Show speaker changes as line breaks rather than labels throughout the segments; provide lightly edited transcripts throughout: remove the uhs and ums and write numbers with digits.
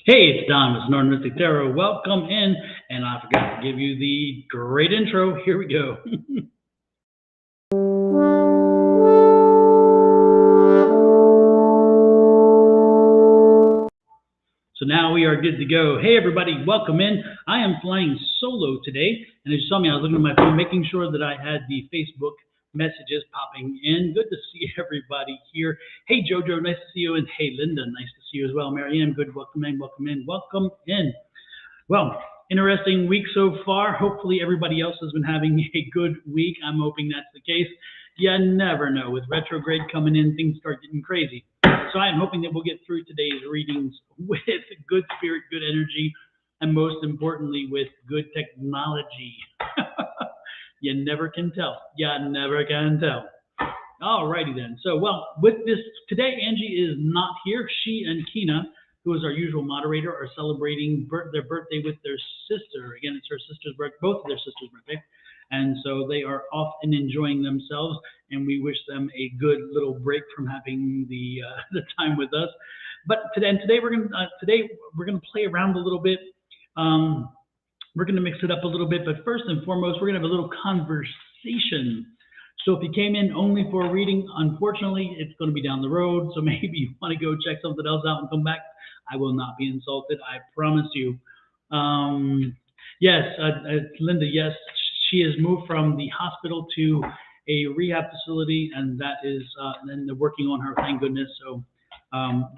Hey, it's Don with Sonoran Mystic Tarot. Welcome in, and I forgot to give you the great intro. Here we go. So now we are good to go. Hey, everybody, welcome in. I am flying solo today, and as you saw me, I was looking at my phone, making sure that I had the Facebook messages popping in. Good to see everybody here. Hey, Jojo, nice to see you, and hey, Linda, nice to see you as well. Marianne, good, welcome in, welcome in, welcome in. Well, interesting week so far. Hopefully everybody else has been having a good week. I'm hoping that's the case. You never know. With retrograde coming in, things start getting crazy. So I'm hoping that we'll get through today's readings with good spirit, good energy, and most importantly, with good technology. You never can tell. You never can tell. Alrighty then. So, well, with this, today Angie is not here. She and Kina, who is our usual moderator, are celebrating their birthday with their sister. Again, it's her sister's birthday, both of their sisters' birthday. And so they are off and enjoying themselves, and we wish them a good little break from having the time with us. But today we're gonna play around a little bit. We're gonna mix it up a little bit, but first and foremost, we're gonna have a little conversation. So if you came in only for a reading, unfortunately, it's going to be down the road. So maybe you want to go check something else out and come back. I will not be insulted. I promise you. Yes, Linda, yes, she has moved from the hospital to a rehab facility, and that is, and they're working on her, thank goodness. So,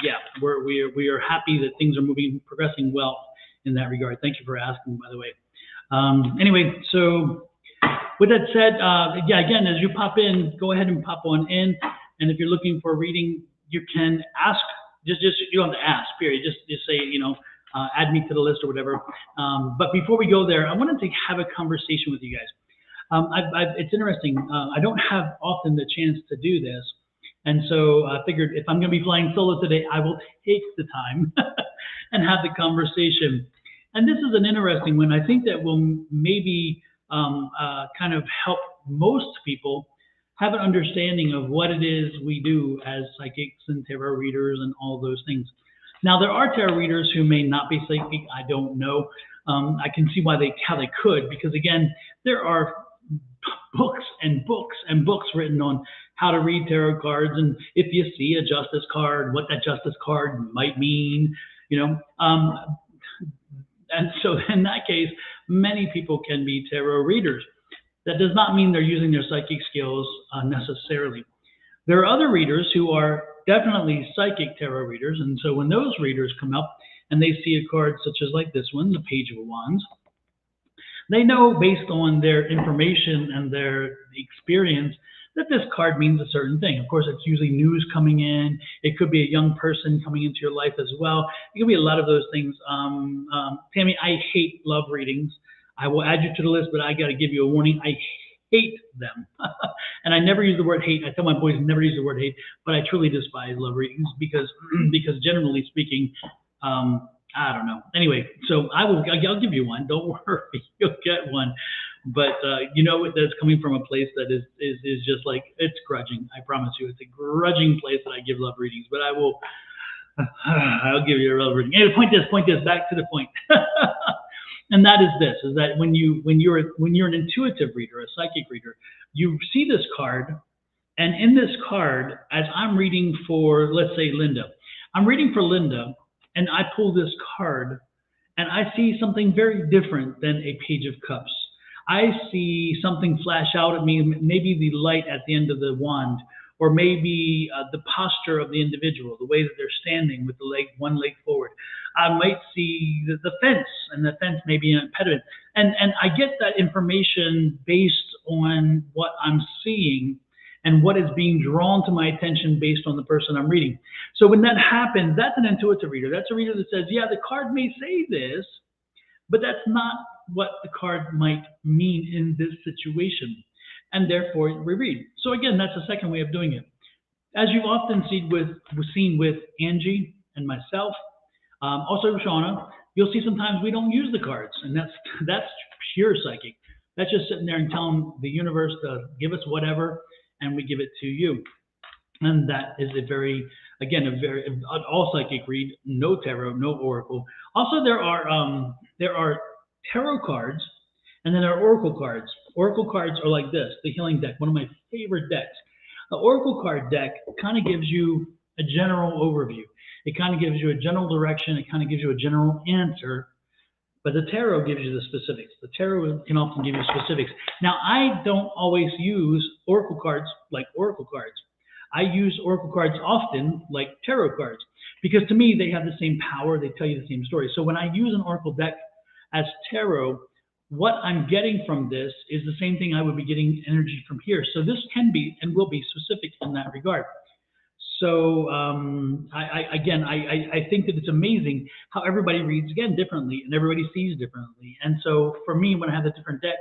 yeah, we are happy that things are progressing well in that regard. Thank you for asking, by the way. Anyway, so with that said, yeah, again, as you pop in, go ahead and pop on in. And if you're looking for a reading, you can ask. Just you don't have to ask. Period. Just say, add me to the list or whatever. But before we go there, I wanted to have a conversation with you guys. It's interesting. I don't have often the chance to do this, and so I figured if I'm going to be flying solo today, I will take the time and have the conversation. And this is an interesting one. I think that will maybe kind of help most people have an understanding of what it is we do as psychics and tarot readers and all those things. Now, there are tarot readers who may not be psychic. I don't know. I can see how they could, because again, there are books and books and books written on how to read tarot cards, and if you see a justice card, what that justice card might mean, and so in that case, many people can be tarot readers. That does not mean they're using their psychic skills necessarily. There are other readers who are definitely psychic tarot readers, and so when those readers come up and they see a card such as like this one, the Page of Wands, they know based on their information and their experience that this card means a certain thing. Of course, it's usually news coming in. It could be a young person coming into your life as well. It could be a lot of those things. Tammy, I hate love readings. I will add you to the list, but I got to give you a warning. I hate them. And I never use the word hate. I tell my boys never use the word hate, but I truly despise love readings because generally speaking, I don't know. Anyway, so I'll give you one. Don't worry, you'll get one. But that's coming from a place that is just like, it's grudging. I promise you, it's a grudging place that I give love readings. But I'll give you a love reading. Hey, point this, back to the point. And that is this: is that when you're an intuitive reader, a psychic reader, you see this card, and in this card, as I'm reading for, let's say, Linda, I'm reading for Linda, and I pull this card, and I see something very different than a Page of Cups. I see something flash out at me, maybe the light at the end of the wand, or maybe the posture of the individual, the way that they're standing with one leg forward. I might see the fence, and the fence may be an impediment. And I get that information based on what I'm seeing and what is being drawn to my attention based on the person I'm reading. So when that happens, that's an intuitive reader. That's a reader that says, yeah, the card may say this, but that's not what the card might mean in this situation. And therefore, we read. So again, that's the second way of doing it. As you've often seen with Angie and myself, also Shauna, you'll see sometimes we don't use the cards, and that's pure psychic. That's just sitting there and telling the universe to give us whatever, and we give it to you. And that is a very again, all psychic read, no tarot, no oracle. Also, there are tarot cards, and then there are oracle cards. Oracle cards are like this: the healing deck, one of my favorite decks. The oracle card deck kind of gives you a general overview. It kind of gives you a general direction. It kind of gives you a general answer. But the tarot gives you the specifics. The tarot can often give you specifics. Now, I don't always use oracle cards like oracle cards. I use oracle cards often like tarot cards because to me, they have the same power. They tell you the same story. So when I use an oracle deck as tarot, what I'm getting from this is the same thing I would be getting energy from here. So this can be and will be specific in that regard. So I think that it's amazing how everybody reads again differently and everybody sees differently. And so for me, when I have the different decks,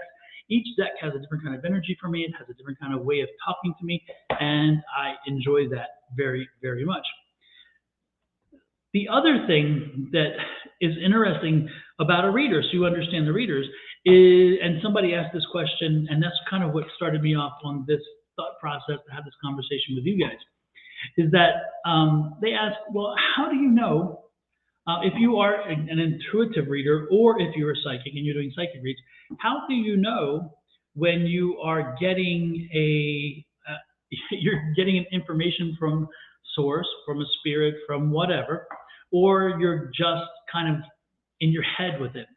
each deck has a different kind of energy for me. It has a different kind of way of talking to me, and I enjoy that very, very much. The other thing that is interesting about a reader, so you understand the readers, is, and somebody asked this question, and that's kind of what started me off on this thought process to have this conversation with you guys, is that they ask, well, how do you know if you are an intuitive reader or if you're a psychic and you're doing psychic reads, how do you know when you are getting you're getting an information from source, from a spirit, from whatever, or you're just kind of in your head with it?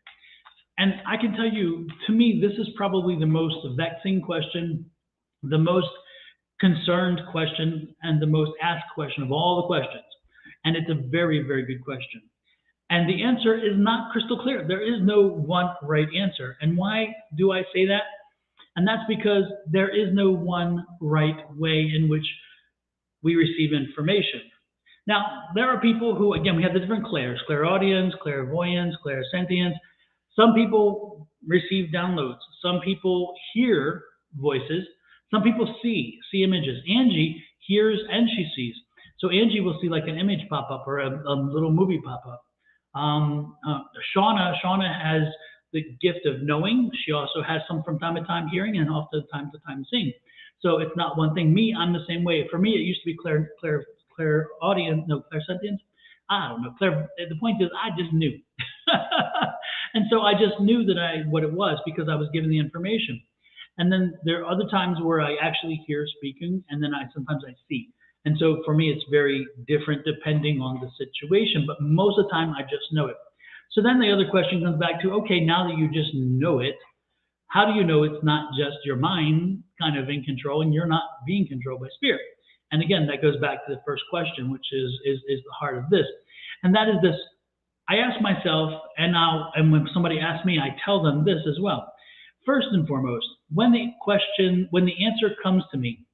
And I can tell you, to me, this is probably the most vexing question, the most concerned question, and the most asked question of all the questions. And it's a very, very good question. And the answer is not crystal clear. There is no one right answer. And why do I say that? And that's because there is no one right way in which we receive information. Now, there are people who, again, we have the different clairs: clairaudience, clairvoyance, clairsentience. Some people receive downloads. Some people hear voices. Some people see images. Angie hears and she sees. So Angie will see like an image pop up or a little movie pop up. Shauna has the gift of knowing. She also has some from time to time hearing and often time to time seeing. So it's not one thing. Me, I'm the same way. For me, it used to be clairaudience, no, clairsentience. I don't know. The point is, I just knew. And so I just knew that what it was because I was given the information. And then there are other times where I actually hear speaking, and then sometimes I see. And so for me, it's very different depending on the situation, but most of the time I just know it. So then the other question comes back to, okay, now that you just know it, how do you know it's not just your mind kind of in control and you're not being controlled by spirit? And again, that goes back to the first question, which is the heart of this. And that is this: I ask myself, and when somebody asks me, I tell them this as well. First and foremost, when the answer comes to me,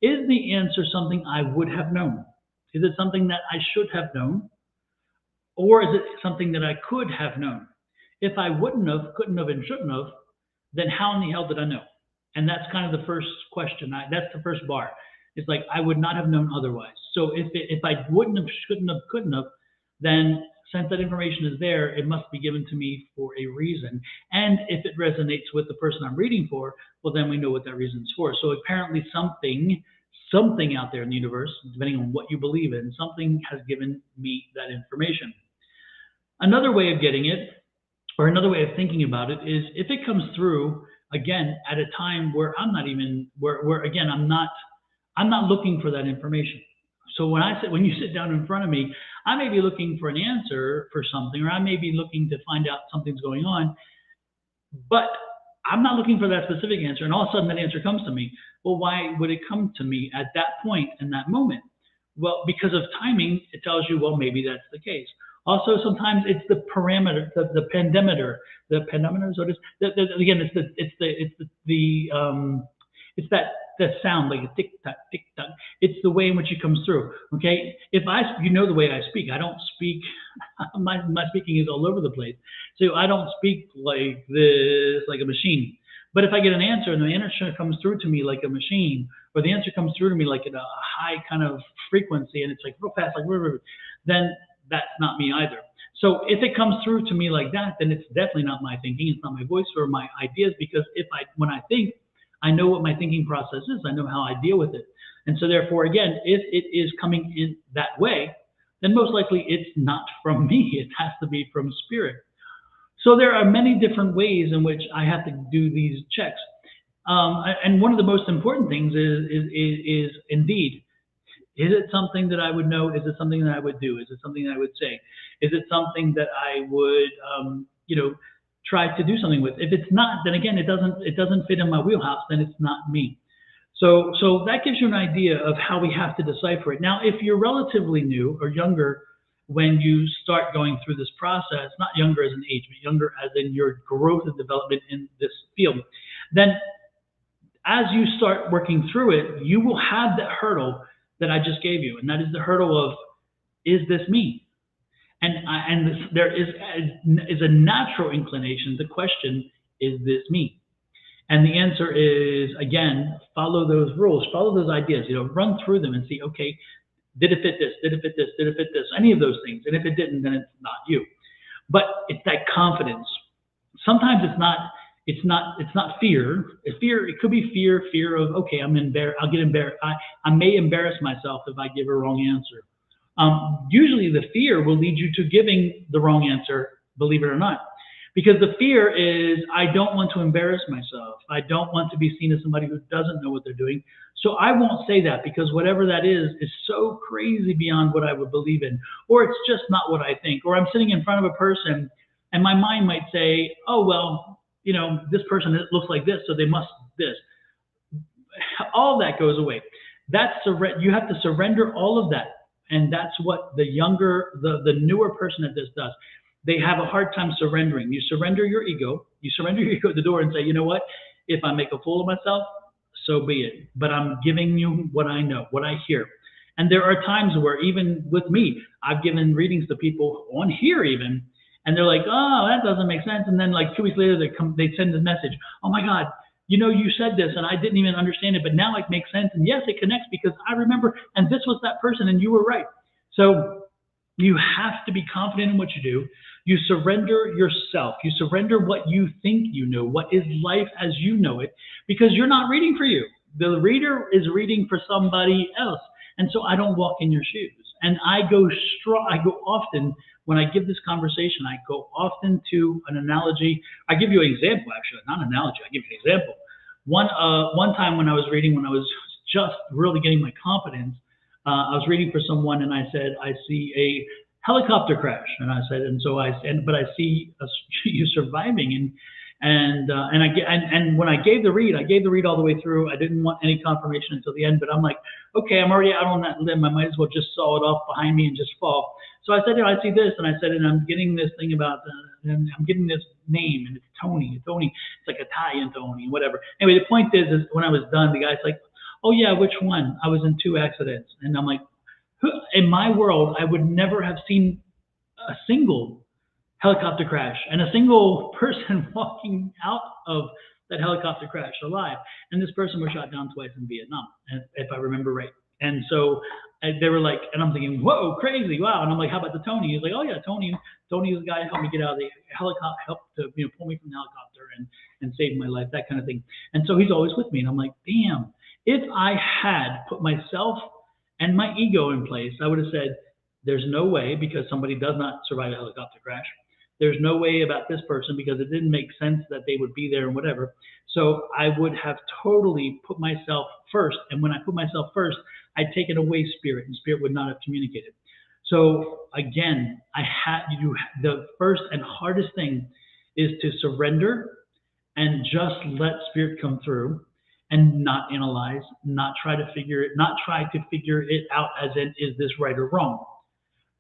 is the answer something I would have known? Is it something that I should have known? Or is it something that I could have known? If I wouldn't have, couldn't have, and shouldn't have, then how in the hell did I know? And that's kind of the first question. That's the first bar. It's like I would not have known otherwise. So if I wouldn't have, shouldn't have, couldn't have, then since that information is there, it must be given to me for a reason. And if it resonates with the person I'm reading for, well, then we know what that reason is for. So apparently something out there in the universe, depending on what you believe in, something has given me that information. Another way of getting it, or another way of thinking about it, is if it comes through, again, at a time where I'm not even, where again, I'm not looking for that information. So when you sit down in front of me, I may be looking for an answer for something, or I may be looking to find out something's going on, but I'm not looking for that specific answer, and all of a sudden that answer comes to me. Well, why would it come to me at that point in that moment? Well, because of timing, it tells you, well, maybe that's the case. Also, sometimes it's the parameter, the pendometer, so again, it's that sound, like a tick tock, tick tock. It's the way in which it comes through. Okay, you know the way I speak. I don't speak. My speaking is all over the place. So I don't speak like this, like a machine. But if I get an answer and the answer comes through to me like a machine, or the answer comes through to me like at a high kind of frequency, and it's like real fast, like then that's not me either. So if it comes through to me like that, then it's definitely not my thinking. It's not my voice or my ideas, because when I think, I know what my thinking process is. I know how I deal with it. And so therefore, again, if it is coming in that way, then most likely it's not from me. It has to be from spirit. So there are many different ways in which I have to do these checks. And one of the most important things is indeed, is it something that I would know? Is it something that I would do? Is it something that I would say? Is it something that I would, try to do something with? If it's not, then again, it doesn't fit in my wheelhouse. Then it's not me. So that gives you an idea of how we have to decipher it. Now, if you're relatively new or younger when you start going through this process, not younger as an age, but younger as in your growth and development in this field, then as you start working through it, you will have that hurdle that I just gave you, and that is the hurdle of, is this me? There is a natural inclination to question, is this me? And the answer is, again, follow those rules, follow those ideas, run through them and see, okay, did it fit this? Did it fit this? Did it fit this? Any of those things. And if it didn't, then it's not you. But it's that confidence. Sometimes it's not fear. It could be fear of, okay, I'll get embarrassed. I may embarrass myself if I give a wrong answer. Usually the fear will lead you to giving the wrong answer, believe it or not. Because the fear is, I don't want to embarrass myself. I don't want to be seen as somebody who doesn't know what they're doing. So I won't say that, because whatever that is so crazy beyond what I would believe in. Or it's just not what I think. Or I'm sitting in front of a person and my mind might say, oh, well, this person looks like this, so they must this. All that goes away. You have to surrender all of that. And that's what the newer person at this does. They have a hard time surrendering. You surrender your ego. You surrender your ego at the door and say, you know what? If I make a fool of myself, so be it. But I'm giving you what I know, what I hear. And there are times where even with me, I've given readings to people on here even, and they're like, oh, that doesn't make sense. And then like 2 weeks later, they send a message. Oh my God, you said this and I didn't even understand it, but now it makes sense. And yes, it connects because I remember, and this was that person and you were right. So you have to be confident in what you do. You surrender yourself. You surrender what you think you know, what is life as you know it, because you're not reading for you. The reader is reading for somebody else. And so I don't walk in your shoes. And I go often, when I give this conversation, I go often to an analogy. I give you an example, actually, not an analogy. I give you an example. One time when I was reading, when I was just really getting my confidence, I was reading for someone and I said, I see a helicopter crash. And I said, but I see you surviving. And when I gave the read all the way through. I didn't want any confirmation until the end, but I'm like, okay, I'm already out on that limb. I might as well just saw it off behind me and just fall. So I said, I see this, and I said, and I'm getting this thing about, and I'm getting this name, and it's Tony. It's like Italian Tony, whatever. Anyway, the point is when I was done, the guy's like, oh yeah, which one? I was in 2 accidents. And I'm like, in my world, I would never have seen a single helicopter crash and a single person walking out of that helicopter crash alive. And this person was shot down twice in Vietnam, if I remember right. And so they were like, and I'm thinking, whoa, crazy, wow. And I'm like, how about the Tony? He's like, oh yeah, Tony was the guy who helped me get out of the helicopter, helped to pull me from the helicopter and save my life, that kind of thing. And so he's always with me. And I'm like, damn, if I had put myself and my ego in place, I would have said, there's no way, because somebody does not survive a helicopter crash. There's no way about this person because it didn't make sense that they would be there and whatever. So I would have totally put myself first. And when I put myself first, I'd taken away spirit, and spirit would not have communicated. So again, the first and hardest thing is to surrender and just let spirit come through and not analyze, not try to figure it out as in, is this right or wrong?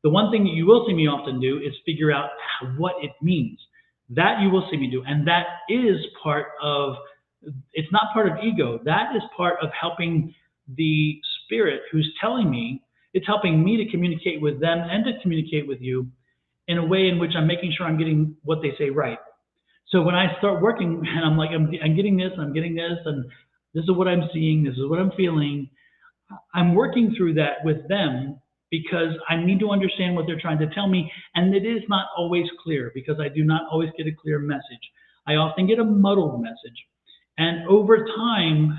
The one thing that you will see me often do is figure out what it means. That you will see me do. And that is it's not part of ego. That is part of helping the spirit who's telling me, it's helping me to communicate with them and to communicate with you in a way in which I'm making sure I'm getting what they say right. So when I start working and I'm like, I'm getting this, and this is what I'm seeing, this is what I'm feeling, I'm working through that with them, because I need to understand what they're trying to tell me. And it is not always clear, because I do not always get a clear message. I often get a muddled message. And over time,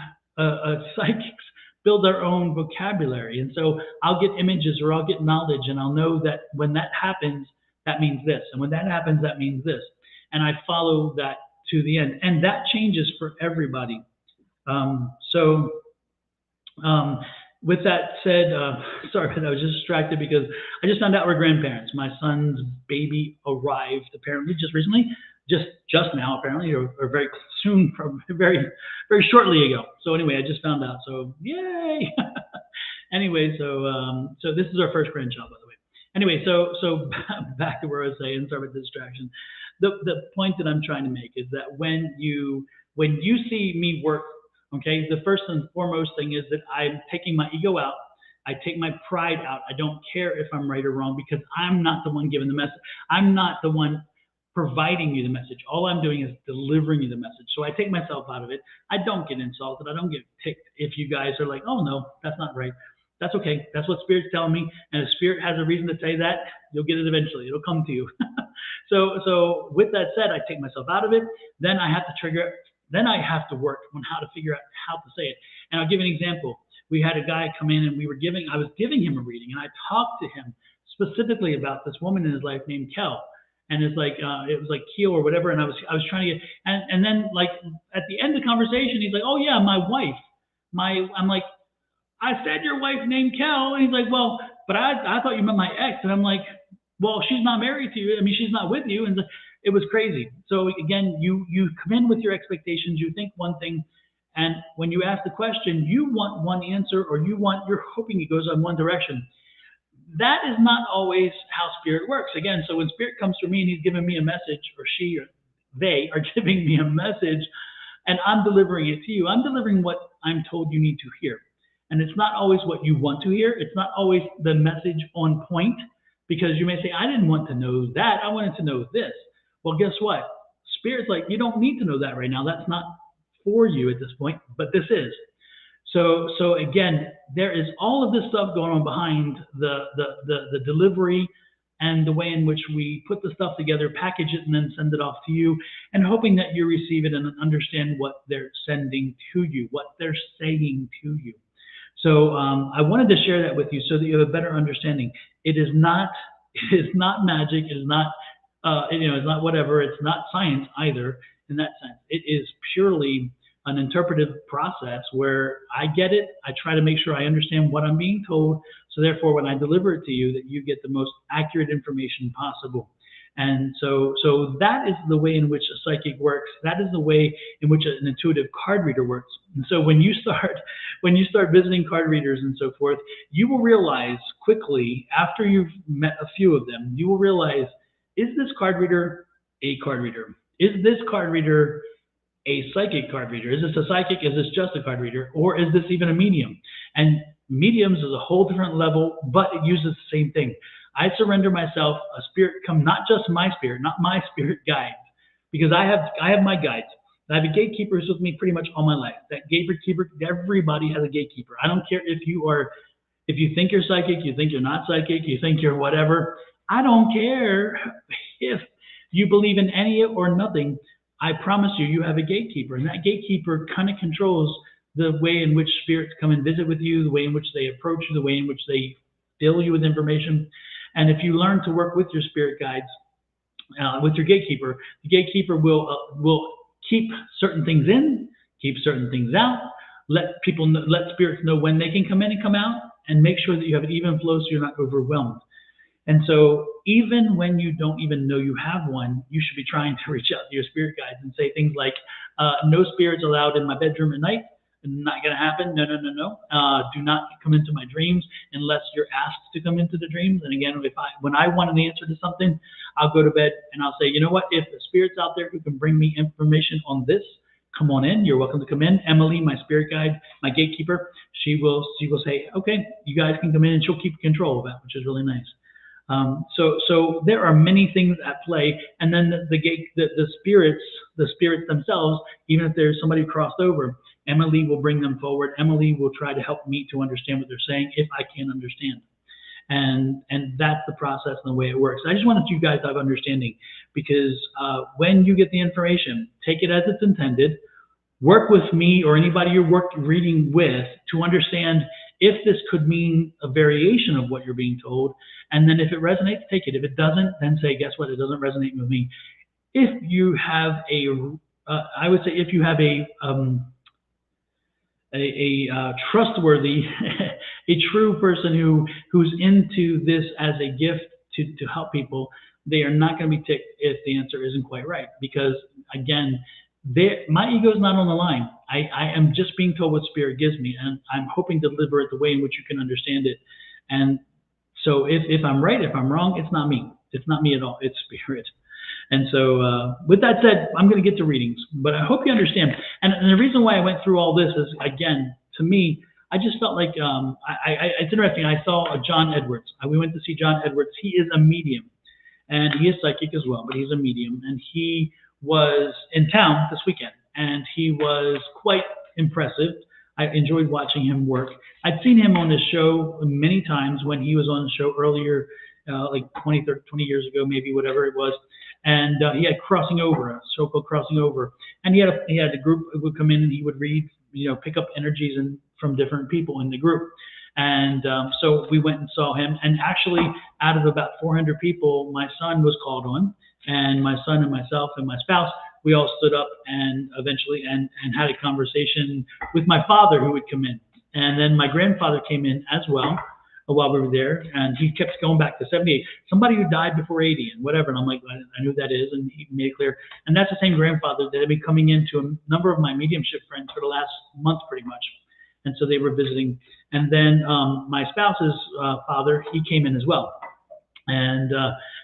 psychics build their own vocabulary. And so I'll get images or I'll get knowledge, and I'll know that when that happens, that means this. And when that happens, that means this. And I follow that to the end. And that changes for everybody. So um, with that said, sorry, I was just distracted because I just found out we're grandparents. My son's baby arrived apparently just recently, just now apparently, or very soon, from very shortly ago. So anyway, I just found out. So yay! Anyway, so this is our first grandchild, by the way. Anyway, so back to where I was saying. Sorry about the distraction. The point that I'm trying to make is that when you see me work, okay, the first and foremost thing is that I'm taking my ego out. I take my pride out. I don't care if I'm right or wrong because I'm not the one giving the message. I'm not the one providing you the message. All I'm doing is delivering you the message. So I take myself out of it. I don't get insulted. I don't get ticked if you guys are like, oh no, that's not right. That's okay. That's what Spirit's telling me. And if Spirit has a reason to say that, you'll get it eventually. It'll come to you. So with that said, I take myself out of it. Then I have to work on how to figure out how to say it. And I'll give you an example. We had a guy come in and I was giving him a reading, and I talked to him specifically about this woman in his life named Kel. And it's like it was like Keel or whatever, and I was trying to get and then like at the end of the conversation, he's like, oh yeah, my wife. I'm like, I said your wife named Kel, and he's like, well, but I thought you meant my ex, and I'm like, well, she's not married to you. I mean, she's not with you, and it was crazy. So again, you come in with your expectations, you think one thing, and when you ask the question, you want one answer, or you're hoping it goes in one direction. That is not always how Spirit works. Again, so when Spirit comes to me and he's giving me a message, or she or they are giving me a message, and I'm delivering it to you, I'm delivering what I'm told you need to hear. And it's not always what you want to hear. It's not always the message on point, because you may say, I didn't want to know that. I wanted to know this. Well, guess what? Spirit's like, you don't need to know that right now. That's not for you at this point, but this is. So again, there is all of this stuff going on behind the delivery and the way in which we put the stuff together, package it, and then send it off to you, and hoping that you receive it and understand what they're sending to you, what they're saying to you. So I wanted to share that with you so that you have a better understanding. It is not magic. It is not it's not whatever. It's not science either in that sense. It is purely an interpretive process where I get it. I try to make sure I understand what I'm being told. So therefore, when I deliver it to you, that you get the most accurate information possible. And so that is the way in which a psychic works. That is the way in which an intuitive card reader works. And so when you start visiting card readers and so forth, you will realize quickly, after you've met a few of them, you will realize, is this card reader a card reader? Is this card reader a psychic card reader? Is this a psychic? Is this just a card reader? Or is this even a medium? And mediums is a whole different level, but it uses the same thing. I surrender myself, a spirit come, not just my spirit, not my spirit guides, because I have my guides. I have a gatekeeper who's with me pretty much all my life. That gatekeeper, everybody has a gatekeeper. I don't care if you think you're psychic, you think you're not psychic, you think you're whatever. I don't care if you believe in any or nothing. I promise you have a gatekeeper, and that gatekeeper kind of controls the way in which spirits come and visit with you, the way in which they approach you, the way in which they fill you with information. And if you learn to work with your spirit guides, with your gatekeeper, the gatekeeper will keep certain things in, keep certain things out, let spirits know when they can come in and come out, and make sure that you have an even flow so you're not overwhelmed. And so even when you don't even know you have one, you should be trying to reach out to your spirit guides and say things like, no spirits allowed in my bedroom at night. Not going to happen. No. Do not come into my dreams unless you're asked to come into the dreams. And again, when I want an answer to something, I'll go to bed and I'll say, you know what? If the spirit's out there who can bring me information on this, come on in. You're welcome to come in. Emily, my spirit guide, my gatekeeper, she will say, okay, you guys can come in, and she'll keep control of that, which is really nice. So there are many things at play, and then the spirits themselves, even if there's somebody crossed over, Emily will bring them forward. Emily will try to help me to understand what they're saying if I can't understand. And that's the process and the way it works. I just wanted you guys to have understanding, because when you get the information, take it as it's intended, work with me or anybody you're reading with to understand if this could mean a variation of what you're being told. And then if it resonates, take it. If it doesn't, then say, guess what? It doesn't resonate with me. If you have I would say if you have a trustworthy, a true person who's into this as a gift to help people, they are not going to be ticked if the answer isn't quite right. Because again, my ego is not on the line. I am just being told what Spirit gives me, and I'm hoping to deliver it the way in which you can understand it. And so if I'm right, if I'm wrong, it's not me. It's not me at all. It's Spirit. And so with that said, I'm going to get to readings, but I hope you understand. And the reason why I went through all this is, again, to me, I just felt like it's interesting. I saw John Edwards. We went to see John Edwards. He is a medium, and he is psychic as well, but he's a medium. And he was in town this weekend, and he was quite impressive. I enjoyed watching him work. I'd seen him on this show many times when he was on the show earlier, like 20 years ago, maybe, whatever it was. And he had crossing over, a so-called crossing over. And he had a group who would come in and he would read, pick up energies from different people in the group. And so we went and saw him. And actually, out of about 400 people, my son was called on. And my son and myself and my spouse, we all stood up and eventually and had a conversation with my father, who would come in. And then my grandfather came in as well while we were there, and he kept going back to 78. Somebody who died before 80 and whatever. And I'm like, I knew who that is, and he made it clear. And that's the same grandfather that had been coming into a number of my mediumship friends for the last month, pretty much. And so they were visiting. And then my spouse's father, he came in as well. And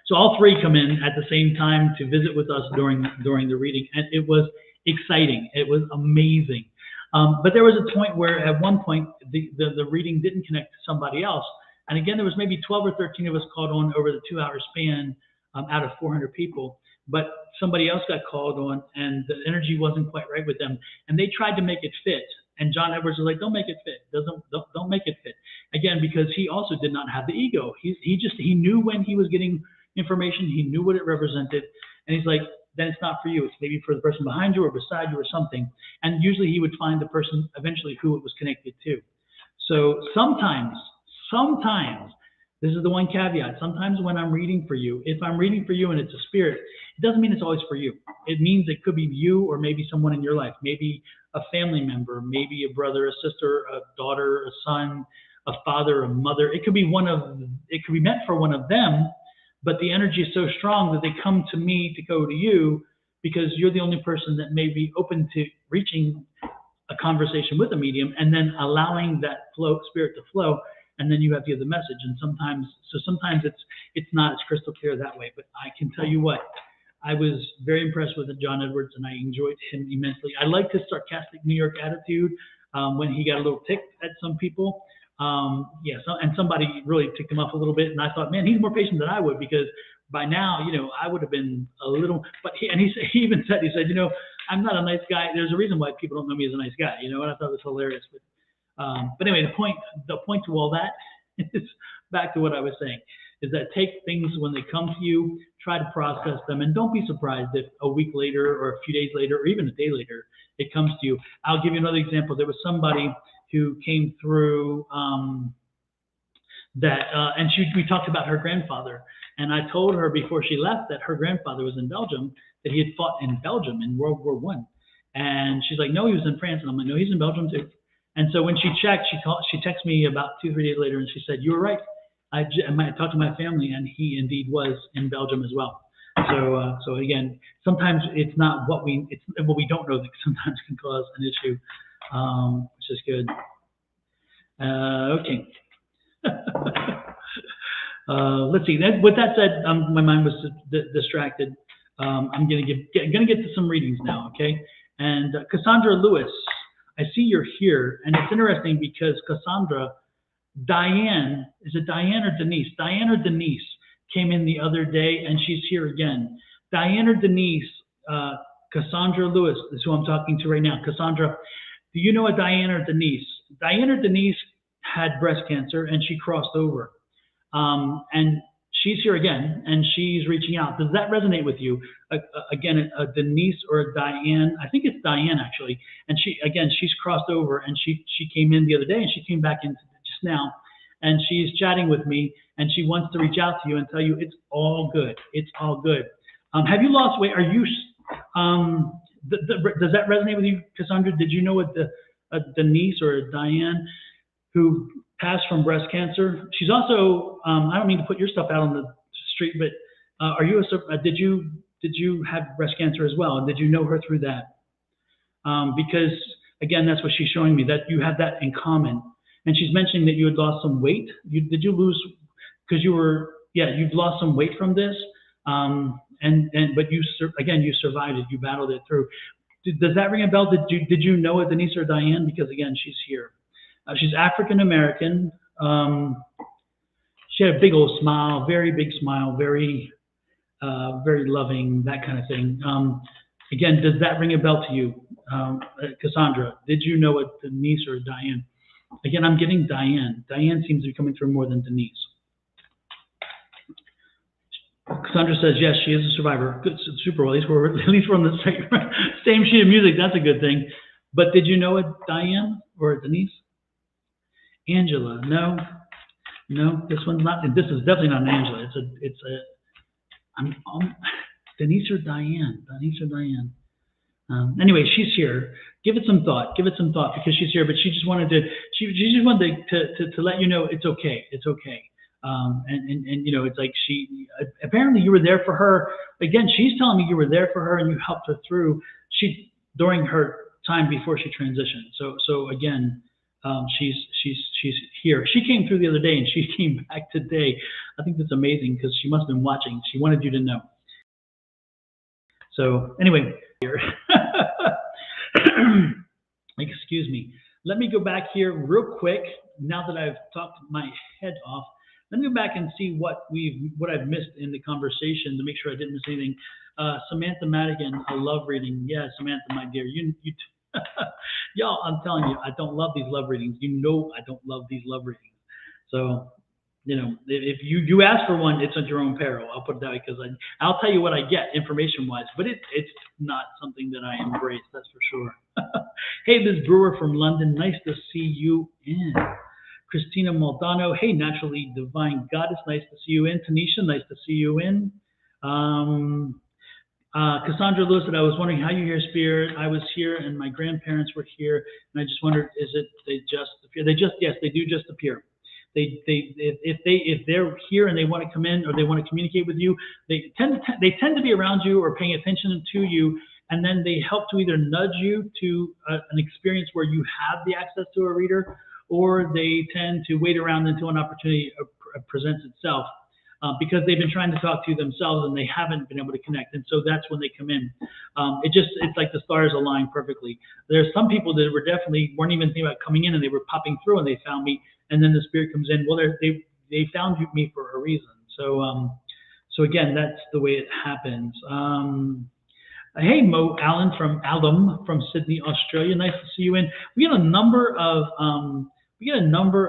so all three come in at the same time to visit with us during the reading, and it was exciting. It was amazing. But there was a point where at one point the reading didn't connect to somebody else. And again, there was maybe 12 or 13 of us called on over the 2-hour span out of 400 people. But somebody else got called on and the energy wasn't quite right with them. And they tried to make it fit. And John Edwards was like, don't make it fit. Don't make it fit. Again, because he also did not have the ego. He knew when he was getting information. He knew what it represented. And he's like, then it's not for you. It's maybe for the person behind you or beside you or something. And usually he would find the person eventually who it was connected to. So sometimes, this is the one caveat. Sometimes when I'm reading for you, if I'm reading for you and it's a spirit, it doesn't mean it's always for you. It means it could be you or maybe someone in your life, maybe a family member, maybe a brother, a sister, a daughter, a son, a father, a mother. It could be meant for one of them, but the energy is so strong that they come to me to go to you because you're the only person that may be open to reaching a conversation with a medium and then allowing that spirit to flow. And then you have to give the message. And sometimes it's not as crystal clear that way. But I can tell you what, I was very impressed with John Edwards, and I enjoyed him immensely. I liked his sarcastic New York attitude when he got a little ticked at some people. And somebody really ticked him off a little bit. And I thought, man, he's more patient than I would, because by now, I would have been a little. But he even said, I'm not a nice guy. There's a reason why people don't know me as a nice guy, and I thought it was hilarious. But anyway, the point to all that is back to what I was saying, is that take things when they come to you, try to process them, and don't be surprised if a week later or a few days later or even a day later it comes to you. I'll give you another example. There was somebody who came through and we talked about her grandfather, and I told her before she left that her grandfather was in Belgium, that he had fought in Belgium in World War I. And she's like, no, he was in France. And I'm like, no, he's in Belgium too. And so when she checked, she texted me about 2-3 days later, and she said, you were right. I talked to my family, and he indeed was in Belgium as well. So again, sometimes it's not what we don't know that sometimes can cause an issue, which is good. Okay. Let's see. With that said, my mind was distracted. I'm gonna get to some readings now. Okay. And Cassandra Lewis, I see you're here, and it's interesting because Cassandra, Diane, is it Diane or Denise? Diane or Denise came in the other day, and she's here again. Diane or Denise, Cassandra Lewis is who I'm talking to right now. Cassandra, do you know a Diane or Denise? Diane or Denise had breast cancer, and she crossed over. And she's here again, and she's reaching out. Does that resonate with you? Again, a Denise or a Diane. I think it's Diane actually. And she's crossed over, and she came in the other day, and she came back in just now, and she's chatting with me, and she wants to reach out to you and tell you it's all good. It's all good. Have you lost weight? Are you? Does that resonate with you, Cassandra? Did you know a Denise or a Diane who passed from breast cancer? She's also, I don't mean to put your stuff out on the street, but did you have breast cancer as well? And did you know her through that? Because again, that's what she's showing me, that you have that in common. And she's mentioning that you had lost some weight. Did you lose, because you've lost some weight from this. But you survived it. You battled it through. Does that ring a bell? Did you know a Denise or Diane? Because again, she's here. She's African American. She had a big old smile, very big smile, very, very loving, that kind of thing. Again, does that ring a bell to you, Cassandra? Did you know a Denise or a Diane? Again, I'm getting Diane. Diane seems to be coming through more than Denise. Cassandra says, yes, she is a survivor. Good, super. At least we're on the same sheet of music. That's a good thing. But did you know a Diane or a Denise? Angela, no, this one's not. This is definitely not an Angela. Denise or Diane. Anyway, she's here. Give it some thought. Because she's here. But she just wanted to let you know it's okay. It's okay. And you know, it's like apparently you were there for her. Again, she's telling me you were there for her and you helped her through during her time before she transitioned. So again, she's here. She came through the other day and she came back today. I think that's amazing because she must have been watching. She wanted you to know. So anyway, here. Excuse me. Let me go back here real quick. Now that I've talked my head off, let me go back and see what I've missed in the conversation to make sure I didn't miss anything. Samantha Madigan, a love reading. Yeah, Samantha, my dear, you y'all, I'm telling you, I don't love these love readings. You know, I don't love these love readings. So, you know, if you ask for one, it's at your own peril. I'll put it that way, because I'll tell you what I get information-wise, but it's not something that I embrace. That's for sure. Hey, Liz Brewer from London. Nice to see you in. Christina Maldano. Hey, Naturally Divine Goddess. Nice to see you in. Tanisha, nice to see you in. Cassandra Lewis said, I was wondering how you hear spirit. I was here and my grandparents were here, and I just wondered, they just appear? Yes, they do just appear. If they're here and they want to come in or they want to communicate with you, they tend to be around you or paying attention to you, and then they help to either nudge you to an experience where you have the access to a reader, or they tend to wait around until an opportunity presents itself. Because they've been trying to talk to you themselves and they haven't been able to connect. And so that's when they come in. It's like the stars align perfectly. There's some people that weren't even thinking about coming in, and they were popping through and they found me, and then the spirit comes in. Well, they found me for a reason. So again, that's the way it happens. Hey, Mo Allen from Sydney, Australia. Nice to see you in. We get a number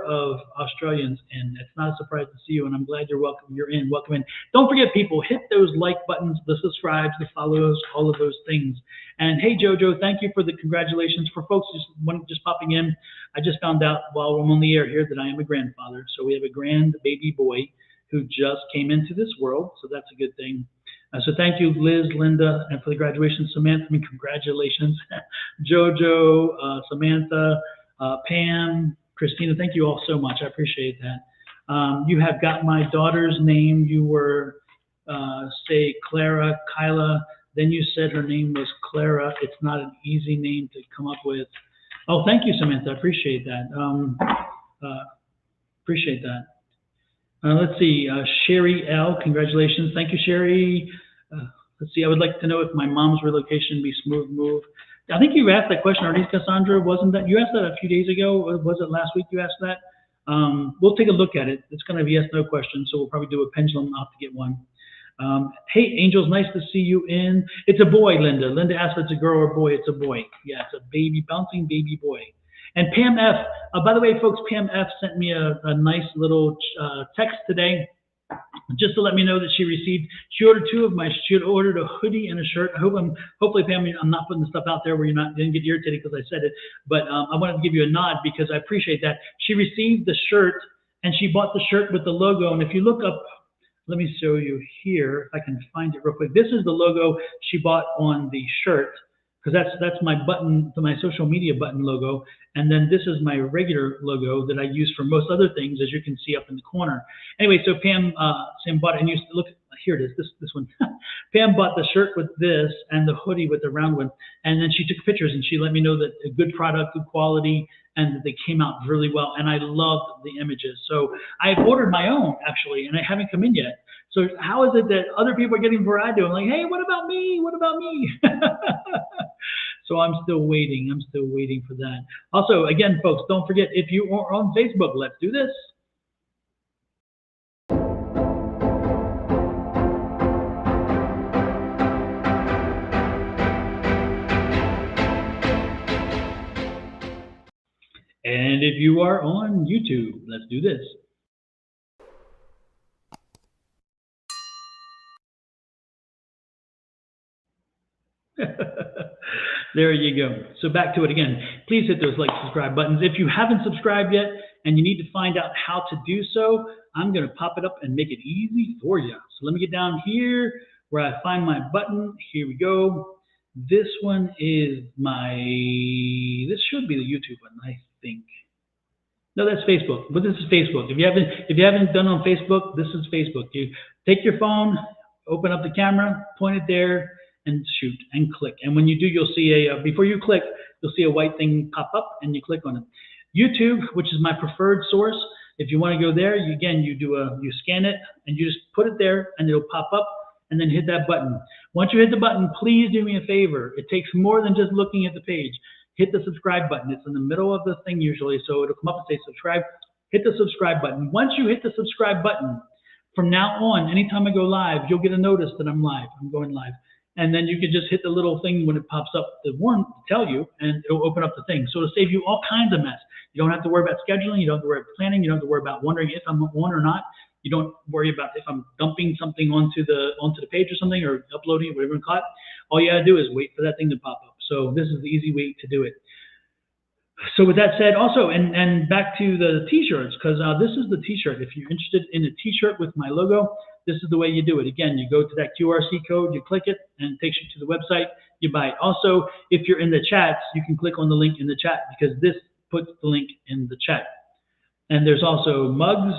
of Australians, and it's not a surprise to see you, and I'm glad you're welcome. You're in. Welcome in. Don't forget, people, hit those like buttons, the subscribes, the follows, all of those things. And hey, Jojo, thank you for the congratulations. For folks just popping in, I just found out while I'm on the air here that I am a grandfather. So we have a grand baby boy who just came into this world, so that's a good thing. So thank you, Liz, Linda, and for the graduation, Samantha. Congratulations, Jojo, Samantha, Pam, Christina. Thank you all so much. I appreciate that. You have got my daughter's name. You were, say, Clara, Kyla. Then you said her name was Clara. It's not an easy name to come up with. Oh, thank you, Samantha. I appreciate that. Appreciate that. Let's see. Sherry L. Congratulations. Thank you, Sherry. Let's see. I would like to know if my mom's relocation be smooth move. I think you asked that question already, Cassandra. Wasn't that you asked that a few days ago? Was it last week you asked that? We'll take a look at it. It's going to be a yes/no question, so we'll probably do a pendulum. I'll have to get one. Hey, Angels, nice to see you in. It's a boy, Linda. Linda asked if it's a girl or a boy. It's a boy. Yeah, it's a baby, bouncing baby boy. And Pam F. By the way, folks, Pam F. sent me a nice little text today. just to let me know that she ordered she had ordered a hoodie and a shirt. Hopefully, Pam, I'm not putting the stuff out there where didn't get irritated because I said it, but I wanted to give you a nod because I appreciate that. She received the shirt and she bought the shirt with the logo. And if you look up, let me show you here, if I can find it real quick. This is the logo she bought on the shirt, because that's my button, my social media button logo. And then this is my regular logo that I use for most other things, as you can see up in the corner. Anyway, so Sam bought it, and you look, here it is, this one. Pam bought the shirt with this and the hoodie with the round one. And then she took pictures and she let me know that a good product, good quality, and that they came out really well. And I loved the images. So I've ordered my own, actually, and I haven't come in yet. So how is it that other people are getting what I do? I'm like, hey, what about me? What about me? So I'm still waiting. I'm still waiting for that. Also, again, folks, don't forget, if you are on Facebook, let's do this. And if you are on YouTube, let's do this. There you go. So back to it again. Please hit those like, subscribe buttons. If you haven't subscribed yet and you need to find out how to do so, I'm going to pop it up and make it easy for you. So let me get down here where I find my button. Here we go. This one is this should be the YouTube one, I think. No, that's Facebook. But this is Facebook. If you haven't done on Facebook, this is Facebook. You take your phone, open up the camera, point it there, and shoot and click. And when you do, you'll see before you click, you'll see a white thing pop up and you click on it. YouTube, which is my preferred source. If you want to go there, you scan it and you just put it there and it'll pop up, and then hit that button. Once you hit the button, please do me a favor. It takes more than just looking at the page. Hit the subscribe button. It's in the middle of the thing usually, so it'll come up and say subscribe. Hit the subscribe button. Once you hit the subscribe button, from now on, anytime I go live, you'll get a notice that I'm live. I'm going live. And then you can just hit the little thing when it pops up to tell you, and it'll open up the thing. So it'll save you all kinds of mess. You don't have to worry about scheduling. You don't have to worry about planning. You don't have to worry about wondering if I'm on or not. You don't worry about if I'm dumping something onto the page or something, or uploading it, whatever you call it. All you gotta do is wait for that thing to pop up. So this is the easy way to do it. So with that said, also, and back to the t-shirts, because this is the t-shirt. If you're interested in a t-shirt with my logo, this is the way you do it. Again, you go to that QRC code, you click it, and it takes you to the website. You buy it. Also, if you're in the chats, you can click on the link in the chat, because this puts the link in the chat. And there's also mugs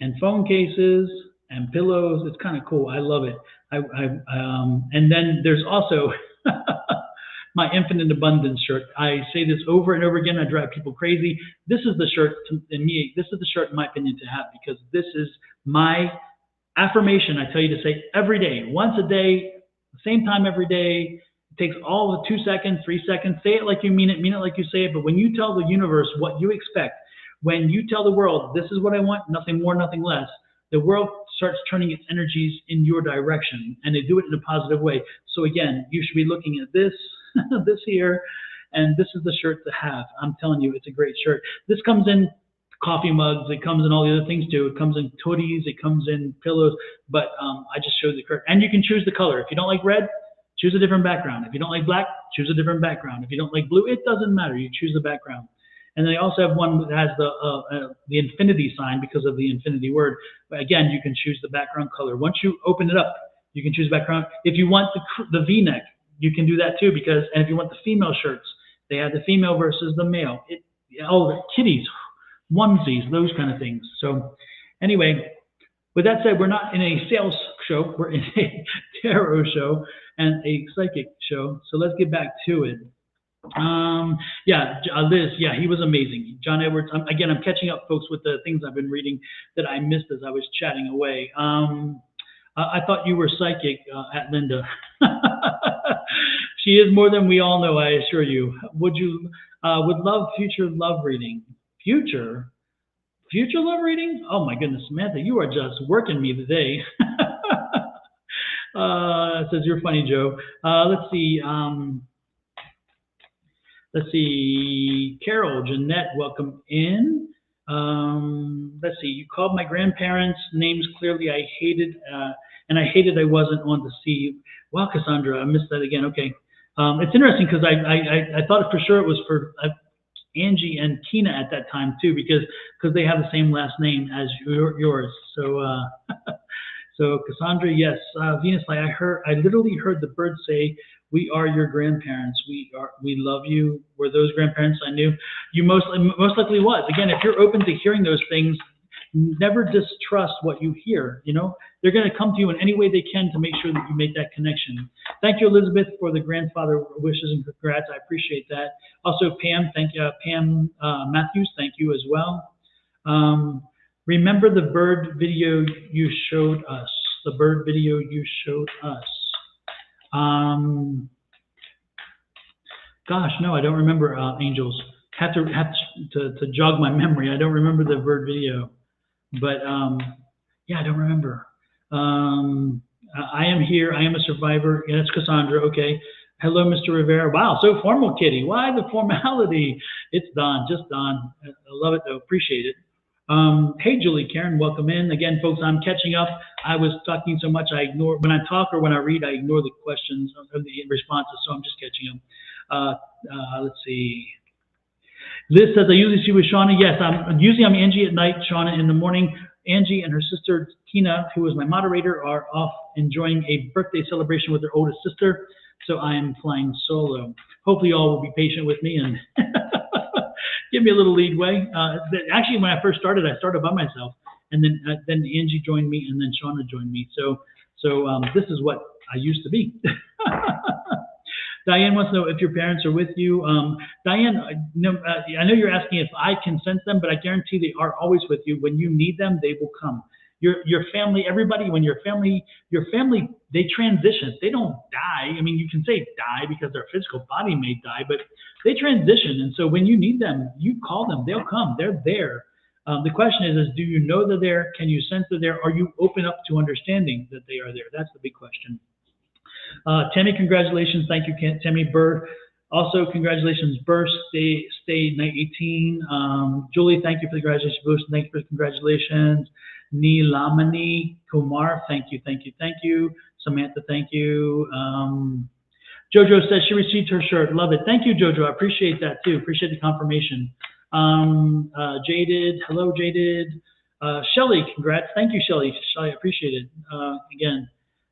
and phone cases and pillows. It's kind of cool. I love it. And then there's also my Infinite Abundance shirt. I say this over and over again. I drive people crazy. This is the shirt, this is the shirt, in my opinion, to have, because this is my affirmation I tell you to say every day, once a day, same time every day. It takes all the 2 seconds, 3 seconds. Say it like you mean it like you say it. But when you tell the universe what you expect, when you tell the world, this is what I want, nothing more, nothing less, the world starts turning its energies in your direction, and they do it in a positive way. So again, you should be looking at this, this here, and this is the shirt to have. I'm telling you, it's a great shirt. This comes in coffee mugs. It comes in all the other things too. It comes in hoodies. It comes in pillows. But I just showed the color. And you can choose the color. If you don't like red, choose a different background. If you don't like black, choose a different background. If you don't like blue, it doesn't matter. You choose the background. And then I also have one that has the infinity sign because of the infinity word. But again, you can choose the background color. Once you open it up, you can choose background. If you want the V-neck, you can do that too. And if you want the female shirts, they have the female versus the male. The kitties, onesies, those kind of things. So anyway, with that said, we're not in a sales show. We're in a tarot show and a psychic show. So let's get back to it. Liz, he was amazing. John Edwards. Again, I'm catching up, folks, with the things I've been reading that I missed as I was chatting away. I thought you were psychic, at Linda. She is more than we all know, I assure you. Would love future love reading. Future love reading? Oh my goodness, Samantha, you are just working me today. Says you're funny, Joe. Let's see. Carol, Jeanette, welcome in. let's see. You called my grandparents' names clearly. I hated, and I hated I wasn't on to see. Wow, Cassandra, I missed that again. Okay. It's interesting because I thought for sure it was for Angie and Tina at that time too, because they have the same last name as yours. So so Cassandra, yes, Venus, I literally heard the bird say, "We are your grandparents. We love you." Were those grandparents I knew? You most likely was. Again, if you're open to hearing those things, never distrust what you hear. You know, they're going to come to you in any way they can to make sure that you make that connection. Thank you, Elizabeth, for the grandfather wishes and congrats. I appreciate that. Also, Pam, thank you, Pam Matthews, thank you as well. Remember the bird video you showed us. The bird video you showed us. Gosh, no, I don't remember. Angels, have to jog my memory. I don't remember the bird video. But yeah, I don't remember. I am here. I am a survivor. Yeah, that's Cassandra. Okay. Hello, Mr. Rivera. Wow, so formal, Kitty. Why the formality? It's Don, just Don. I love it, though. Appreciate it. Hey, Julie, Karen, welcome in. Again, folks, I'm catching up. I was talking so much, I ignore, when I talk or when I read, I ignore the questions or the responses, so I'm just catching up. Let's see. Liz says, I usually see with Shauna. Yes, usually I'm Angie at night, Shauna in the morning. Angie and her sister, Tina, who is my moderator, are off enjoying a birthday celebration with their oldest sister, so I am flying solo. Hopefully you all will be patient with me and give me a little leadway. Actually, when I first started, I started by myself, and then Angie joined me, and then Shauna joined me. So this is what I used to be. Diane wants to know if your parents are with you. Diane, I know you're asking if I can sense them, but I guarantee they are always with you. When you need them, they will come. Your family, everybody, when your family, they transition. They don't die. I mean, you can say die because their physical body may die, but they transition. And so when you need them, you call them. They'll come. They're there. The question is do you know they're there? Can you sense they're there? Are you open up to understanding that they are there? That's the big question. Tammy, congratulations. Thank you, Tammy Burr. Also, congratulations, Burr. Stay night 18. Julie, thank you for the congratulations. Bruce, thank you for the congratulations. Neelamani Kumar, thank you. Samantha, thank you. Jojo says she received her shirt. Love it. Thank you, Jojo. I appreciate that too. Appreciate the confirmation. Jaded, hello, Jaded. Shelly, congrats. Thank you, Shelly. Shelly, I appreciate it. Again.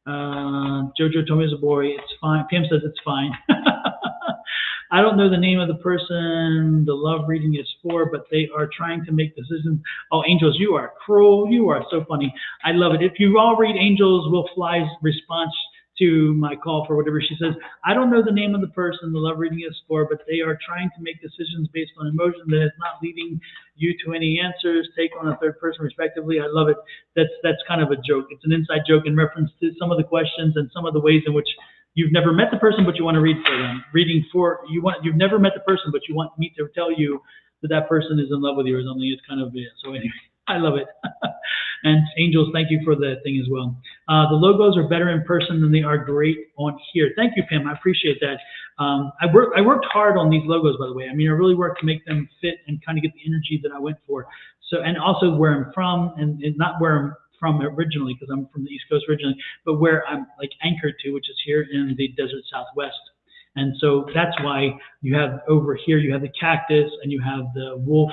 Jojo told me as a boy, it's fine. Pam says it's fine. I don't know the name of the person the love reading is for, but they are trying to make decisions. Oh, Angels, you are cruel. You are so funny. I love it. If you all read Angels Will Fly's response to my call for whatever she says, I don't know the name of the person the love reading is for, but they are trying to make decisions based on emotion that is not leading you to any answers. Take on a third person respectively. I love it. That's kind of a joke. It's an inside joke in reference to some of the questions and some of the ways in which you've never met the person, but you want to read for them. You've never met the person, but you want me to tell you that person is in love with you or something. It's kind of, yeah. So anyway, I love it. And Angels, thank you for the thing as well. The logos are better in person than they are great on here. Thank you, Pam. I appreciate that. I worked hard on these logos, by the way. I mean, I really worked to make them fit and kind of get the energy that I went for. So, and also where I'm from, and not where I'm from originally, because I'm from the East Coast originally, but where I'm like anchored to, which is here in the desert Southwest. And so that's why you have over here, you have the cactus and you have the wolf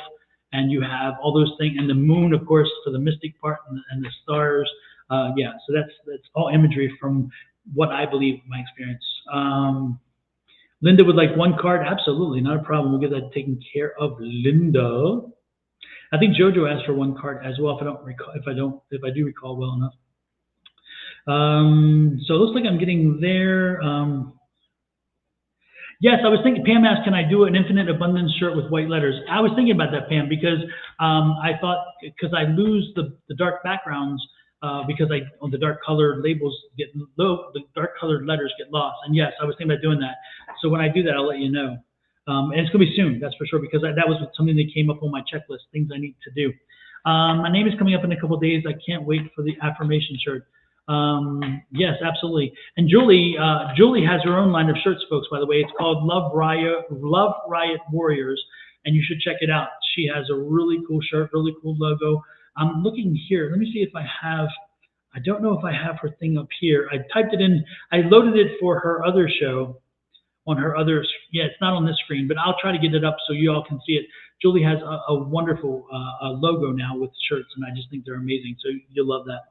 and you have all those things, and the moon, of course, for the mystic part, and the stars. Yeah, so that's all imagery from what I believe my experience. Linda would like one card. Absolutely, not a problem. We'll get that taken care of, Linda. I think Jojo asked for one card as well, if I do recall well enough. So it looks like I'm getting there. Yes, I was thinking, Pam asked, can I do an infinite abundance shirt with white letters? I was thinking about that, Pam, because I thought, because I lose the dark backgrounds, because the dark colored labels get low, the dark colored letters get lost. And yes, I was thinking about doing that. So when I do that, I'll let you know. And it's going to be soon, that's for sure, because that was something that came up on my checklist, things I need to do. My name is coming up in a couple of days. I can't wait for the affirmation shirt. Yes, absolutely. And Julie has her own line of shirts, folks, by the way. It's called Love Riot Warriors, and you should check it out. She has a really cool shirt, really cool logo. I'm looking here. Let me see if I have. I don't know if I have her thing up here. I typed it in. I loaded it for her other show on her other. Yeah, it's not on this screen, but I'll try to get it up so you all can see it. Julie has a wonderful logo now with shirts, and I just think they're amazing. So you'll love that.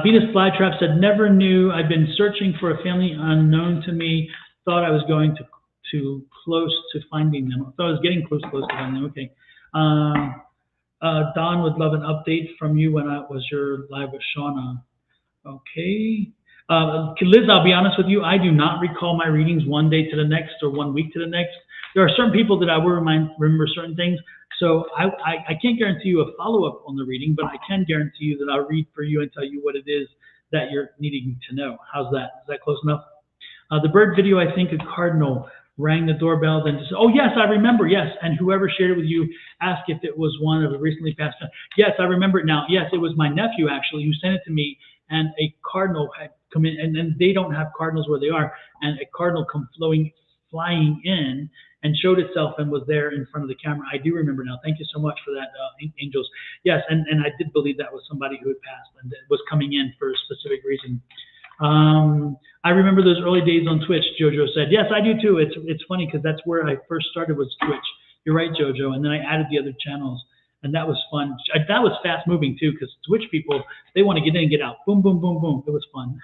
Venus Flytrap said, never knew. I've been searching for a family unknown to me. Thought I was going to close to finding them. Thought I was getting close to finding them. Okay. Don would love an update from you when I was your live with Shauna. Okay. Liz, I'll be honest with you. I do not recall my readings one day to the next or 1 week to the next. There are certain people that I will remember certain things. So I can't guarantee you a follow-up on the reading, but I can guarantee you that I'll read for you and tell you what it is that you're needing to know. How's that? Is that close enough? The bird video, I think a cardinal rang the doorbell, then just, oh, yes, I remember, yes. And whoever shared it with you asked if it was one of the recently passed. Yes, I remember it now. Yes, it was my nephew, actually, who sent it to me, and a cardinal had come in, and then they don't have cardinals where they are, and a cardinal come flying in, and showed itself and was there in front of the camera. I do remember now. Thank you so much for that, Angels. Yes, and I did believe that was somebody who had passed and was coming in for a specific reason. I remember those early days on Twitch, Jojo said. Yes, I do too. It's funny because that's where I first started was Twitch. You're right, Jojo. And then I added the other channels, and that was fun. That was fast moving too because Twitch people, they want to get in and get out. Boom, boom, boom, boom. It was fun.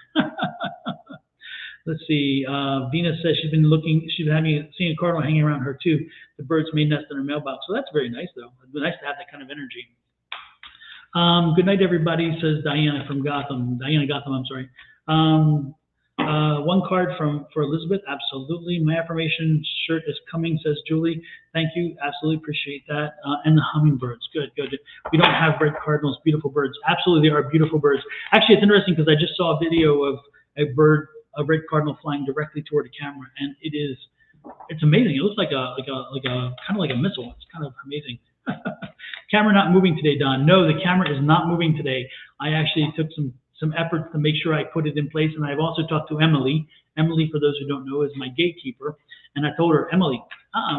Let's see. Venus says she's been seeing a cardinal hanging around her too. The birds may nest in her mailbox. So that's very nice, though. It's nice to have that kind of energy. Good night, everybody, says Diana from Gotham. Diana Gotham, I'm sorry. One card for Elizabeth. Absolutely. My affirmation shirt is coming, says Julie. Thank you. Absolutely appreciate that. And the hummingbirds. Good, good. We don't have red cardinals. Beautiful birds. Absolutely, they are beautiful birds. Actually, it's interesting because I just saw a video of a red cardinal flying directly toward a camera, and it's amazing. It looks like a kind of like a missile. It's kind of amazing. Camera not moving today, Don. No, the camera is not moving today. I actually took some efforts to make sure I put it in place, and I've also talked to Emily. Emily, for those who don't know, is my gatekeeper, and I told her, Emily,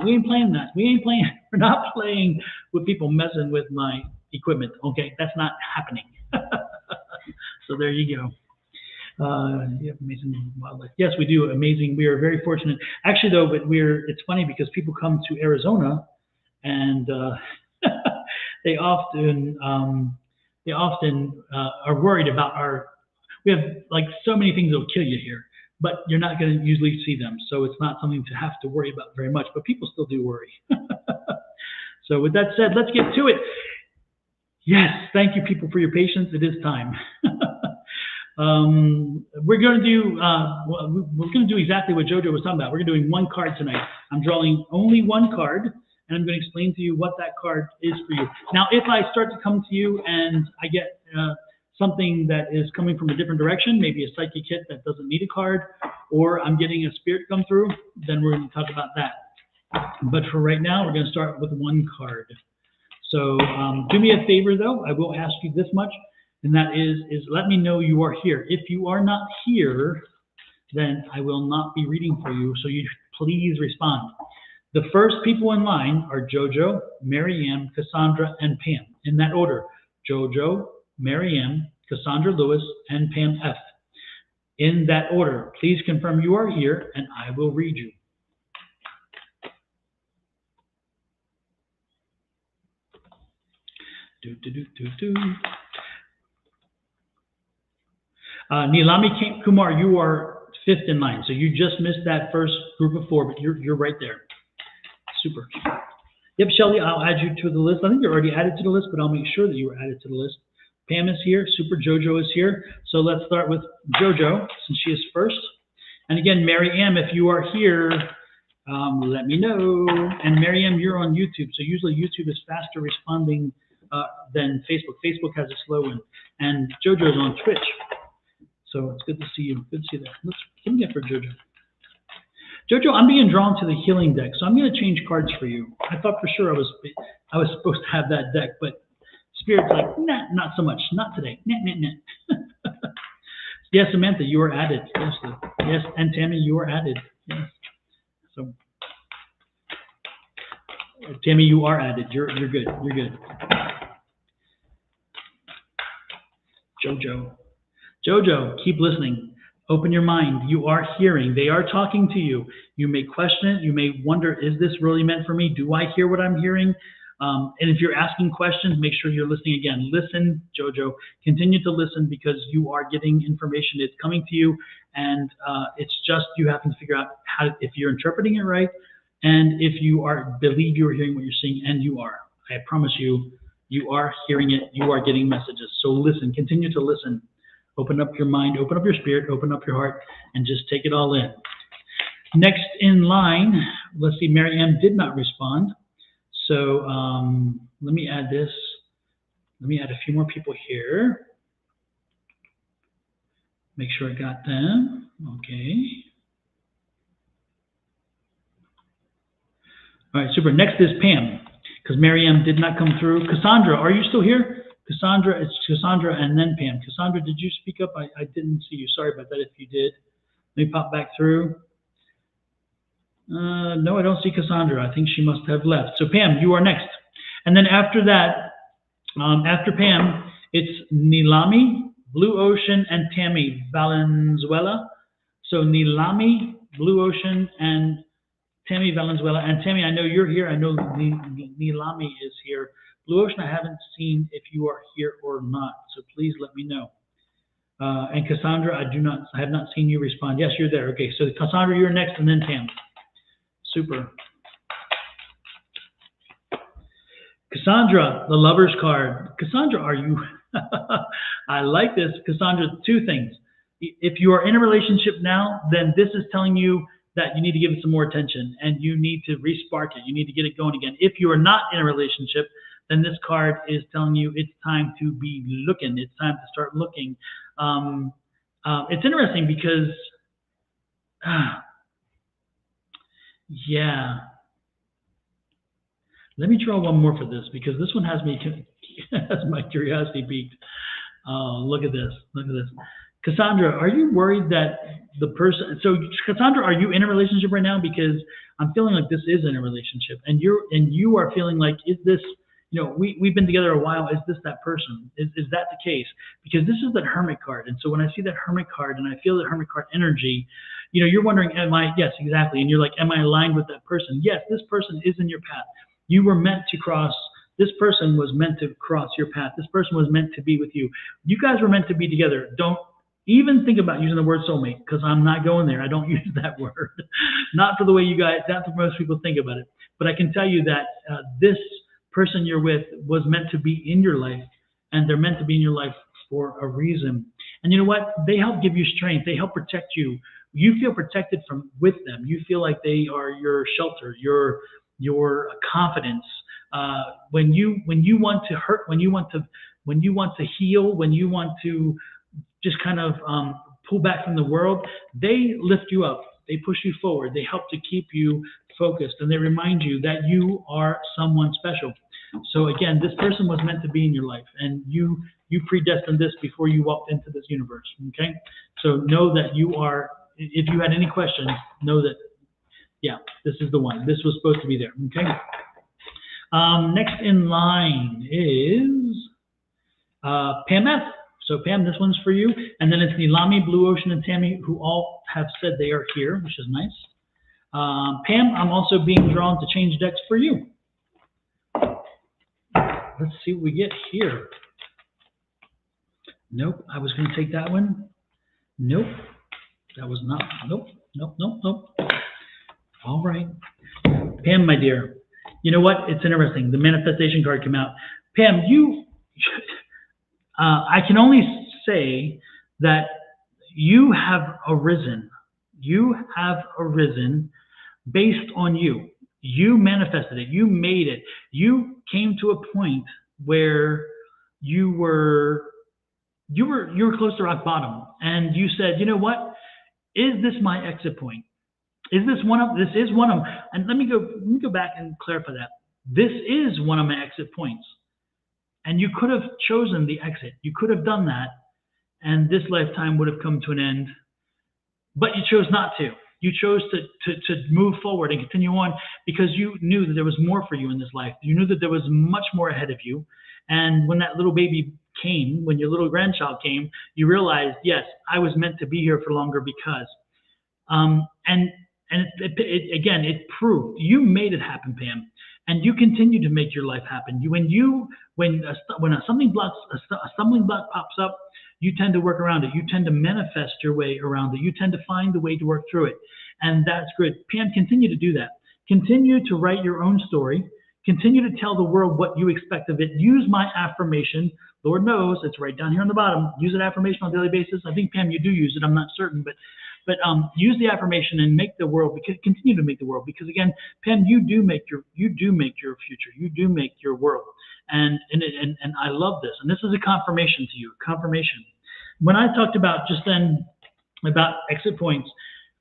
we ain't playing that. We ain't playing. We're not playing with people messing with my equipment. Okay, that's not happening. So there you go. Yeah, amazing wildlife. Yes, we do. Amazing. We are very fortunate. Actually, though, but it's funny because people come to Arizona and they often are worried about we have like so many things that will kill you here, but you're not going to usually see them. So it's not something to have to worry about very much, but people still do worry. So with that said, let's get to it. Yes, thank you people for your patience. It is time. We're going to do exactly what Jojo was talking about. We're doing one card tonight. I'm drawing only one card, and I'm going to explain to you what that card is for you. Now, if I start to come to you and I get something that is coming from a different direction, maybe a psychic hit that doesn't need a card, or I'm getting a spirit come through, then we're going to talk about that. But for right now, we're going to start with one card. So do me a favor, though. I will ask you this much. And that is let me know you are here. If you are not here, then I will not be reading for you. So you please respond. The first people in line are Jojo, Marianne, Cassandra, and Pam. In that order. Jojo, Marianne, Cassandra Lewis, and Pam F. In that order. Please confirm you are here, and I will read you. Nilami Kumar, you are fifth in line, so you just missed that first group of four, but you're right there. Super. Yep, Shelly, I'll add you to the list. I think you're already added to the list, but I'll make sure that you are added to the list. Pam is here. Super Jojo is here. So let's start with Jojo, since she is first. And again, Mary Ann, if you are here, let me know. And Mary Ann, you're on YouTube, so usually YouTube is faster responding than Facebook. Facebook has a slow one. And Jojo is on Twitch. So it's good to see you. Good to see you there. Let me get for Jojo. Jojo, I'm being drawn to the healing deck, so I'm going to change cards for you. I thought for sure I was supposed to have that deck, but Spirit's like, nah, not so much. Not today. Nah, nah, nah. Yes, Samantha, you are added. Yes, and Tammy, you are added. Yes. So Tammy, you are added. You're good. You're good. Jojo, keep listening. Open your mind. You are hearing. They are talking to you. You may question it. You may wonder, is this really meant for me? Do I hear what I'm hearing? And if you're asking questions, make sure you're listening again. Listen, Jojo. Continue to listen because you are getting information. It's coming to you, and it's just you having to figure out how if you're interpreting it right, and if you believe you are hearing what you're seeing, and you are. I promise you, you are hearing it. You are getting messages. So listen. Continue to listen. Open up your mind, open up your spirit, open up your heart, and just take it all in. Next in line, let's see, Mary Ann did not respond. So let me add this. Let me add a few more people here. Make sure I got them. Okay. All right, super. Next is Pam, because Mary Ann did not come through. Cassandra, are you still here? Cassandra, it's Cassandra and then Pam. Cassandra, did you speak up? I didn't see you. Sorry about that if you did. Let me pop back through. No, I don't see Cassandra. I think she must have left. So Pam, you are next. And then after that, after Pam, it's Nilami, Blue Ocean, and Tammy Valenzuela. So Nilami, Blue Ocean, and Tammy Valenzuela. And Tammy, I know you're here. I know Nilami is here. Blue Ocean, I haven't seen if you are here or not, so please let me know. And Cassandra, I have not seen you respond. Yes, you're there. Okay, so Cassandra, you're next, and then Tam. Super. Cassandra, the Lover's card. Cassandra, are you? I like this. Cassandra, two things. If you are in a relationship now, then this is telling you that you need to give it some more attention, and you need to re-spark it. You need to get it going again. If you are not in a relationship, then this card is telling you it's time to be looking. It's time to start looking. It's interesting because, yeah. Let me draw one more for this because this one has my curiosity piqued. Look at this. Look at this. Cassandra, are you worried that the person? So Cassandra, are you in a relationship right now? Because I'm feeling like this is in a relationship, and you are feeling like, is this? You know, we've been together a while. Is this that person? Is that the case? Because this is that Hermit card. And so when I see that Hermit card and I feel that Hermit card energy, you know, you're wondering, yes, exactly. And you're like, am I aligned with that person? Yes, this person is in your path. You were meant to cross. This person was meant to cross your path. This person was meant to be with you. You guys were meant to be together. Don't even think about using the word soulmate because I'm not going there. I don't use that word. Not for the way you guys, not for most people think about it. But I can tell you that this person you're with was meant to be in your life, and they're meant to be in your life for a reason. And you know what? They help give you strength. They help protect you. You feel protected with them. You feel like they are your shelter, your confidence. When you want to hurt, when you want to heal, when you want to just kind of pull back from the world, they lift you up. They push you forward. They help to keep you focused, and they remind you that you are someone special. So again, this person was meant to be in your life, and you predestined this before you walked into this universe. Okay, so know that you are. If you had any questions, know that, yeah, this is the one. This was supposed to be there. Okay. Next in line is Pam F. So Pam, this one's for you, and then it's Nilami, Blue Ocean, and Tammy, who all have said they are here, which is nice. Pam, I'm also being drawn to change decks for you. Let's see what we get here. Nope, I was going to take that one. Nope, that was not. Nope. All right. Pam, my dear, you know what? It's interesting. The manifestation card came out. Pam, I can only say that you have arisen. You have arisen based on you. You manifested it. You made it. You came to a point where you were close to rock bottom, and you said, you know what? Is this my exit point? This is one of them. And let me go back and clarify that. This is one of my exit points. And you could have chosen the exit. You could have done that, and this lifetime would have come to an end. But you chose not to. You chose to move forward and continue on because you knew that there was more for you in this life. You knew that there was much more ahead of you. And when that little baby came, when your little grandchild came, you realized, yes, I was meant to be here for longer because. And again, it proved you made it happen, Pam, and you continue to make your life happen. When a stumbling block pops up, you tend to work around it. You tend to manifest your way around it. You tend to find the way to work through it, and that's good. Pam, continue to do that. Continue to write your own story. Continue to tell the world what you expect of it. Use my affirmation. Lord knows it's right down here on the bottom. Use an affirmation on a daily basis. I think, Pam, you do use it. I'm not certain, but use the affirmation and make the world, continue to make the world, because again, Pam, you do make your future. You do make your world, and I love this. And this is a confirmation to you. Confirmation. When I talked about just then about exit points,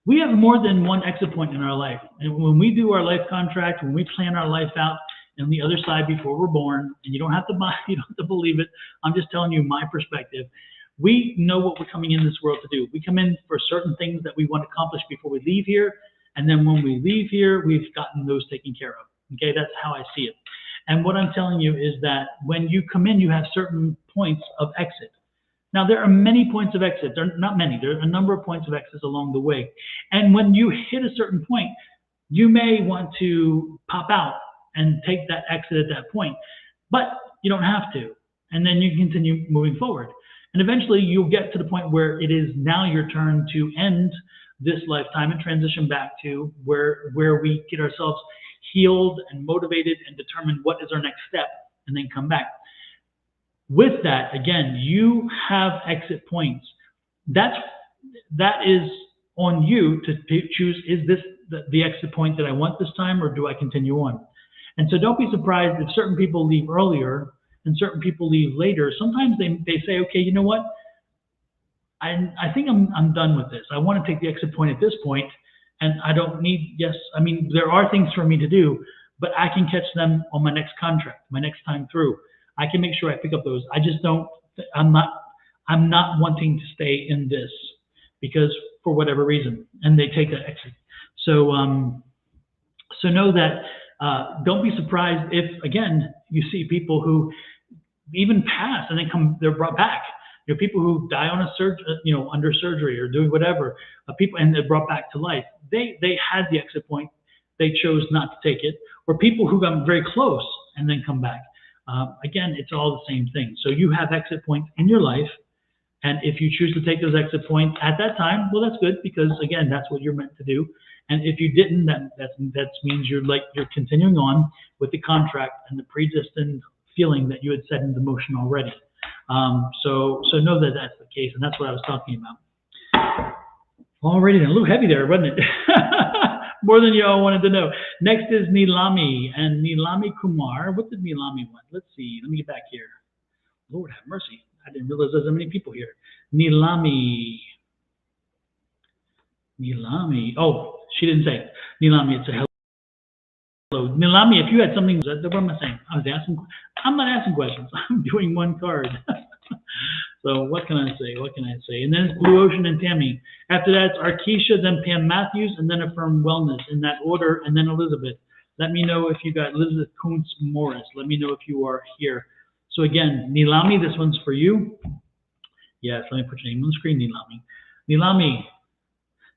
we have more than one exit point in our life. And when we do our life contract, when we plan our life out on the other side before we're born, and you don't have to believe it. I'm just telling you my perspective. We know what we're coming in this world to do. We come in for certain things that we want to accomplish before we leave here. And then when we leave here, we've gotten those taken care of. Okay, that's how I see it. And what I'm telling you is that when you come in, you have certain points of exit. Now, there are many points of exit. There are not many. There are a number of points of exit along the way. And when you hit a certain point, you may want to pop out and take that exit at that point. But you don't have to. And then you continue moving forward. And eventually you'll get to the point where it is now your turn to end this lifetime and transition back to where we get ourselves healed and motivated and determine what is our next step and then come back. With that, again, you have exit points. That is on you to choose, is this the exit point that I want this time, or do I continue on? And so don't be surprised if certain people leave earlier and certain people leave later. Sometimes they say, okay, you know what? I think I'm done with this. I want to take the exit point at this point, and I don't need, there are things for me to do, but I can catch them on my next contract, my next time through. I can make sure I pick up those. I'm not wanting to stay in this because for whatever reason, and they take that exit. So know that, don't be surprised if, again, you see people who even pass and then they're brought back. People who die on under surgery or doing whatever, and they're brought back to life. They had the exit point, they chose not to take it, or people who got very close and then come back. Again, it's all the same thing. So you have exit points in your life, and if you choose to take those exit points at that time, well, that's good, because again, that's what you're meant to do. And if you didn't, that means you're continuing on with the contract and the predestined feeling that you had set into motion already. So know that that's the case, and that's what I was talking about. Already then, a little heavy there, wasn't it? More than you all wanted to know. Next is Nilami, and Nilami Kumar. What did Nilami want? Let's see. Let me get back here. Lord have mercy. I didn't realize there's so many people here. Nilami. Oh, she didn't say. Nilami, it's a hello. Nilami, if you had something, what am I saying? I'm not asking questions. I'm doing one card. So what can I say? And then it's Blue Ocean and Tammy. After that, it's Arkisha, then Pam Matthews, and then Affirm Wellness in that order, and then Elizabeth. Let me know if you got Elizabeth Kuntz Morris. Let me know if you are here. So again, Nilami, this one's for you. Yes, let me put your name on the screen, Nilami. Nilami,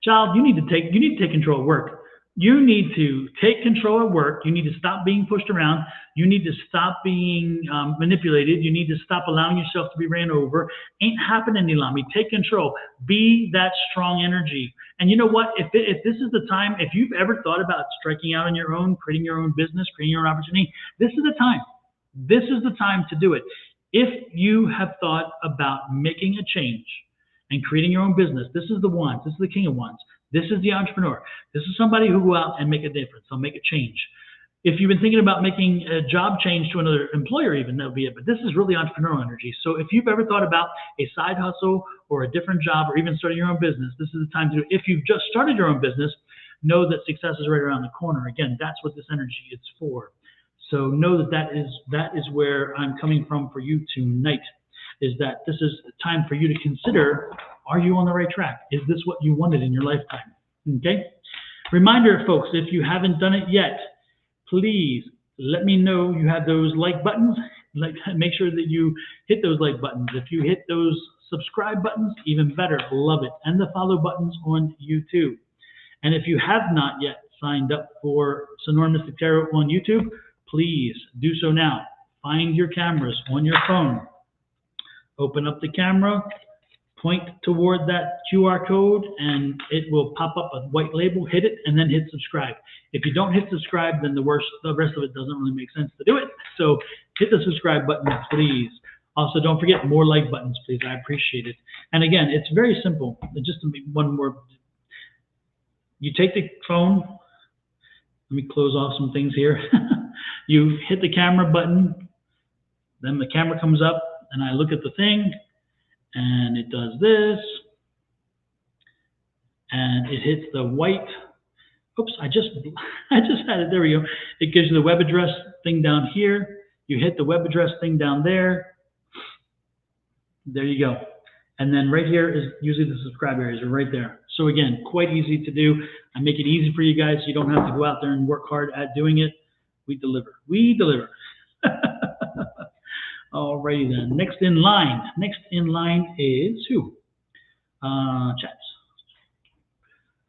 child, you need to take control of work. You need to take control of work. You need to stop being pushed around. You need to stop being manipulated. You need to stop allowing yourself to be ran over. Ain't happening, Nilami. Take control. Be that strong energy. And you know what? If this is the time, if you've ever thought about striking out on your own, creating your own business, creating your own opportunity, this is the time. This is the time to do it. If you have thought about making a change and creating your own business, this is the one. This is the king of wands. This is the entrepreneur. This is somebody who will go out and make a difference. They'll make a change. If you've been thinking about making a job change to another employer even, that'll be it. But this is really entrepreneurial energy. So if you've ever thought about a side hustle or a different job or even starting your own business, this is the time to do it. If you've just started your own business, know that success is right around the corner. Again, that's what this energy is for. So know that is where I'm coming from for you tonight, is that this is time for you to consider, are you on the right track? Is this what you wanted in your lifetime? Okay? Reminder, folks, if you haven't done it yet, please let me know you have those like buttons. Make sure that you hit those like buttons. If you hit those subscribe buttons, even better. Love it. And the follow buttons on YouTube. And if you have not yet signed up for Sonoran Mystic Tarot on YouTube, please do so now. Find your cameras on your phone. Open up the camera, point toward that QR code, and it will pop up a white label. Hit it, and then hit subscribe. If you don't hit subscribe, then the rest of it doesn't really make sense to do it. So hit the subscribe button, please. Also, don't forget more like buttons, please. I appreciate it. And again, it's very simple. Just one more. You take the phone. Let me close off some things here. You hit the camera button. Then the camera comes up, and I look at the thing, and it does this. And it hits the white. Oops, I just had it. There we go. It gives you the web address thing down here. You hit the web address thing down there. There you go. And then right here is usually the subscribe areas are right there. So again, quite easy to do. I make it easy for you guys. You don't have to go out there and work hard at doing it. We deliver. We deliver. Alrighty then. Next in line. Next in line is who? Chats.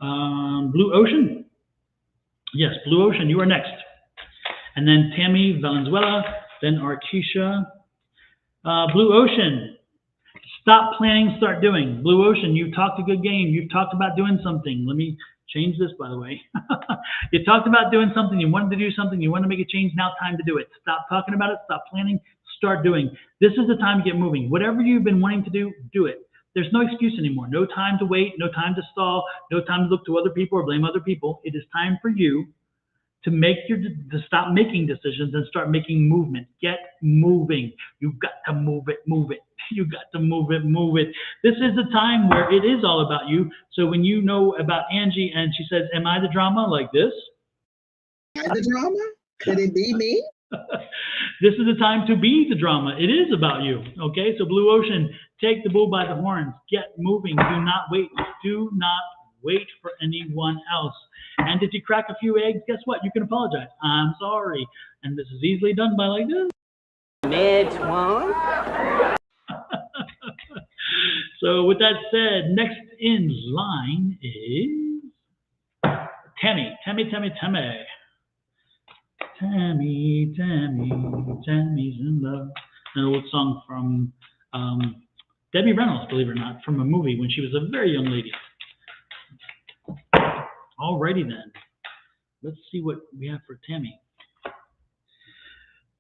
Blue Ocean. Yes, Blue Ocean, you are next. And then Tammy Valenzuela, then Arkisha. Blue Ocean. Stop planning, start doing. Blue Ocean, you've talked a good game. You've talked about doing something. Let me change this, by the way. You talked about doing something. You wanted to do something. You want to make a change. Now time to do it. Stop talking about it. Stop planning. Start doing. This is the time to get moving. Whatever you've been wanting to do, do it. There's no excuse anymore. No time to wait. No time to stall. No time to look to other people or blame other people. It is time for you to stop making decisions and start making movement. Get moving. You've got to move it, move it. You got to move it, move it. This is the time where it is all about you. So when you know about Angie and she says, am I the drama like this?
Am I the drama? Could it be me?
This is the time to be the drama. It is about you. Okay, so Blue Ocean, take the bull by the horns. Get moving. Do not wait. Do not wait for anyone else. And if you crack a few eggs, guess what? You can apologize. I'm sorry. And this is easily done by like this.
Mid-one.
So with that said, next in line is Tammy. Tammy's in love. An old song from Debbie Reynolds, believe it or not, from a movie when she was a very young lady. Alrighty then. Let's see what we have for Tammy.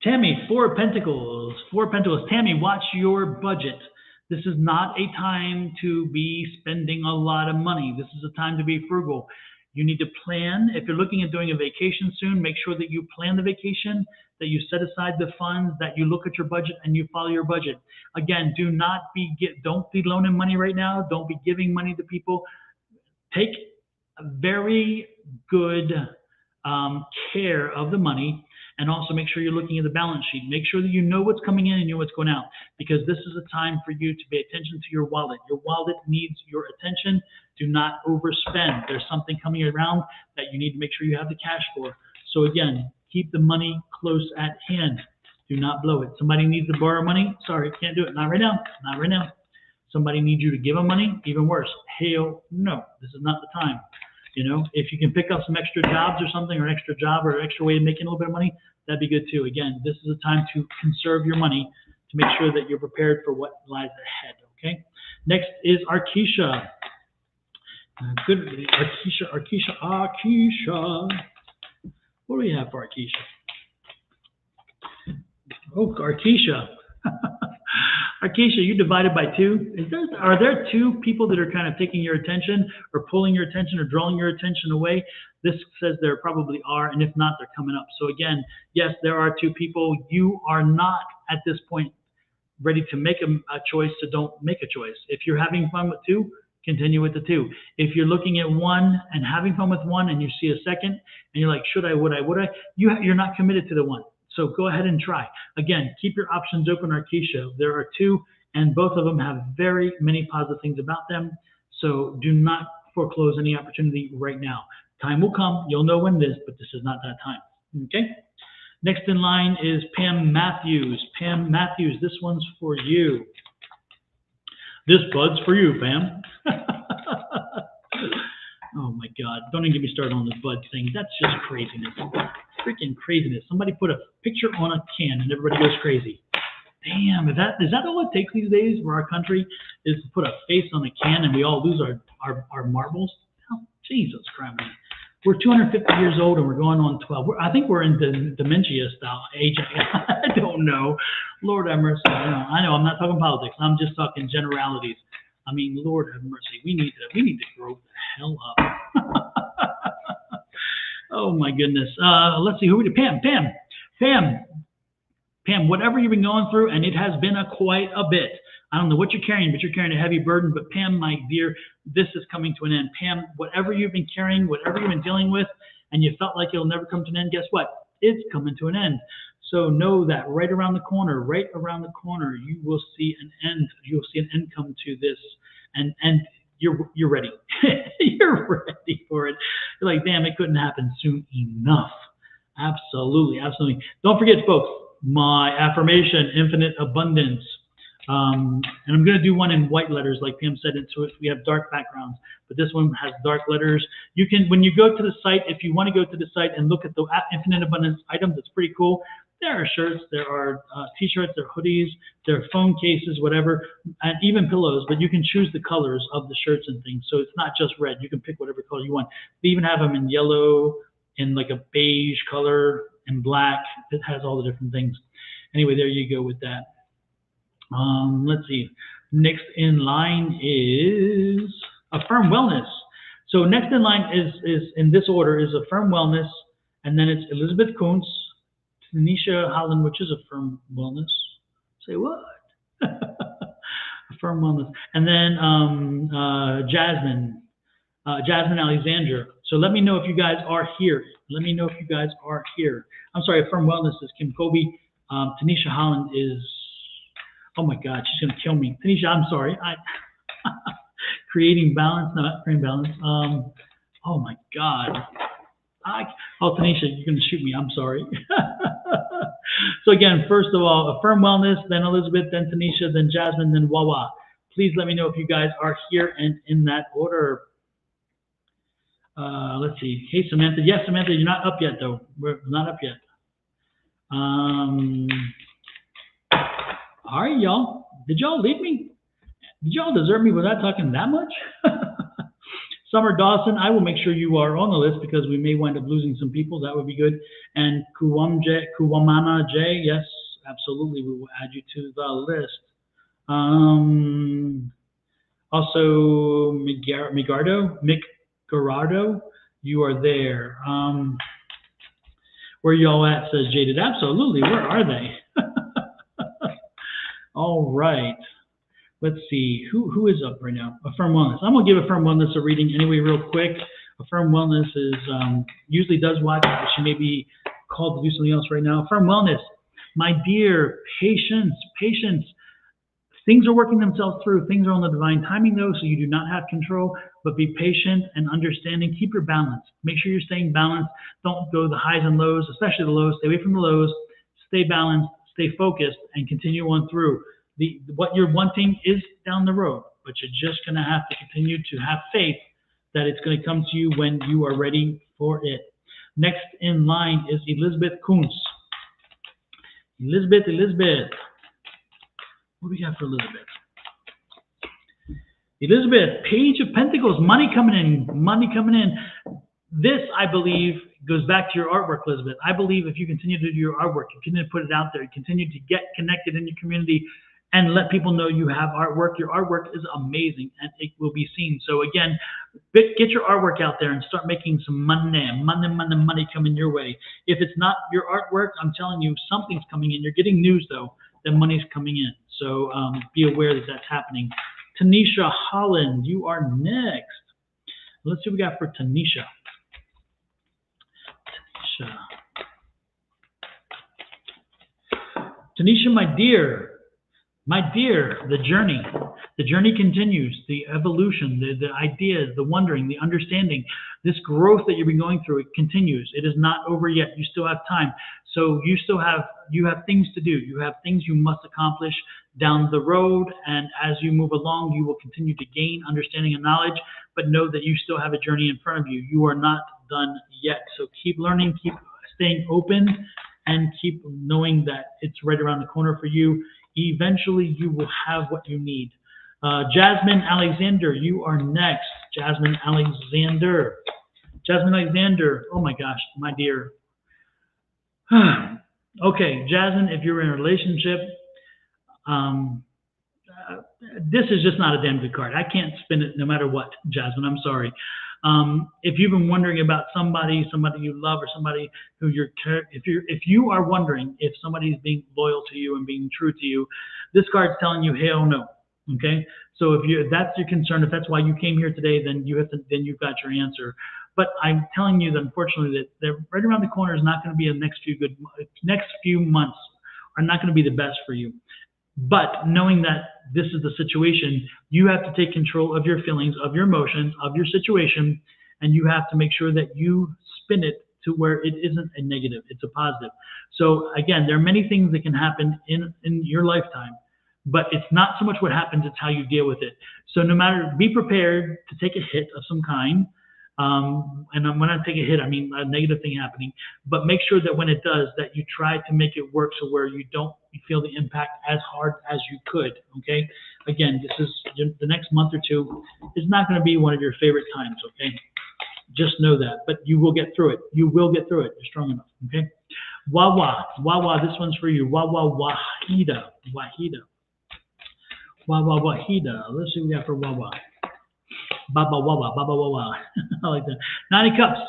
Tammy, Four of Pentacles. Four of Pentacles. Tammy, watch your budget. This is not a time to be spending a lot of money. This is a time to be frugal. You need to plan. If you're looking at doing a vacation soon, make sure that you plan the vacation, that you set aside the funds, that you look at your budget and you follow your budget. Again, don't be loaning money right now. Don't be giving money to people. Take a very good care of the money, and also make sure you're looking at the balance sheet. Make sure that you know what's coming in and you know what's going out, because this is a time for you to pay attention to your wallet. Your wallet needs your attention. Do not overspend. There's something coming around that you need to make sure you have the cash for. So again, keep the money close at hand. Do not blow it. Somebody needs to borrow money. Sorry, can't do it. Not right now. Not right now. Somebody needs you to give them money. Even worse. Hell no. This is not the time. You know, if you can pick up some extra jobs or something, or an extra job or an extra way of making a little bit of money, that'd be good too. Again, this is a time to conserve your money to make sure that you're prepared for what lies ahead. Okay. Next is Arkisha. Good, Arkisha. What do we have for Arkisha? Oh, Arkisha. Arkisha, you divided by two. Are there two people that are kind of taking your attention or pulling your attention or drawing your attention away? This says there probably are, and if not, they're coming up. So again, yes, there are two people. You are not at this point ready to make a choice, so don't make a choice. If you're having fun with two, continue with the two. If you're looking at one and having fun with one and you see a second and you're like, should I, would I, you're not committed to the one. So go ahead and try. Again, keep your options open, Arkisha. There are two, and both of them have very many positive things about them. So do not foreclose any opportunity right now. Time will come. You'll know when it is, but this is not that time. Okay? Next in line is Pam Matthews. Pam Matthews, this one's for you. This bud's for you, Pam. Oh my God. Don't even get me started on the bud thing. That's just craziness. Freaking craziness. Somebody put a picture on a can and everybody goes crazy. Damn, is that all it takes these days for our country is to put a face on a can and we all lose our marbles? Oh, Jesus Christ. We're 250 years old and we're going on 12. I think we're in the dementia style age. I don't know. Lord have mercy. I know. I'm not talking politics. I'm just talking generalities. I mean, Lord have mercy. We need to grow the hell up. Oh my goodness. Let's see who we do. Pam, whatever you've been going through, and it has been quite a bit. I don't know what you're carrying, but you're carrying a heavy burden. But Pam, my dear, this is coming to an end. Pam, whatever you've been carrying, whatever you've been dealing with, and you felt like it'll never come to an end, guess what? It's coming to an end. So know that right around the corner, you will see an end. You'll see an end come to this, and you're ready. You're ready for it. You're like, damn, it couldn't happen soon enough. Absolutely, absolutely. Don't forget, folks, my affirmation, infinite abundance. And I'm going to do one in white letters, like Pam said. So we have dark backgrounds, but this one has dark letters. You can, when you go to the site, if you want to go to the site and look at the infinite abundance items, it's pretty cool. There are shirts, there are t-shirts, there are hoodies, there are phone cases, whatever, and even pillows, but you can choose the colors of the shirts and things. So it's not just red. You can pick whatever color you want. They even have them in yellow, in like a beige color, and black. It has all the different things. Anyway, there you go with that. Let's see. Next in line is Affirm Wellness. So next in line is in this order is Affirm Wellness, and then it's Elizabeth Kuntz, Tanisha Holland, which is Affirm Wellness. Say what? Affirm Wellness, and then Jasmine Alexandra. So let me know if you guys are here. Let me know if you guys are here. I'm sorry, Affirm Wellness is Kim Kobe. Tanisha Holland is, oh my God, she's going to kill me. Tanisha, I'm sorry. Creating balance, not creating balance. Oh my God. Tanisha, you're going to shoot me. I'm sorry. So again, first of all, Affirm Wellness, then Elizabeth, then Tanisha, then Jasmine, then Wawa. Please let me know if you guys are here and in that order. Let's see. Hey, Samantha. Yes, Samantha, you're not up yet, though. We're not up yet. All right, y'all. Did y'all leave me? Did y'all desert me without talking that much? Summer Dawson, I will make sure you are on the list because we may wind up losing some people. That would be good. And Kuwamana J, yes, absolutely. We will add you to the list. Also, Migardo, you are there. Where y'all at, says Jaded. Absolutely. Where are they? All right. Let's see. Who is up right now? Affirm Wellness. I'm going to give Affirm Wellness a reading anyway real quick. Affirm Wellness is usually does watch, but she may be called to do something else right now. Affirm Wellness. My dear, patience. Things are working themselves through. Things are on the divine timing, though, so you do not have control, but be patient and understanding. Keep your balance. Make sure you're staying balanced. Don't go the highs and lows, especially the lows. Stay away from the lows. Stay balanced, stay focused, and continue on through. What you're wanting is down the road, but you're just going to have to continue to have faith that it's going to come to you when you are ready for it. Next in line is Elizabeth Kuntz. Elizabeth. What do we got for Elizabeth? Elizabeth, Page of Pentacles, money coming in. This, I believe, goes back to your artwork, Elizabeth. I believe if you continue to do your artwork, you continue to put it out there, you continue to get connected in your community and let people know you have artwork. Your artwork is amazing and it will be seen. So again, get your artwork out there and start making some money coming your way. If it's not your artwork, I'm telling you, something's coming in. You're getting news, though, that money's coming in. So be aware that that's happening. Tanisha Holland, you are next. Let's see what we got for Tanisha. Tanisha, my dear, My dear, the journey continues, the evolution, the ideas, the wondering, the understanding, this growth that you've been going through, it continues. It is not over yet. You still have time. So you have things to do. You have things you must accomplish down the road. And as you move along, you will continue to gain understanding and knowledge, but know that you still have a journey in front of you. You are not done yet. So keep learning, keep staying open, and keep knowing that it's right around the corner for you. Eventually, you will have what you need. Jasmine Alexander, you are next. Jasmine Alexander. Jasmine Alexander, oh my gosh, my dear. Okay, Jasmine, if you're in a relationship, this is just not a damn good card. I can't spin it no matter what, Jasmine. I'm sorry. If you've been wondering about somebody you love, or somebody who if you are wondering if somebody's being loyal to you and being true to you, this card's telling you hell no. Okay, so if that's your concern, if that's why you came here today, then you've got your answer. But I'm telling you that unfortunately that right around the corner is not going to be the next few months are not going to be the best for you. But knowing that this is the situation, you have to take control of your feelings, of your emotions, of your situation, and you have to make sure that you spin it to where it isn't a negative, it's a positive. So again, there are many things that can happen in your lifetime, but it's not so much what happens, it's how you deal with it. So no matter, be prepared to take a hit of some kind. And when I take a hit, I mean a negative thing happening, but make sure that when it does, that you try to make it work so where you don't feel the impact as hard as you could, okay? Again, this is the next month or two is not going to be one of your favorite times, okay? Just know that, but you will get through it. You will get through it. You're strong enough, okay? Wawa, this one's for you. Wawa Wahida. Wawa Wahida. Let's see what we got for Wawa. Baba Wawa. I like that. 90 cups.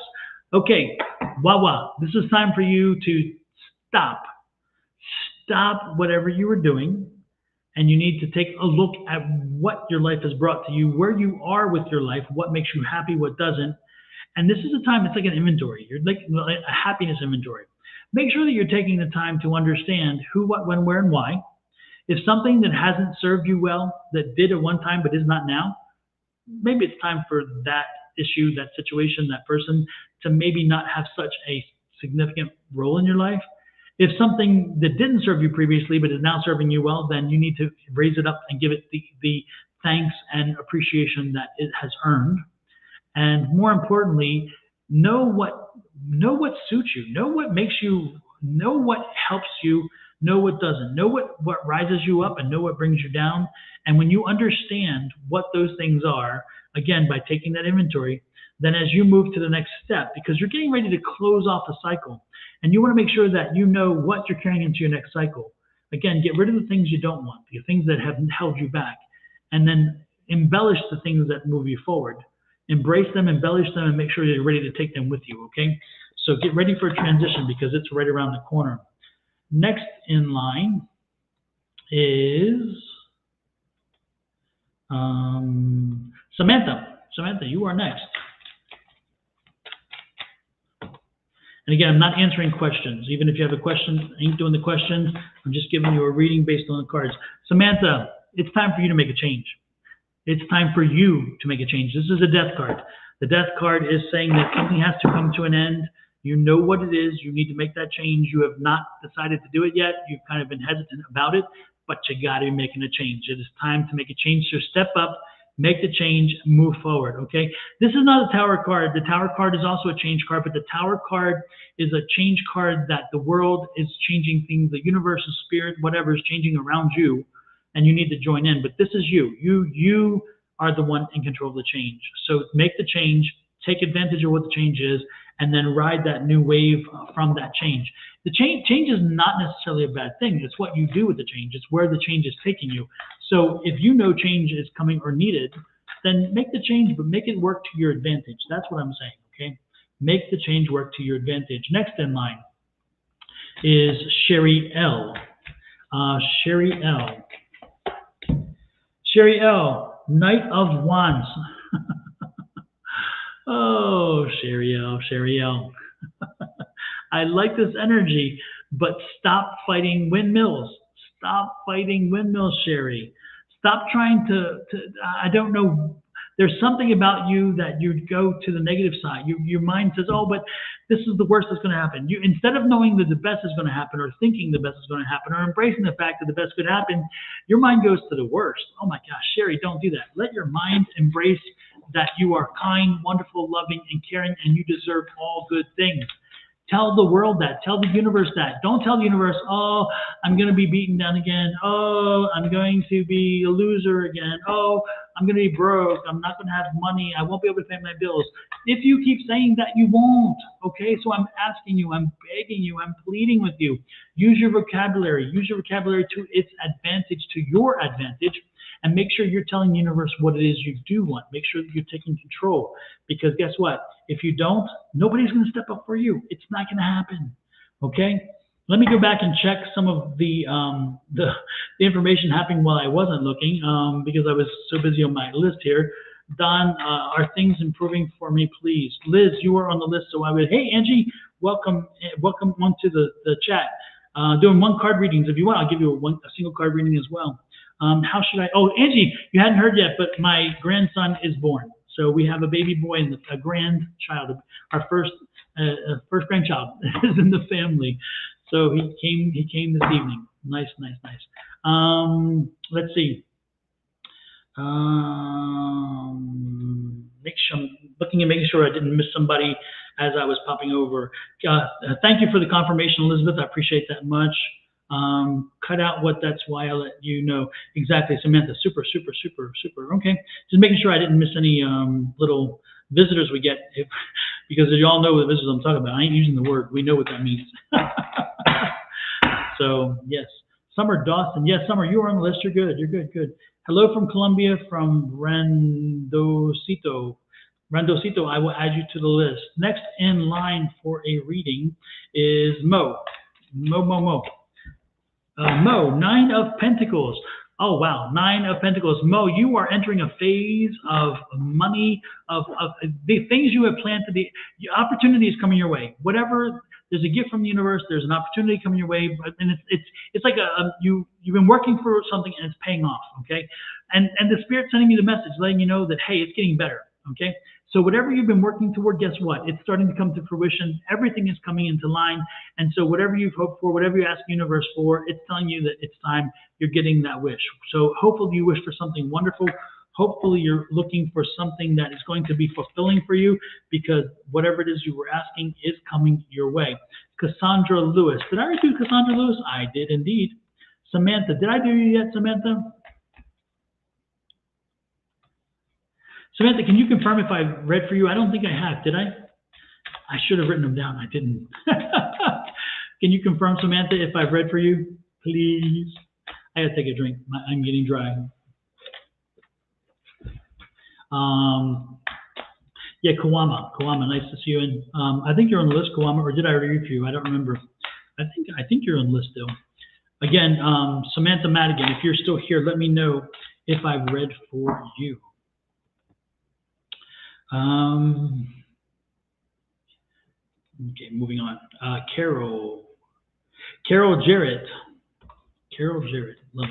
Okay, Wawa, this is time for you to stop. Stop whatever you were doing, and you need to take a look at what your life has brought to you, where you are with your life, what makes you happy, what doesn't. And this is a time, it's like an inventory. You're like a happiness inventory. Make sure that you're taking the time to understand who, what, when, where, and why. If something that hasn't served you well, that did at one time but is not now, maybe it's time for that issue, that situation, that person to maybe not have such a significant role in your life. If something that didn't serve you previously but is now serving you well, then you need to raise it up and give it the thanks and appreciation that it has earned. And more importantly, know what suits you, know what makes you, know what helps you, know what doesn't, know what rises you up and know what brings you down. And when you understand what those things are, again, by taking that inventory, then as you move to the next step, because you're getting ready to close off a cycle, and you want to make sure that you know what you're carrying into your next cycle. Again, get rid of the things you don't want, the things that have held you back, and then embellish the things that move you forward. Embrace them, embellish them, and make sure you're ready to take them with you, okay? So get ready for a transition because it's right around the corner. Next in line is Samantha. Samantha, you are next. And again, I'm not answering questions. Even if you have a question, I ain't doing the questions. I'm just giving you a reading based on the cards. Samantha, it's time for you to make a change. It's time for you to make a change. This is a death card. The death card is saying that something has to come to an end. You know what it is. You need to make that change. You have not decided to do it yet. You've kind of been hesitant about it, but you got to be making a change. It is time to make a change. So step up, make the change, move forward, okay? This is not a tower card. The tower card is also a change card, but the tower card is a change card that the world is changing things. The universe, the spirit, whatever is changing around you, and you need to join in. But this is you. You are the one in control of the change. So make the change, take advantage of what the change is, and then ride that new wave from that change. The change is not necessarily a bad thing. It's what you do with the change. It's where the change is taking you. So if you know change is coming or needed, then make the change, but make it work to your advantage. That's what I'm saying, okay? Make the change work to your advantage. Next in line is Sherry L. Sherry L. Sherry L, Knight of Wands. Oh, Sherry L. I like this energy, but stop fighting windmills. Stop fighting windmills, Sherry. Stop trying I don't know. There's something about you that you go to the negative side. Your mind says, oh, but this is the worst that's going to happen. You, instead of knowing that the best is going to happen or thinking the best is going to happen or embracing the fact that the best could happen, your mind goes to the worst. Oh my gosh, Sherry, don't do that. Let your mind embrace that you are kind, wonderful, loving, and caring, and you deserve all good things. Tell the world that. Tell the universe that. Don't tell the universe, oh, I'm going to be beaten down again. Oh, I'm going to be a loser again. Oh, I'm going to be broke. I'm not going to have money. I won't be able to pay my bills. If you keep saying that, you won't. Okay? So I'm asking you, I'm begging you, I'm pleading with you. Use your vocabulary. Use your vocabulary to its advantage, to your advantage. And make sure you're telling the universe what it is you do want. Make sure that you're taking control. Because guess what? If you don't, nobody's going to step up for you. It's not going to happen. Okay? Let me go back and check some of the information happening while I wasn't looking because I was so busy on my list here. Don, are things improving for me, please? Liz, you are on the list, so I would. Hey, Angie, welcome onto the chat. Doing one card readings. If you want, I'll give you a single card reading as well. How should I? Oh, Angie, you hadn't heard yet, but my grandson is born. So we have a baby boy and a grandchild. Our first grandchild is in the family. So he came this evening. Nice. Let's see. Make sure I'm looking and making sure I didn't miss somebody as I was popping over. Thank you for the confirmation, Elizabeth. I appreciate that much. Cut out what that's why I'll let you know. Exactly, Samantha. Super. Okay. Just making sure I didn't miss any little visitors we get. Because as you all know what visitors I'm talking about. I ain't using the word. We know what that means. So, yes. Summer Dawson. Yes, Summer, you are on the list. You're good. Good. Hello from Colombia, from Randocito. I will add you to the list. Next in line for a reading is Mo. Mo, 9 of Pentacles. Oh, wow, 9 of Pentacles. Mo, you are entering a phase of money, of the things you have planned to be. Opportunity is coming your way. Whatever, there's a gift from the universe. There's an opportunity coming your way, and it's like you've been working for something and it's paying off. Okay, and the Spirit's sending you the message, letting you know that hey, it's getting better. Okay. So whatever you've been working toward, guess what? It's starting to come to fruition. Everything is coming into line. And so whatever you've hoped for, whatever you ask the universe for, it's telling you that it's time you're getting that wish. So hopefully you wish for something wonderful. Hopefully you're looking for something that is going to be fulfilling for you because whatever it is you were asking is coming your way. Cassandra Lewis. Did I do Cassandra Lewis? I did indeed. Samantha. Did I do you yet, Samantha? Samantha, can you confirm if I read for you? I don't think I have. Did I? I should have written them down. I didn't. Can you confirm, Samantha, if I've read for you? Please. I got to take a drink. I'm getting dry. Yeah, Kawama. Nice to see you. And I think you're on the list, Kawama, or did I read for you? I don't remember. I think you're on the list still. Again, Samantha Madigan, if you're still here, let me know if I've read for you. Okay, moving on. Carol Jarrett. Love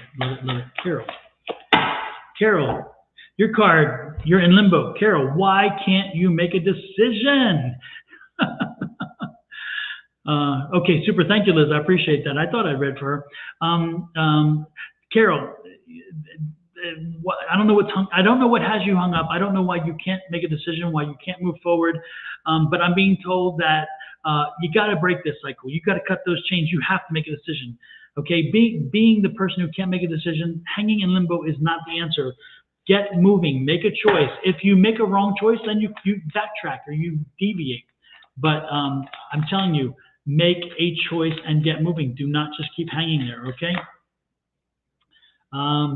it. Carol, your card, you're in limbo. Carol, why can't you make a decision? Okay, super. Thank you, Liz. I appreciate that. I thought I read for her. Carol, I don't know what has you hung up. I don't know why you can't make a decision, why you can't move forward. But I'm being told that you got to break this cycle. You got to cut those chains. You have to make a decision. Okay, being the person who can't make a decision, hanging in limbo is not the answer. Get moving. Make a choice. If you make a wrong choice, then you backtrack or you deviate. But I'm telling you, make a choice and get moving. Do not just keep hanging there. Okay.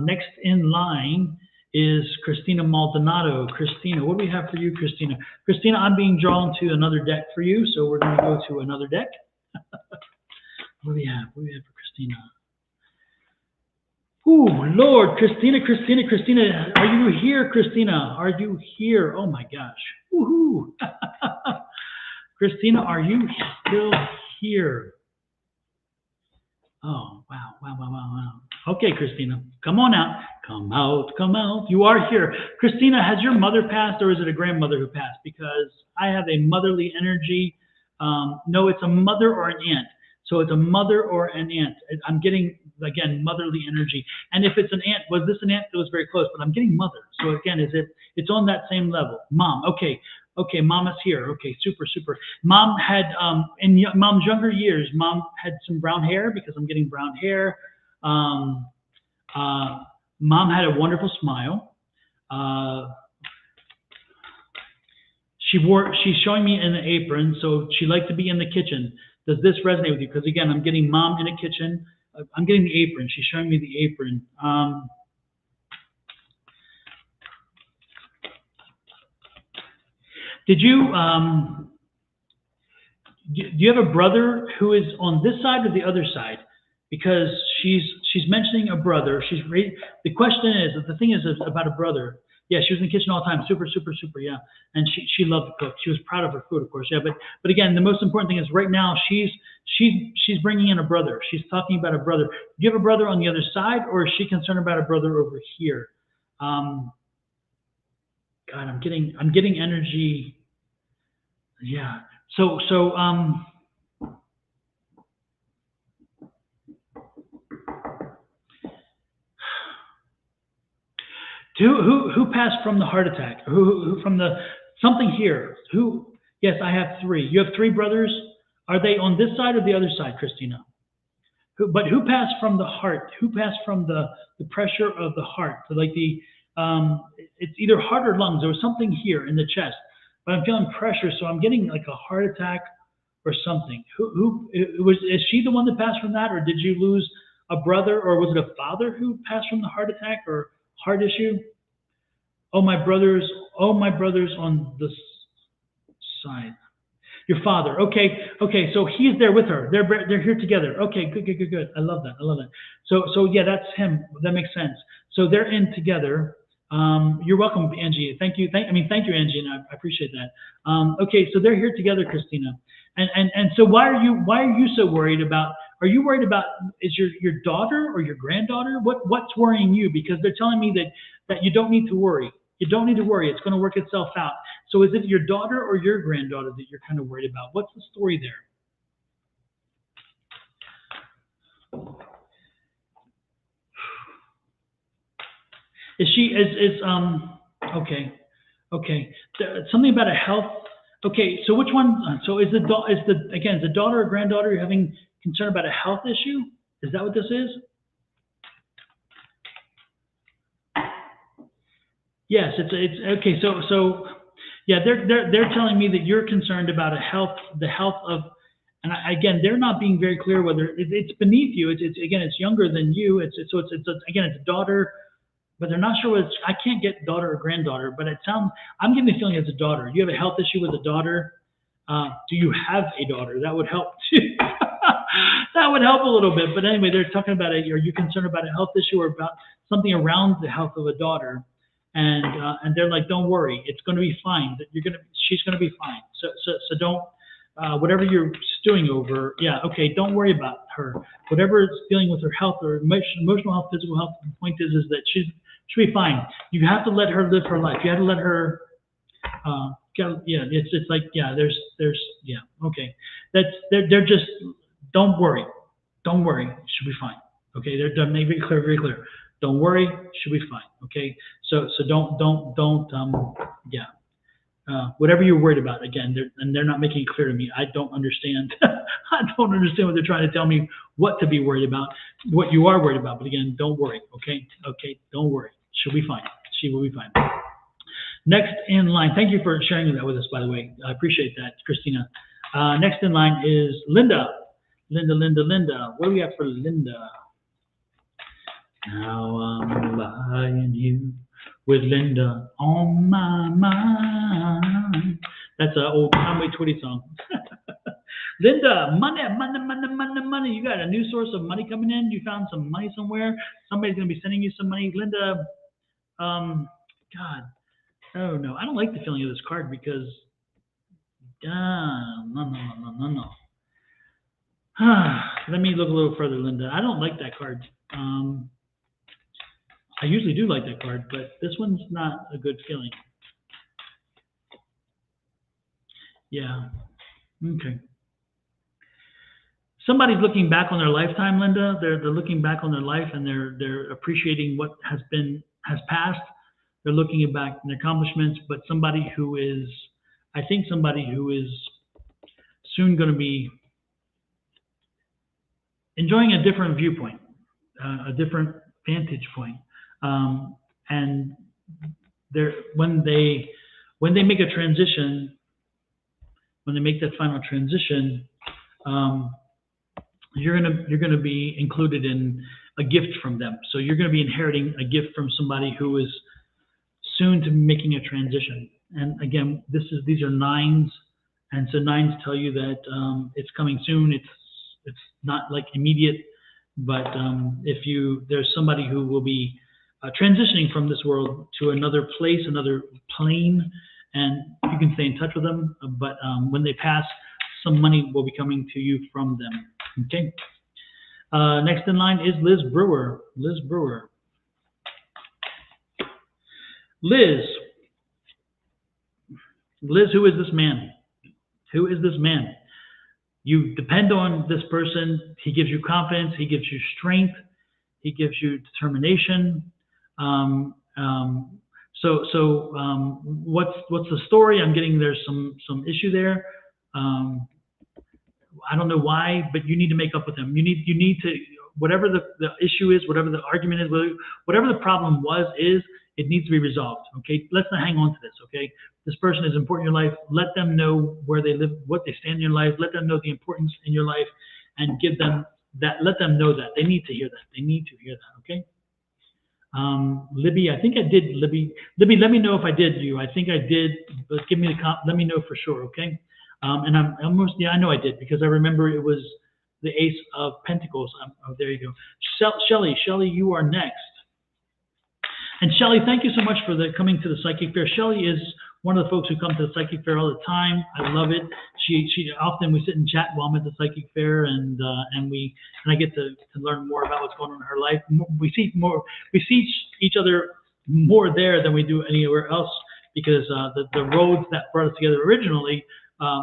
Next in line is Christina Maldonado. Christina, what do we have for you, Christina? Christina, I'm being drawn to another deck for you, so we're going to go to another deck. What do we have? What do we have for Christina? Oh, Lord, Christina, are you here, Christina? Are you here? Oh, my gosh. Woohoo. Christina, are you still here? Oh, wow. Okay, Christina, come on out. Come out, come out. You are here. Christina, has your mother passed or is it a grandmother who passed? Because I have a motherly energy. No, it's a mother or an aunt. So it's a mother or an aunt. I'm getting, again, motherly energy. And if it's an aunt, was this an aunt? It was very close, but I'm getting mother. So again, it's on that same level. Mom, okay. Okay, mom is here. Okay, super, super. Mom had, in mom's younger years, mom had some brown hair because I'm getting brown hair. Mom had a wonderful smile. She's showing me in an apron, so she liked to be in the kitchen. Does this resonate with you? Because again, I'm getting mom in a kitchen. I'm getting the apron. She's showing me the apron. Did you, do you have a brother who is on this side or the other side? Because she's mentioning a brother. The question is, the thing is about a brother. Yeah, she was in the kitchen all the time. Super, super, super. Yeah, and she loved to cook. She was proud of her food, of course. Yeah, but again, the most important thing is right now she's bringing in a brother. She's talking about a brother. Do you have a brother on the other side, or is she concerned about a brother over here? God, I'm getting energy. Yeah. So who passed from the heart attack? Who from the something here? Who? Yes, I have three. You have three brothers. Are they on this side or the other side, Christina? But who passed from the heart? Who passed from the pressure of the heart? So like it's either heart or lungs. There was something here in the chest, but I'm feeling pressure, so I'm getting like a heart attack or something. Is she the one that passed from that, or did you lose a brother, or was it a father who passed from the heart attack or heart issue? Oh, my brothers on the side. Your father. Okay. So he's there with her. They're here together. Okay. Good. I love that. So yeah, that's him. That makes sense. So they're in together. You're welcome, Angie. Thank you. Thank you, Angie, and I appreciate that. Okay. So they're here together, Christina. And so why are you so worried about? Are you worried about is your daughter or your granddaughter? What's worrying you? Because they're telling me that you don't need to worry. You don't need to worry. It's going to work itself out. So is it your daughter or your granddaughter that you're kind of worried about? What's the story there? Is she okay. Something about a health. Okay, so which one? So is the daughter or granddaughter you're having concern about a health issue? Is that what this is? Yes, it's okay. So yeah, they're telling me that you're concerned about the health of, and again, they're not being very clear whether it's beneath you. It's younger than you. It's a daughter, but they're not sure whether I can't get daughter or granddaughter, but I'm getting the feeling it's a daughter. You have a health issue with a daughter. Do you have a daughter? That would help too. That would help a little bit. But anyway, they're talking about are you concerned about a health issue or about something around the health of a daughter? And they're like, don't worry, it's going to be fine. She's going to be fine. So don't, whatever you're stewing over, yeah, okay, don't worry about her. Whatever is dealing with her health or emotional health, physical health, the point is that she'll be fine. You have to let her live her life. You have to let her, it's like, yeah, there's, yeah, okay. They're just, don't worry, she'll be fine. Okay, they're making it clear, very clear. Don't worry, she'll be fine. Okay, so don't whatever you're worried about. Again, they're not making it clear to me. I don't understand. I don't understand what they're trying to tell me what to be worried about, what you are worried about. But again, don't worry. Okay, don't worry. She'll be fine. She will be fine. Next in line. Thank you for sharing that with us, by the way. I appreciate that, Christina. Next in line is Linda. Linda. What do we have for Linda? Now I'm lying here with Linda on my mind. That's an old Conway Twitty song. Linda, money. You got a new source of money coming in? You found some money somewhere? Somebody's going to be sending you some money? Linda, God, oh no. I don't like the feeling of this card because, no. Let me look a little further, Linda. I don't like that card. I usually do like that card, but this one's not a good feeling. Yeah. Okay. Somebody's looking back on their lifetime, Linda. They're looking back on their life and they're appreciating what has passed. They're looking back on their accomplishments, but somebody who is soon going to be enjoying a different viewpoint, a different vantage point. And when they make a transition, when they make that final transition, you're gonna be included in a gift from them. So you're gonna be inheriting a gift from somebody who is soon to making a transition. And again, these are nines, and so nines tell you that it's coming soon. It's not like immediate, but there's somebody who will be transitioning from this world to another place, another plane, and you can stay in touch with them. But when they pass, some money will be coming to you from them. Okay. Next in line is Liz Brewer. Liz Brewer. Liz, who is this man? Who is this man? You depend on this person. He gives you confidence. He gives you strength. He gives you determination. What's the story? I'm getting there's some issue there. I don't know why, but you need to make up with him. You need to, whatever the issue is, whatever the argument is, whatever the problem is, it needs to be resolved. Okay, let's not hang on to this. Okay, this person is important in your life. Let them know where they live, what they stand in your life. Let them know the importance in your life, and give them that. Let them know that they need to hear that. They need to hear that. Okay. Libby, I think I did. Libby, let me know if I did you. I think I did, but give me let me know for sure. Okay. And I'm almost, I know I did, because I remember it was the Ace of Pentacles. Oh, there you go. Shelly, you are next. And Shelly, thank you so much for coming to the Psychic Fair. Shelly is one of the folks who come to the Psychic Fair all the time. I love it. She often, we sit and chat while I'm at the Psychic Fair, and I get to learn more about what's going on in her life. We see each other more there than we do anywhere else, because the roads that brought us together originally,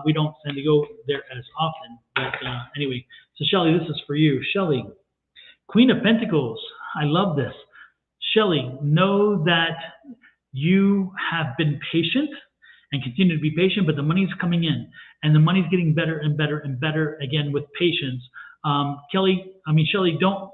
we don't tend to go there as often. But anyway, so Shelly, this is for you. Shelly, Queen of Pentacles. I love this. Shelly, know that you have been patient and continue to be patient, but the money's coming in, and the money's getting better and better and better, again, with patience. Shelly, don't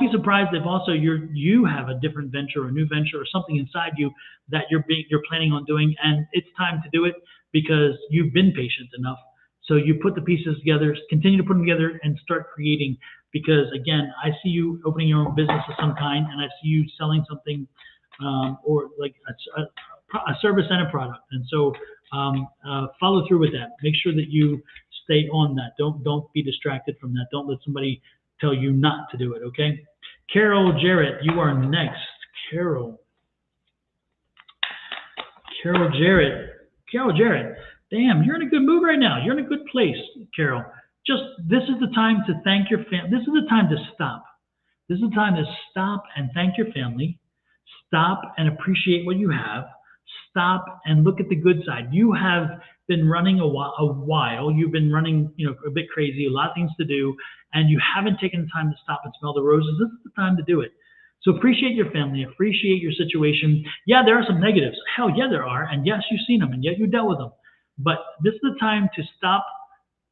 be surprised if also you have a different venture, or a new venture, or something inside you that you're planning on doing, and it's time to do it because you've been patient enough. So you put the pieces together, continue to put them together, and start creating. Because again, I see you opening your own business of some kind, and I see you selling something, or like a service and a product. And so follow through with that. Make sure that you stay on that. Don't be distracted from that. Don't let somebody tell you not to do it. Okay. Carol Jarrett, you are next. Carol Jarrett. Damn, you're in a good mood right now. You're in a good place, Carol. This is the time to thank your family. This is the time to stop. This is the time to stop and thank your family. Stop and appreciate what you have. Stop and look at the good side. You have been running a while. You've been running, a bit crazy, a lot of things to do, and you haven't taken the time to stop and smell the roses. This is the time to do it. So appreciate your family. Appreciate your situation. Yeah, there are some negatives. Hell yeah, there are. And yes, you've seen them, and yet you dealt with them. But this is the time to stop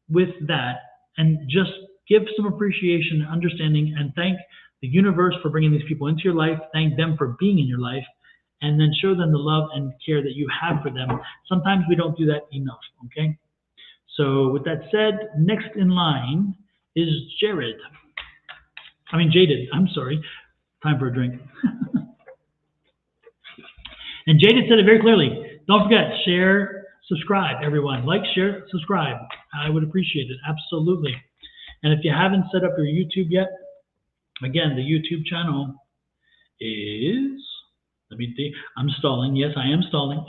with that and just give some appreciation, understanding, and thank the universe for bringing these people into your life. Thank them for being in your life, and then show them the love and care that you have for them. Sometimes we don't do that enough, okay? So with that said, next in line is Jaded. I'm sorry. Time for a drink. And Jaded said it very clearly. Don't forget, share, subscribe, everyone. Like, share, subscribe. I would appreciate it, absolutely. And if you haven't set up your YouTube yet, again, the YouTube channel is I'm stalling. Yes, I am stalling.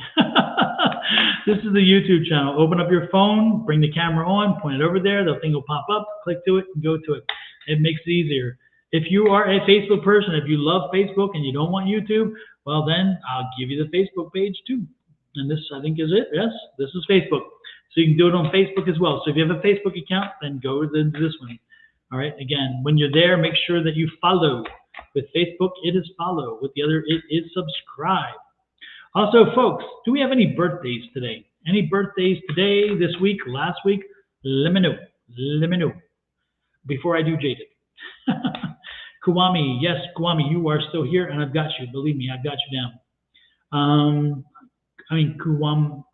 This is the YouTube channel. Open up your phone, bring the camera on, point it over there. The thing will pop up. Click to it and go to it. It makes it easier. If you are a Facebook person, if you love Facebook and you don't want YouTube, well then I'll give you the Facebook page too. And this, I think, is it. Yes, this is Facebook. So you can do it on Facebook as well. So if you have a Facebook account, then go to this one. All right. Again, when you're there, make sure that you follow. With Facebook, it is follow. With the other, it is subscribe. Also, folks, do we have any birthdays today? Any birthdays today, this week, last week? Let me know. Let me know. Before I do Jaded. Kuwami, yes, Kuwami, you are still here, and I've got you. Believe me, I've got you down. Kuwawana,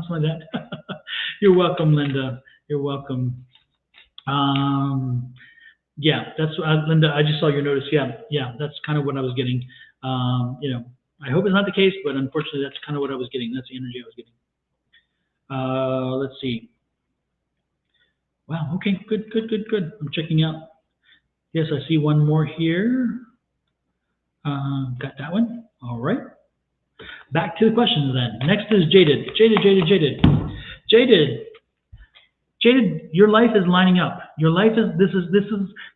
something like that. You're welcome, Linda. You're welcome. Yeah, that's Linda. I just saw your notice. Yeah, that's kind of what I was getting. I hope it's not the case, but unfortunately, that's kind of what I was getting. That's the energy I was getting. Let's see. Wow. Okay. Good. I'm checking out. Yes, I see one more here. Got that one. All right. Back to the questions then. Next is Jaded. Jaded, your life is lining up. Your life is, this is,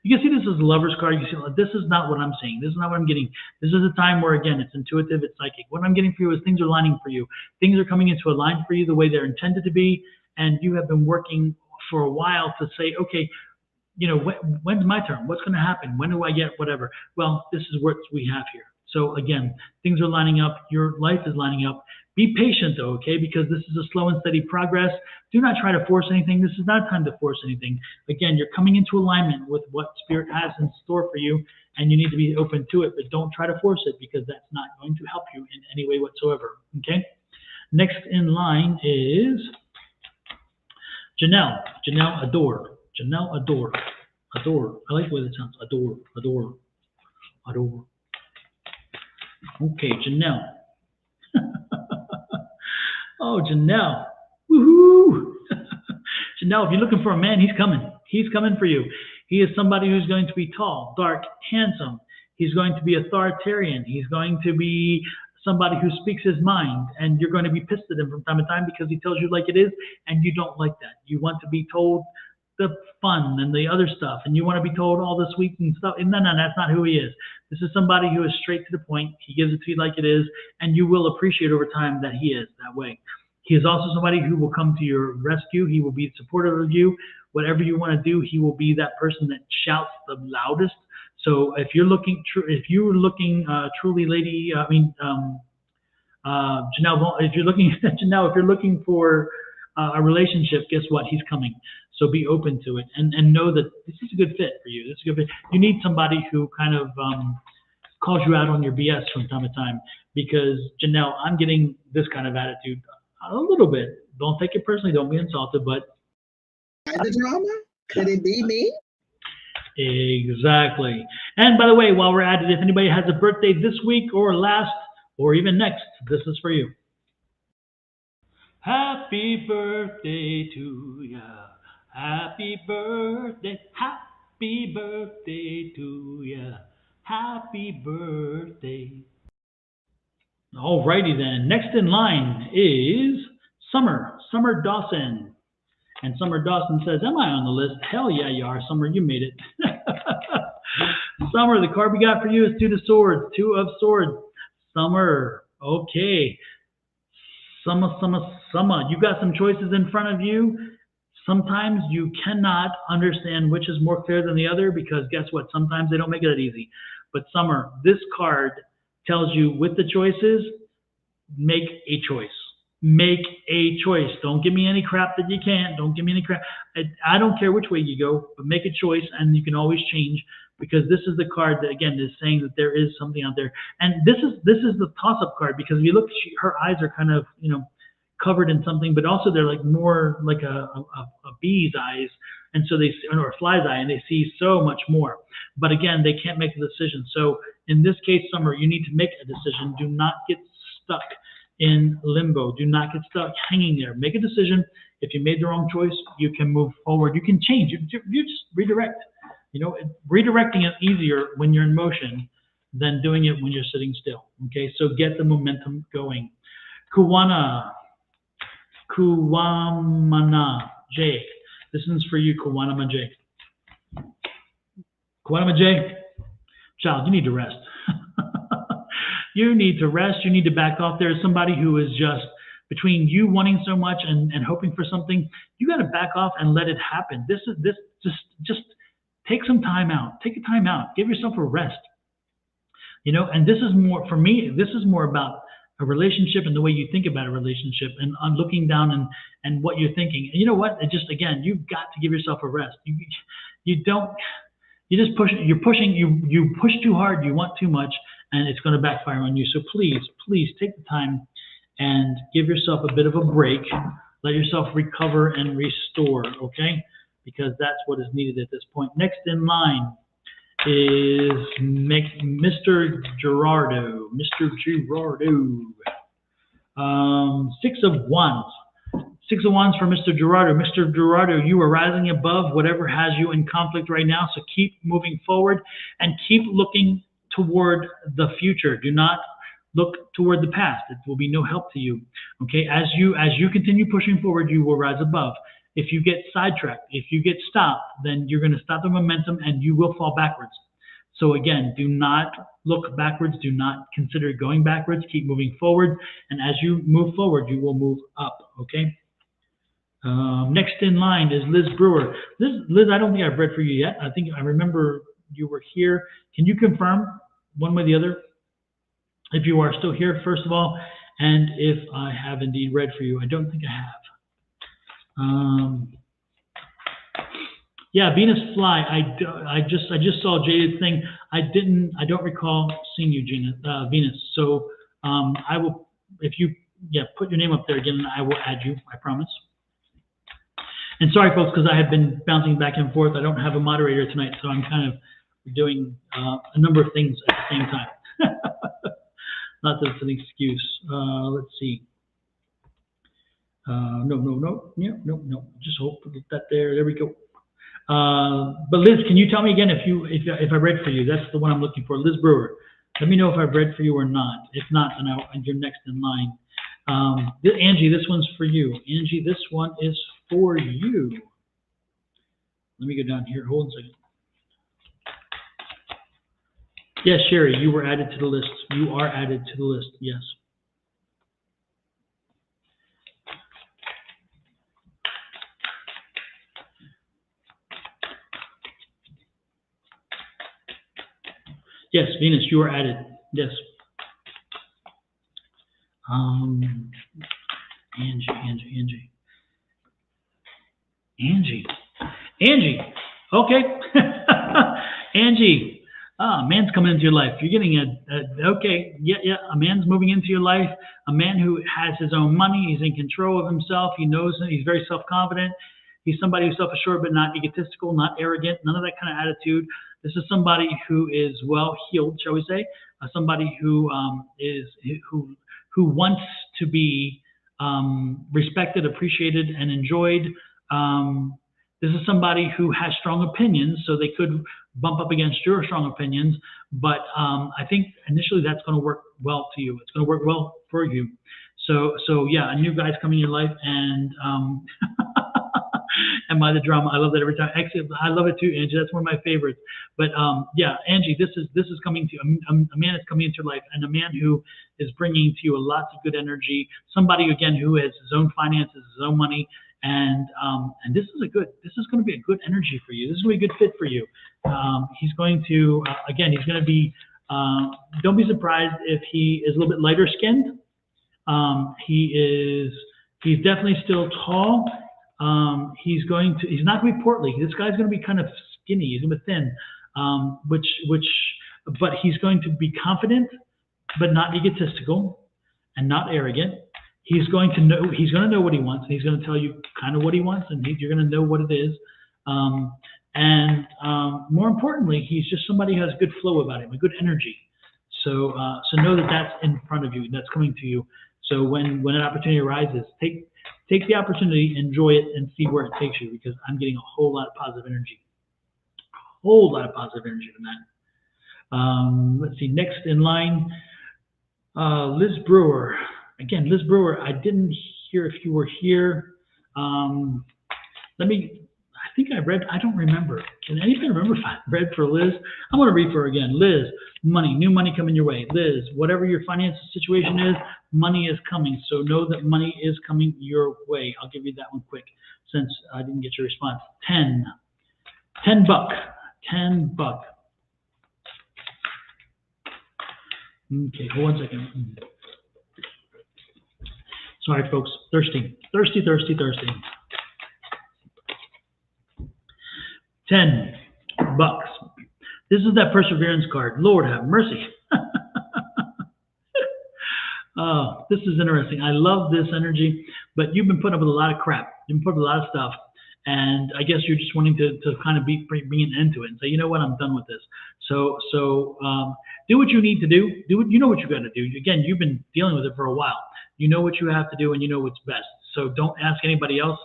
you can see this is the Lover's card. You see, this is not what I'm saying. This is not what I'm getting. This is a time where, again, it's intuitive, it's psychic. What I'm getting for you is things are lining for you. Things are coming into a line for you the way they're intended to be. And you have been working for a while to say, okay, when's my turn? What's going to happen? When do I get whatever? Well, this is what we have here. So again, things are lining up. Your life is lining up. Be patient though, okay? Because this is a slow and steady progress. Do not try to force anything. This is not time to force anything. Again, you're coming into alignment with what Spirit has in store for you, and you need to be open to it, but don't try to force it because that's not going to help you in any way whatsoever, okay? Next in line is Janelle. Janelle, adore. Janelle, adore. Adore. I like the way that sounds. Adore. Adore. Adore. Okay, Janelle. Oh, Janelle. Woohoo! Janelle, if you're looking for a man, he's coming. He's coming for you. He is somebody who's going to be tall, dark, handsome. He's going to be authoritarian. He's going to be somebody who speaks his mind, and you're going to be pissed at him from time to time because he tells you like it is, and you don't like that. You want to be told the fun and the other stuff, and you want to be told all the sweet and stuff. And no, that's not who he is. This is somebody who is straight to the point. He gives it to you like it is, and you will appreciate over time that he is that way. He is also somebody who will come to your rescue. He will be supportive of you. Whatever you want to do, he will be that person that shouts the loudest. So if you're looking, truly, lady, Janelle, if you're looking, Janelle, if you're looking for a relationship, guess what? He's coming. So be open to it and know that this is a good fit for you. This is a good fit. You need somebody who kind of calls you out on your BS from time to time, because Janelle, I'm getting this kind of attitude a little bit. Don't take it personally. Don't be insulted, but
the drama? Could it be me?
Exactly. And by the way, while we're at it, if anybody has a birthday this week or last or even next, this is for you. Happy birthday to ya. Happy birthday. Happy birthday to ya. Happy birthday. Alrighty then. Next in line is Summer Dawson. And Summer Dawson says, am I on the list? Hell yeah, you are, Summer. You made it. Summer, the card we got for you is Two of Swords. Summer, okay. Summer. You got some choices in front of you. Sometimes you cannot understand which is more clear than the other, because guess what? Sometimes they don't make it that easy. But Summer, this card tells you with the choices, make a choice. Make a choice. Don't give me any crap that you can't. Don't give me any crap. I don't care which way you go, but make a choice, and you can always change, because this is the card that, again, is saying that there is something out there. And this is the toss-up card, because if you look, her eyes are kind of, covered in something, but also they're like more like a bee's eyes, and so or a fly's eye, and they see so much more. But again, they can't make a decision. So in this case, Summer, you need to make a decision. Do not get stuck in limbo. Do not get stuck hanging there. Make a decision. If you made the wrong choice, you can move forward. You can change. You just redirect. Redirecting is easier when you're in motion. than doing it when you're sitting still. Okay, so get the momentum going. Kuwana J. This one's for you, Kuwanama J. Kuwanama J. Child, you need to rest. You need to rest. You need to back off. There's somebody who is just between you wanting so much and hoping for something. You got to back off and let it happen. Just take some time out. Take a time out. Give yourself a rest. You know, and this is more for me. This is more about a relationship and the way you think about a relationship and on looking down and what you're thinking. And you know what? It just, again, you've got to give yourself a rest. You just push. You push too hard. You want too much, and it's going to backfire on you. So please take the time and give yourself a bit of a break. Let yourself recover and restore, okay? Because that's what is needed at this point. Next in line is Mr. Gerardo. Mr. Gerardo. 6 of Wands. 6 of Wands for Mr. Gerardo. Mr. Gerardo, you are rising above whatever has you in conflict right now, so keep moving forward and keep looking toward the future. Do not look toward the past. It will be no help to you. Okay, as you continue pushing forward, you will rise above. If you get sidetracked, if you get stopped, then you're going to stop the momentum and you will fall backwards. So again, do not look backwards. Do not consider going backwards. Keep moving forward. And as you move forward, you will move up. Okay. Next in line is Liz Brewer. Liz, I don't think I've read for you yet. I remember you were here. Can you confirm one way or the other if you are still here, first of all, and if I have indeed read for you? I don't think I have. Yeah, Venus Fly. I just saw Jada's thing. I don't recall seeing you, Venus. So I will, if you put your name up there again, I will add you. I promise. And sorry, folks, because I have been bouncing back and forth. I don't have a moderator tonight, so I'm kind of doing a number of things at the same time. Not that it's an excuse. Let's see. No. Just hope that there. There we go. But Liz, can you tell me again if I read for you? That's the one I'm looking for. Liz Brewer. Let me know if I've read for you or not. If not, then you're next in line. Angie, this one's for you. Angie, this one is for you. Let me go down here. Hold on a second. Yes, Sherry, you were added to the list. You are added to the list. Yes. Yes, Venus, you are added. Yes. Angie. Okay. Angie. A man's coming into your life. You're getting a man's moving into your life. A man who has his own money. He's in control of himself. He knows it. He's very self-confident. He's somebody who's self-assured but not egotistical, not arrogant, none of that kind of attitude. This is somebody who is well-heeled, shall we say? Somebody who wants to be respected, appreciated, and enjoyed. This is somebody who has strong opinions, so they could bump up against your strong opinions. But I think initially that's going to work well to you. It's going to work well for you. So yeah, a new guy's coming in your life, and and by the drama, I love that every time. Actually, I love it too, Angie. That's one of my favorites. But yeah, Angie, this is coming to you. A man is coming into your life, and a man who is bringing to you lots of good energy. Somebody again who has his own finances, his own money. And this is going to be a good energy for you. This is going to be a good fit for you. He's going to, again, he's going to be, don't be surprised if he is a little bit lighter skinned. He's definitely still tall. He's not going to be portly. This guy's going to be kind of skinny. He's going to be thin, but he's going to be confident, but not egotistical and not arrogant. He's going to know what he wants, and he's going to tell you kind of what he wants, and you're going to know what it is. And more importantly, he's just somebody who has a good flow about him, a good energy. So know that that's in front of you, that's coming to you. So when an opportunity arises, take the opportunity, enjoy it, and see where it takes you, because I'm getting a whole lot of positive energy. A whole lot of positive energy from that. Let's see, next in line, Liz Brewer. Again, Liz Brewer, I didn't hear if you were here. I think I read, I don't remember. Can anybody remember if I read for Liz? I'm going to read for her again. Liz, money, new money coming your way. Liz, whatever your financial situation is, money is coming. So know that money is coming your way. I'll give you that one quick since I didn't get your response. 10 buck. 10 buck. Okay, hold 1 second. Sorry, folks. Thirsty. 10 bucks. This is that perseverance card. Lord have mercy. Oh, this is interesting. I love this energy, but you've been putting up with a lot of crap. You've been putting up with a lot of stuff. And I guess you're just wanting to kind of bring an end to it and say, you know what, I'm done with this. So do what you need to do. You know what you got to do. Again, you've been dealing with it for a while. You know what you have to do, and you know what's best. So don't ask anybody else.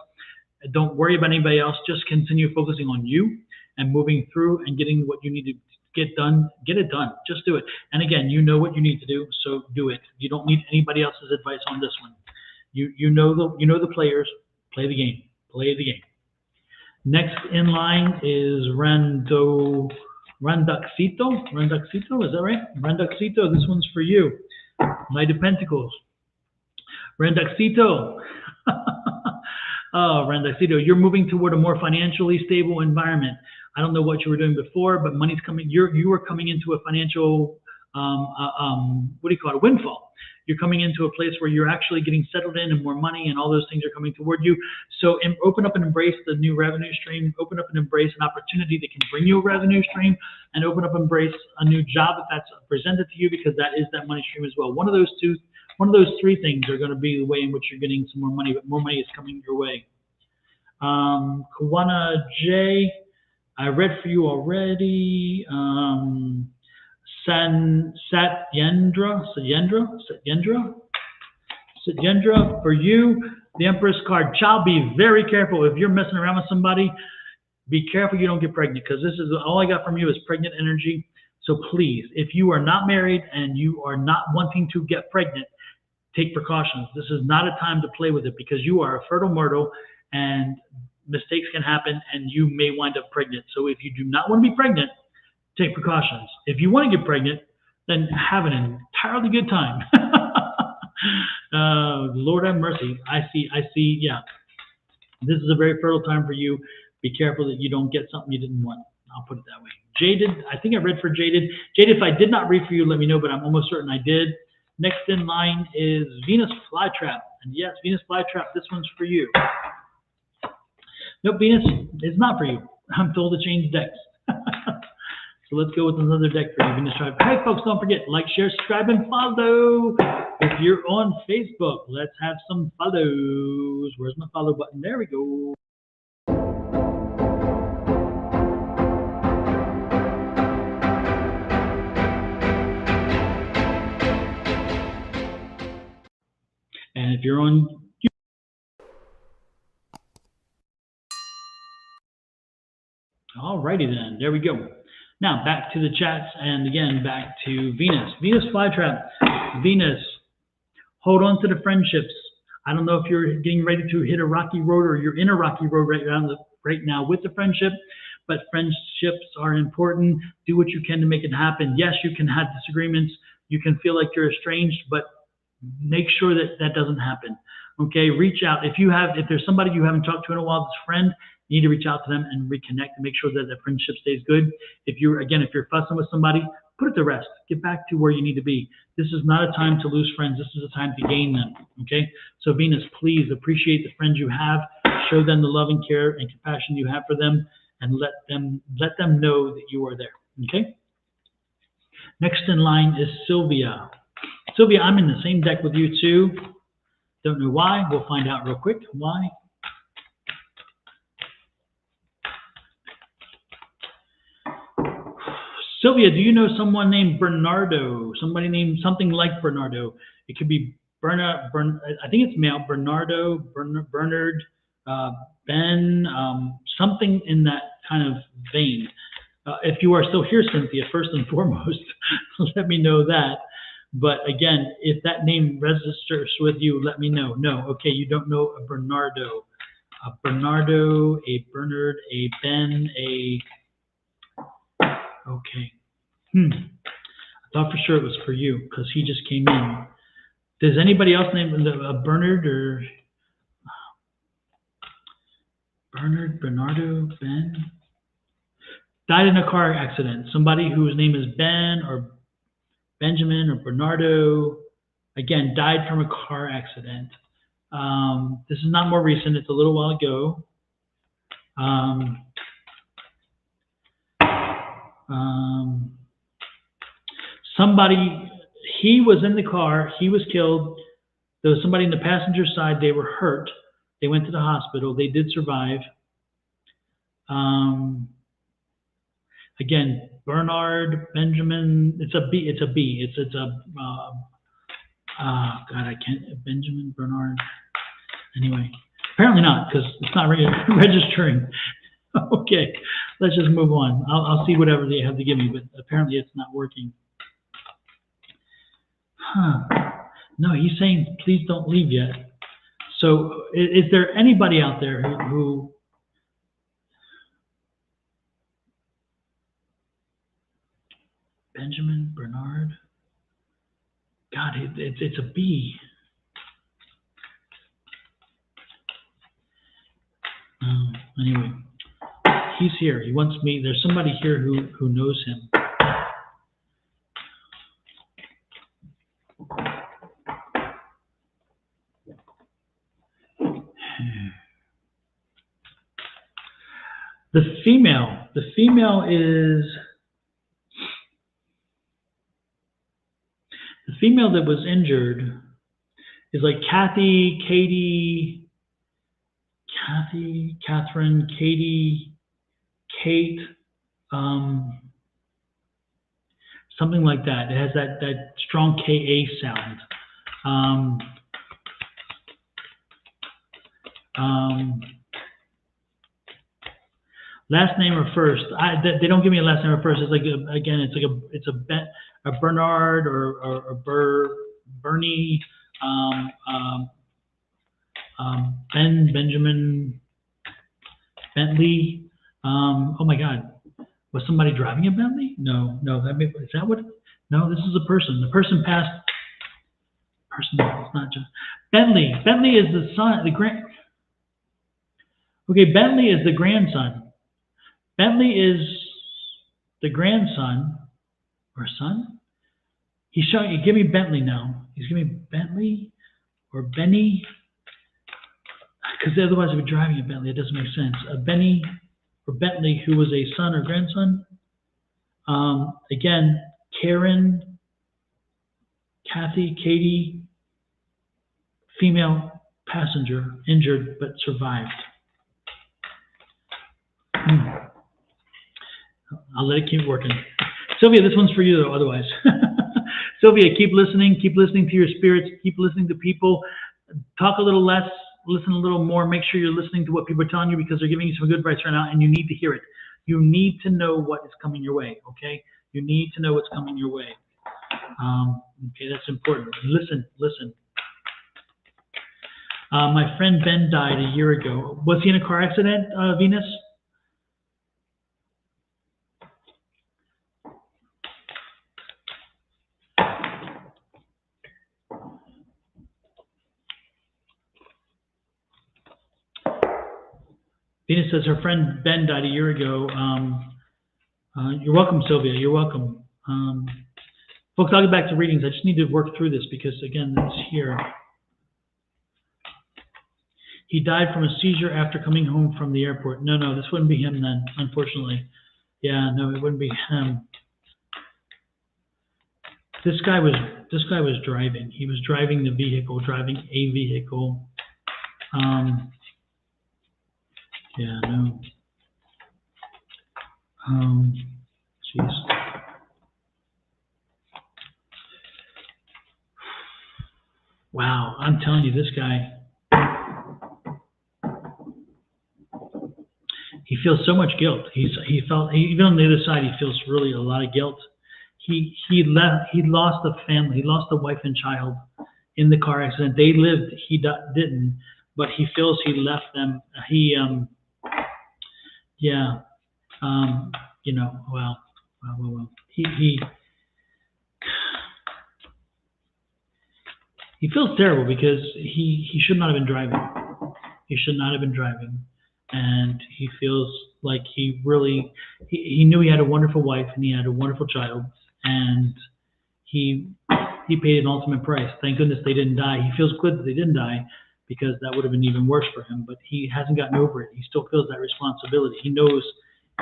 Don't worry about anybody else. Just continue focusing on you and moving through and getting what you need to get done. Get it done. Just do it. And again, you know what you need to do, so do it. You don't need anybody else's advice on this one. You know the players. Play the game. Play the game. Next in line is Randuxito. Randuxito, is that right? Randuxito, this one's for you. Knight of Pentacles. Randuxito. Oh, Randuxito, you're moving toward a more financially stable environment. I don't know what you were doing before, but money's coming. You are coming into a financial, what do you call it, a windfall. You're coming into a place where you're actually getting settled in and more money and all those things are coming toward you. So open up and embrace the new revenue stream. Open up and embrace an opportunity that can bring you a revenue stream, and open up and embrace a new job if that's presented to you, because that is that money stream as well. One of those three things are going to be the way in which you're getting some more money, but more money is coming your way. Kawana J, I read for you already. Satyendra, for you, the Empress card. Child, be very careful. If you're messing around with somebody, be careful you don't get pregnant, because this is all I got from you is pregnant energy. So please, if you are not married and you are not wanting to get pregnant, take precautions. This is not a time to play with it, because you are a fertile mortal and mistakes can happen and you may wind up pregnant. So if you do not want to be pregnant, take precautions. If you want to get pregnant, then have an entirely good time. Lord have mercy. I see, yeah. This is a very fertile time for you. Be careful that you don't get something you didn't want. I'll put it that way. Jaded, I think I read for Jaded. Jaded, if I did not read for you, let me know, but I'm almost certain I did. Next in line is Venus Flytrap. And yes, Venus Flytrap, this one's for you. Nope, Venus, it's not for you. I'm told to change decks. So let's go with another deck for you, Venus Flytrap. Hey, folks, don't forget, like, share, subscribe, and follow. If you're on Facebook, let's have some follows. Where's my follow button? There we go. And if you're on YouTube, alrighty then, there we go. Now back to the chats, and again back to Venus. Venus Flytrap. Venus, hold on to the friendships. I don't know if you're getting ready to hit a rocky road or you're in a rocky road right now with the friendship, but friendships are important. Do what you can to make it happen. Yes, you can have disagreements. You can feel like you're estranged, but make sure that that doesn't happen. Okay, reach out. If there's somebody you haven't talked to in a while, this friend, you need to reach out to them and reconnect and make sure that the friendship stays good. If you're fussing with somebody, put it to rest. Get back to where you need to be. This is not a time to lose friends. This is a time to gain them. Okay, so Venus, please appreciate the friends you have. Show them the love and care and compassion you have for them, and let them know that you are there. Okay. Next in line is Sylvia. Sylvia, I'm in the same deck with you too. Don't know why. We'll find out real quick why. Sylvia, do you know someone named Bernardo? Somebody named something like Bernardo. It could be I think it's male. Bernardo, Bernard, Ben, something in that kind of vein. If you are still here, Cynthia, first and foremost, let me know that. But again, if that name registers with you, let me know. No, okay, you don't know a Bernardo. A Bernardo, a Bernard, a Ben, a... Okay. I thought for sure it was for you because he just came in. Does anybody else name a Bernard or... Bernard, Bernardo, Ben? Died in a car accident. Somebody whose name is Ben or Benjamin or Bernardo, again, died from a car accident. This is not more recent. It's a little while ago. Somebody, he was in the car. He was killed. There was somebody in the passenger side. They were hurt. They went to the hospital. They did survive. Again, Bernard, Benjamin. It's a B. It's a B. It's a. God, I can't. Benjamin, Bernard. Anyway, apparently not because it's not registering. Okay, let's just move on. I'll see whatever they have to give me, but apparently it's not working. No, he's saying please don't leave yet. So, is there anybody out there who Benjamin, Bernard? God, it's a B. Anyway, he's here. He wants me. There's somebody here who knows him. The female that was injured is like Kathy, Katie, Catherine, Katie, Kate, something like that. It has that strong KA sound. Last name or first? They don't give me a last name or first. It's like it's a Bernard or Bernie, Benjamin, Bentley. Oh my God, was somebody driving a Bentley? No. Is that what? No, this is a person. The person passed. Person, it's not just Bentley. Bentley is the son. Okay, Bentley is the grandson. Bentley is the grandson or son. He's showing you. Give me Bentley now. He's giving me Bentley or Benny, because otherwise if you're driving a Bentley, it doesn't make sense. A Benny or Bentley, who was a son or grandson. Again, Karen, Kathy, Katie, female passenger, injured but survived. I'll let it keep working. Sylvia, this one's for you though, otherwise. Sylvia, keep listening to your spirits, keep listening to people. Talk a little less, listen a little more. Make sure you're listening to what people are telling you because they're giving you some good advice right now and you need to hear it. You need to know what is coming your way, okay? You need to know what's coming your way. Okay, that's important. Listen. My friend Ben died a year ago. Was he in a car accident, Venus? Venus says her friend Ben died a year ago. You're welcome, Sylvia. You're welcome. Folks, I'll get back to readings. I just need to work through this because, again, it's here. He died from a seizure after coming home from the airport. No, this wouldn't be him then, unfortunately. Yeah, no, it wouldn't be him. This guy was driving. He was driving the vehicle, driving a vehicle. Yeah, no. Jeez. Wow, I'm telling you, this guy. He feels so much guilt. Even on the other side, he feels really a lot of guilt. He lost a family. He lost a wife and child in the car accident. They lived. He didn't, but he feels he left them. Well. He feels terrible because he should not have been driving. He should not have been driving, and he feels like he knew he had a wonderful wife and he had a wonderful child, and he paid an ultimate price. Thank goodness they didn't die. He feels good that they didn't die, because that would have been even worse for him. But he hasn't gotten over it. He still feels that responsibility. He knows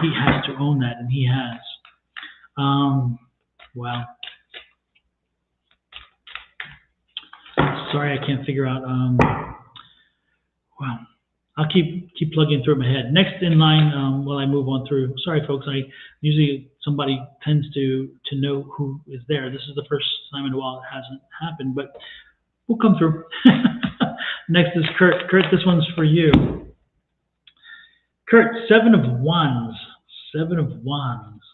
he has to own that, and he has. Wow. Sorry, I can't figure out. Wow. I'll keep plugging through my head. Next in line, while I move on through. Sorry, folks. Usually somebody tends to know who is there. This is the first time in a while it hasn't happened, but we'll come through. Next is Kurt. Kurt, this one's for you. Kurt, 7 of Wands. 7 of Wands.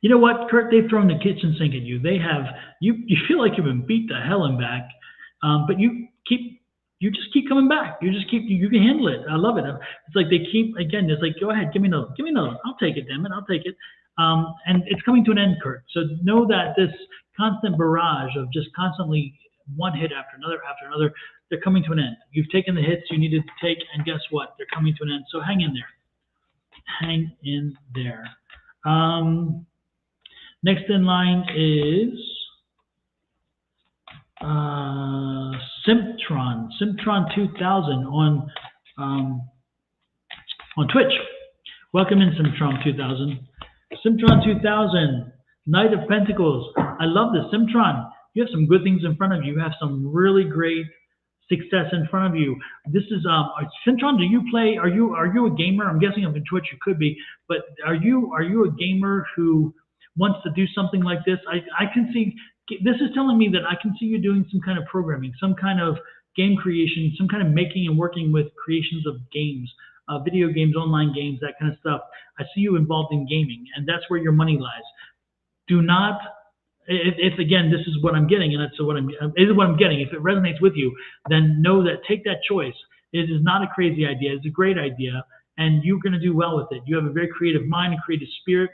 You know what, Kurt? They've thrown the kitchen sink at you. They have. You feel like you've been beat to hell and back, but you just keep coming back. You can handle it. I love it. It's like they keep, again, it's like, go ahead, give me another. I'll take it, damn it, I'll take it. And it's coming to an end, Kurt. So know that this constant barrage of just constantly one hit after another, they're coming to an end. You've taken the hits you needed to take, and guess what? They're coming to an end. So hang in there. Hang in there. Next in line is Simptron 2000 on Twitch. Welcome in, Simptron 2000. Simptron 2000, Knight of Pentacles. I love this, Simptron. You have some good things in front of you. You have some really great success in front of you. This is Simptron. Do you play? Are you a gamer? I'm guessing on Twitch you could be, but are you a gamer who wants to do something like this? I can see, this is telling me that I can see you doing some kind of programming, some kind of game creation, some kind of making and working with creations of games, video games, online games, that kind of stuff. I see you involved in gaming, and that's where your money lies. Do not, if again, this is what I'm getting, and that's what I'm getting. If it resonates with you, then know that, take that choice. It is not a crazy idea. It's a great idea, and you're going to do well with it. You have a very creative mind, a creative spirit.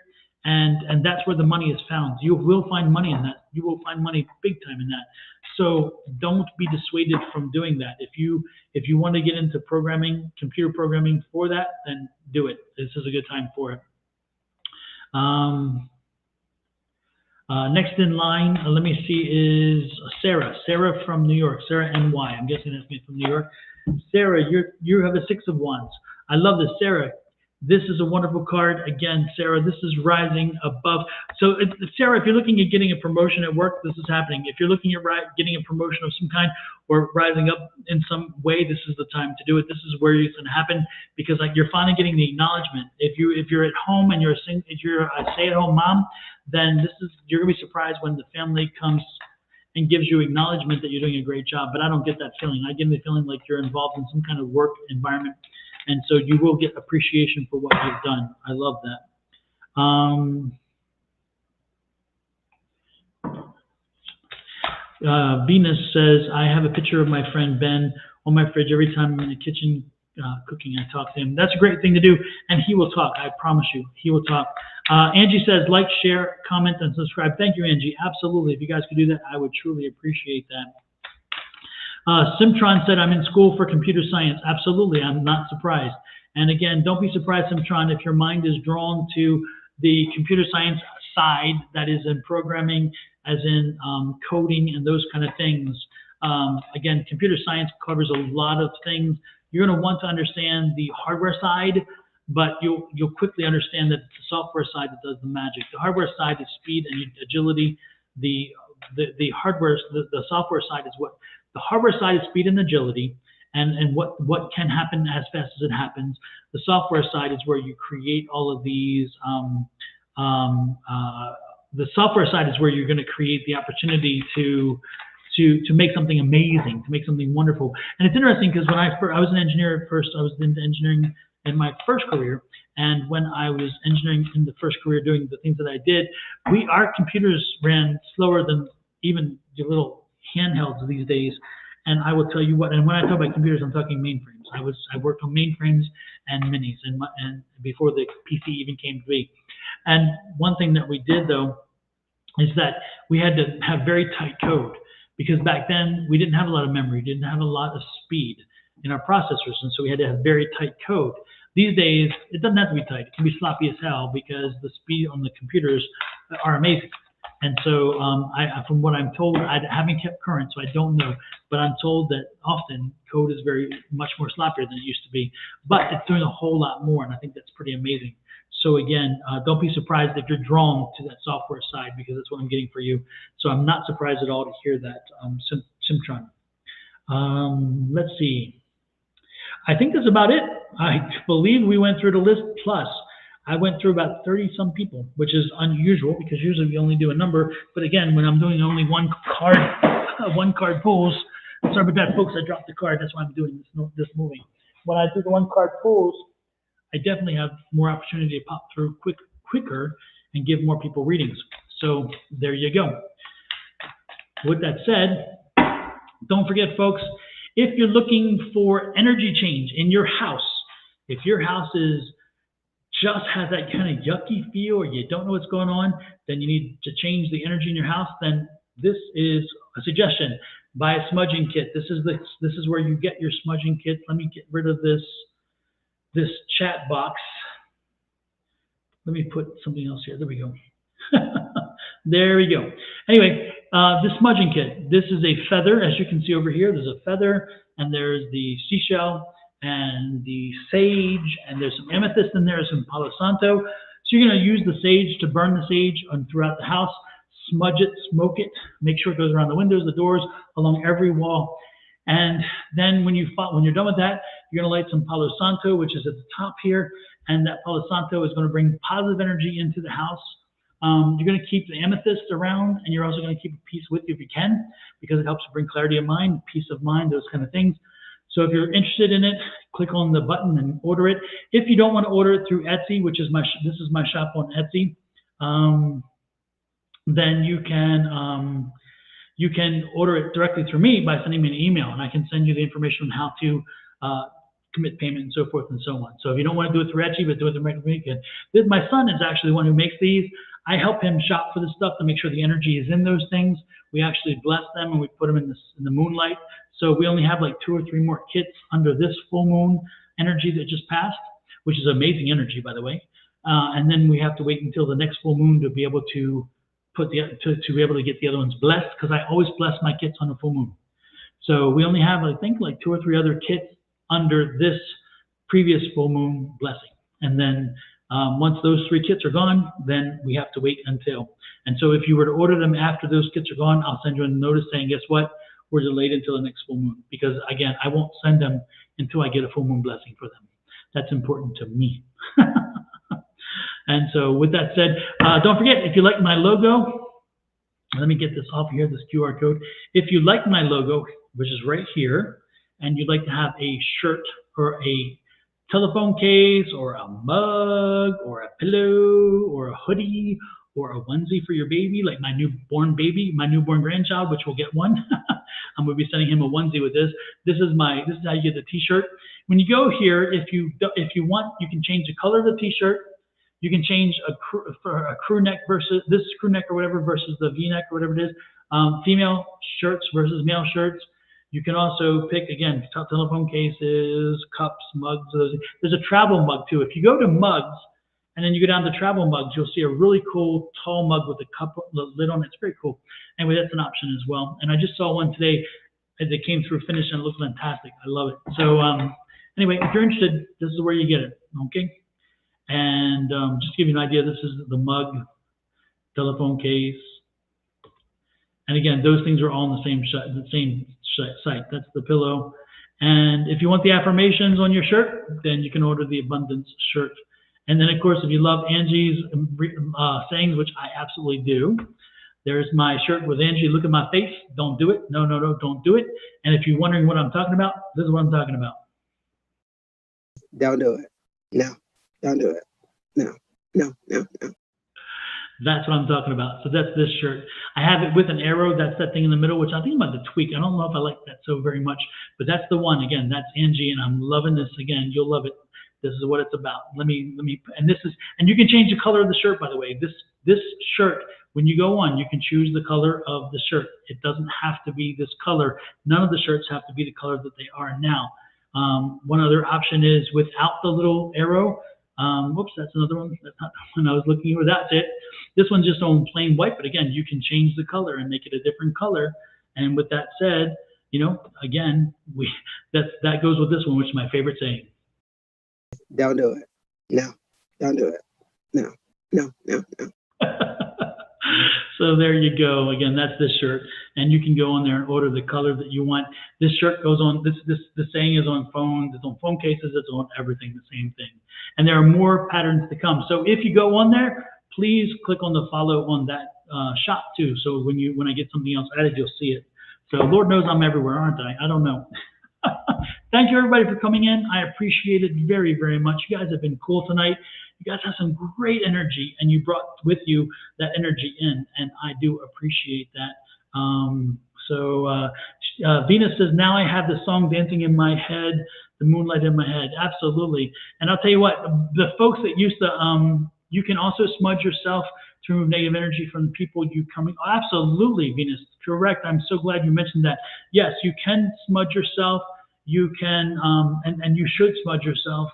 And that's where the money is found. You will find money in that. You will find money big time in that. So don't be dissuaded from doing that. If you want to get into programming, computer programming for that, then do it. This is a good time for it. Next in line, let me see, is Sarah. Sarah from New York. Sarah NY. I'm guessing that's me from New York. Sarah, you have a 6 of Wands. I love this, Sarah. This is a wonderful card. Again, Sarah, this is rising above. So, Sarah, if you're looking at getting a promotion at work, this is happening. If you're looking at getting a promotion of some kind or rising up in some way, this is the time to do it. This is where it's going to happen, because like you're finally getting the acknowledgement. If you're at home and you're a stay-at-home mom, then you're going to be surprised when the family comes and gives you acknowledgement that you're doing a great job. But I don't get that feeling. I get the feeling like you're involved in some kind of work environment. And so you will get appreciation for what you've done. I love that. Venus says, I have a picture of my friend Ben on my fridge every time I'm in the kitchen cooking. I talk to him. That's a great thing to do. And he will talk. I promise you, he will talk. Angie says, like, share, comment, and subscribe. Thank you, Angie. Absolutely. If you guys could do that, I would truly appreciate that. Simtron said, I'm in school for computer science. Absolutely, I'm not surprised. And again, don't be surprised, Simtron, if your mind is drawn to the computer science side, that is in programming, as in coding and those kind of things. Again, computer science covers a lot of things. You're going to want to understand the hardware side, but you'll quickly understand that it's the software side that does the magic. The hardware side is speed and agility. The software side is what. The hardware side is speed and agility, and what can happen as fast as it happens. The software side is where you create all of these. The software side is where you're going to create the opportunity to to make something amazing, to make something wonderful. And it's interesting because when I was an engineer at first, I was into engineering in my first career. And when I was engineering in the first career doing the things that I did, our computers ran slower than even the little handhelds these days. And I will tell you what, and when I talk about computers, I'm talking mainframes. I worked on mainframes and minis and before the PC even came to be. And one thing that we did though, is that we had to have very tight code because back then we didn't have a lot of memory, didn't have a lot of speed in our processors. And so we had to have very tight code. These days, it doesn't have to be tight. It can be sloppy as hell because the speed on the computers are amazing. And so from what I'm told, I haven't kept current, so I don't know. But I'm told that often code is very much more sloppier than it used to be. But it's doing a whole lot more, and I think that's pretty amazing. So again, don't be surprised if you're drawn to that software side because that's what I'm getting for you. So I'm not surprised at all to hear that, Simtron. Let's see. I think that's about it. I believe we went through the list plus. I went through about 30-some people, which is unusual because usually we only do a number. But again, when I'm doing only one card pulls, sorry about that, folks. I dropped the card. That's why I'm doing this movie. When I do the one card pulls, I definitely have more opportunity to pop through quicker and give more people readings. So there you go. With that said, don't forget, folks, if you're looking for energy change in your house, if your house just has that kind of yucky feel or you don't know what's going on, then you need to change the energy in your house, then this is a suggestion. Buy a smudging kit. This is where you get your smudging kit. Let me get rid of this chat box. Let me put something else here. There we go. There we go. Anyway, the smudging kit. This is a feather, as you can see over here. There's a feather, and there's the seashell, and the sage, and there's some amethyst in there, some Palo Santo. So you're going to use the sage to burn the sage throughout the house, smudge it, smoke it, make sure it goes around the windows, the doors, along every wall. And then when you're done with that, you're going to light some Palo Santo, which is at the top here, and that Palo Santo is going to bring positive energy into the house. You're going to keep the amethyst around, and you're also going to keep a piece with you if you can, because it helps to bring clarity of mind, peace of mind, those kind of things. So if you're interested in it, click on the button and order it. If you don't want to order it through Etsy, which is this is my shop on Etsy, then you can order it directly through me by sending me an email, and I can send you the information on how to commit payment and so forth and so on. So if you don't want to do it through Etsy, but do it through me, good. My son is actually the one who makes these. I help him shop for the stuff to make sure the energy is in those things. We actually bless them and we put them in the moonlight. So we only have like 2 or 3 more kits under this full moon energy that just passed, which is amazing energy, by the way. And then we have to wait until the next full moon to be able to to be able to get the other ones blessed, because I always bless my kits on a full moon. So we only have, I think, like 2 or 3 other kits under this previous full moon blessing. And then once those 3 kits are gone, then we have to wait until. And so if you were to order them after those kits are gone, I'll send you a notice saying, guess what? We're delayed until the next full moon. Because again, I won't send them until I get a full moon blessing for them. That's important to me. And so with that said, don't forget, if you like my logo, let me get this off here, this QR code. If you like my logo, which is right here, and you'd like to have a shirt or a telephone case or a mug or a pillow or a hoodie or a onesie for your baby, like my newborn baby, my newborn grandchild, which will get one. I'm going to be sending him a onesie with this. This is how you get the t-shirt. When you go here, if you want, you can change the color of the t-shirt. You can change a crew neck versus this crew neck or whatever versus the V-neck or whatever it is. Female shirts versus male shirts. You can also pick, again, telephone cases, cups, mugs. There's a travel mug too. If you go to mugs and then you go down to travel mugs, you'll see a really cool tall mug with a cup lid on it. It's very cool. Anyway, that's an option as well. And I just saw one today that came through finished and it looked fantastic. I love it. So anyway, if you're interested, this is where you get it. Okay. And just to give you an idea, this is the mug, telephone case. And again, those things are all on the same site. That's the pillow. And if you want the affirmations on your shirt, then you can order the abundance shirt. And then, of course, if you love Angie's sayings, which I absolutely do, There's my shirt with Angie, look at my face. Don't do it. No, no, no, don't do it. And if you're wondering what I'm talking about, this is what I'm talking about.
Don't do it. No, don't do it. No, no, no, no.
That's what I'm talking about. So that's this shirt. I have it with an arrow. That's that thing in the middle, which I think I'm about to tweak. I don't know if I like that so very much, but that's the one. Again, that's Angie, and I'm loving this. Again, you'll love it. This is what it's about. And you can change the color of the shirt, by the way. This shirt, when you go on, you can choose the color of the shirt. It doesn't have to be this color. None of the shirts have to be the color that they are now. One other option is without the little arrow. Whoops, that's another one. That's not the one I was looking for. That's it. This one's just on plain white, but again, you can change the color and make it a different color. And with that said, again, that goes with this one, which is my favorite saying.
Don't do it. No, don't do it. No, no, no, no.
So there you go. Again, that's this shirt, and you can go on there and order the color that you want. This shirt goes on. The saying is on phones. It's on phone cases. It's on everything. The same thing. And there are more patterns to come. So if you go on there, please click on the follow on that shop too. So when I get something else added, you'll see it. So Lord knows I'm everywhere, aren't I? I don't know. Thank you everybody for coming in. I appreciate it very, very much. You guys have been cool tonight. You guys have some great energy, and you brought with you that energy in, and I do appreciate that. Venus says, now I have the song dancing in my head, the moonlight in my head. Absolutely. And I'll tell you what, the folks that used to, you can also smudge yourself to remove negative energy from the people you coming. Oh, absolutely, Venus. Correct. I'm so glad you mentioned that. Yes, you can smudge yourself. You can, and you should smudge yourself.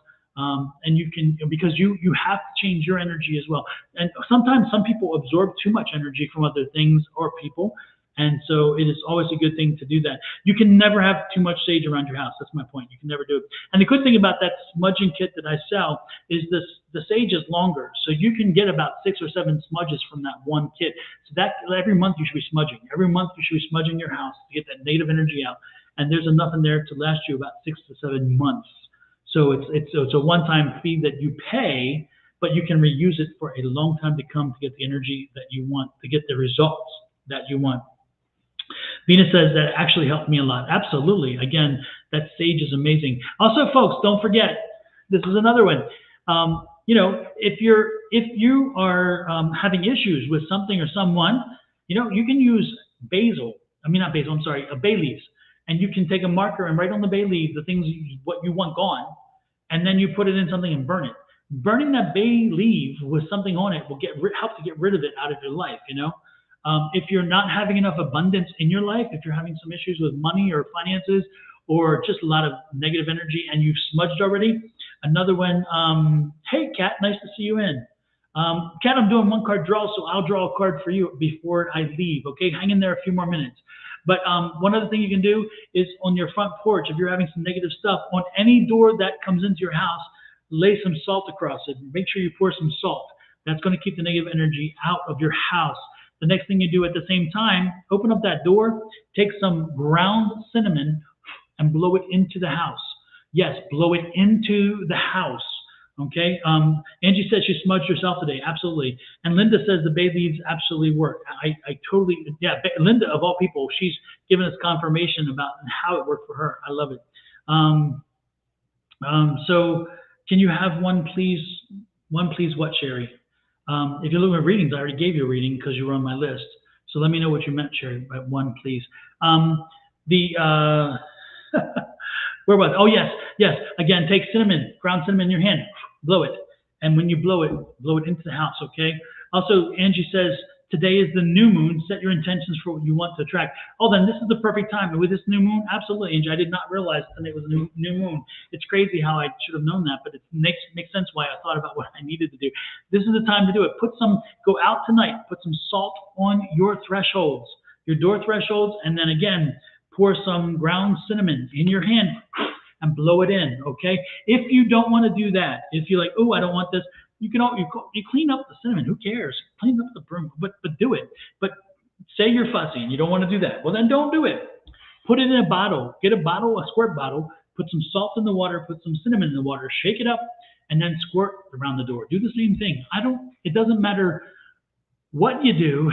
And you can, because you have to change your energy as well. And sometimes some people absorb too much energy from other things or people. And so it is always a good thing to do that. You can never have too much sage around your house. That's my point. You can never do it. And the good thing about that smudging kit that I sell is the sage is longer. So you can get about 6 or 7 smudges from that one kit. So that every month you should be smudging. Every month you should be smudging your house to get that negative energy out. And there's enough in there to last you about 6 to 7 months. So it's a one-time fee that you pay, but you can reuse it for a long time to come to get the energy that you want, to get the results that you want. Venus says that actually helped me a lot. Absolutely. Again, that sage is amazing. Also, folks, don't forget, this is another one. If you are having issues with something or someone, you can use bay leaves. And you can take a marker and write on the bay leaf the things what you want gone, and then you put it in something and burn it. Burning that bay leaf with something on it will help to get rid of it out of your life. If you're not having enough abundance in your life, if you're having some issues with money or finances, or just a lot of negative energy, and you've smudged already, another one. Hey, Kat, nice to see you in. Kat, I'm doing 1-card draw, so I'll draw a card for you before I leave. Okay, hang in there a few more minutes. But one other thing you can do is on your front porch, if you're having some negative stuff, on any door that comes into your house, lay some salt across it. Make sure you pour some salt. That's going to keep the negative energy out of your house. The next thing you do at the same time, open up that door, take some ground cinnamon and blow it into the house. Yes, blow it into the house. Okay. Angie said she smudged herself today. Absolutely. And Linda says the bay leaves absolutely work. I totally, yeah. Linda, of all people, she's given us confirmation about how it worked for her. I love it. So can you have one, please? One, please, what, Sherry? If you're looking at readings, I already gave you a reading because you were on my list. So let me know what you meant, Sherry, by one, please. Where was it? Oh, yes. Again, take cinnamon, ground cinnamon in your hand, blow it. And when you blow it into the house, okay? Also, Angie says, today is the new moon. Set your intentions for what you want to attract. Oh, then this is the perfect time. And with this new moon, absolutely, Angie. I did not realize today was a new moon. It's crazy how I should have known that, but it makes sense why I thought about what I needed to do. This is the time to do it. Go out tonight, put some salt on your thresholds, your door thresholds, and then again, pour some ground cinnamon in your hand and blow it in, okay? If you don't want to do that, if you're like, oh, I don't want this, you clean up the cinnamon. Who cares? Clean up the broom, but do it. But say you're fussy and you don't want to do that. Well, then don't do it. Put it in a bottle. Get a squirt bottle. Put some salt in the water. Put some cinnamon in the water. Shake it up, and then squirt around the door. Do the same thing. It doesn't matter what you do.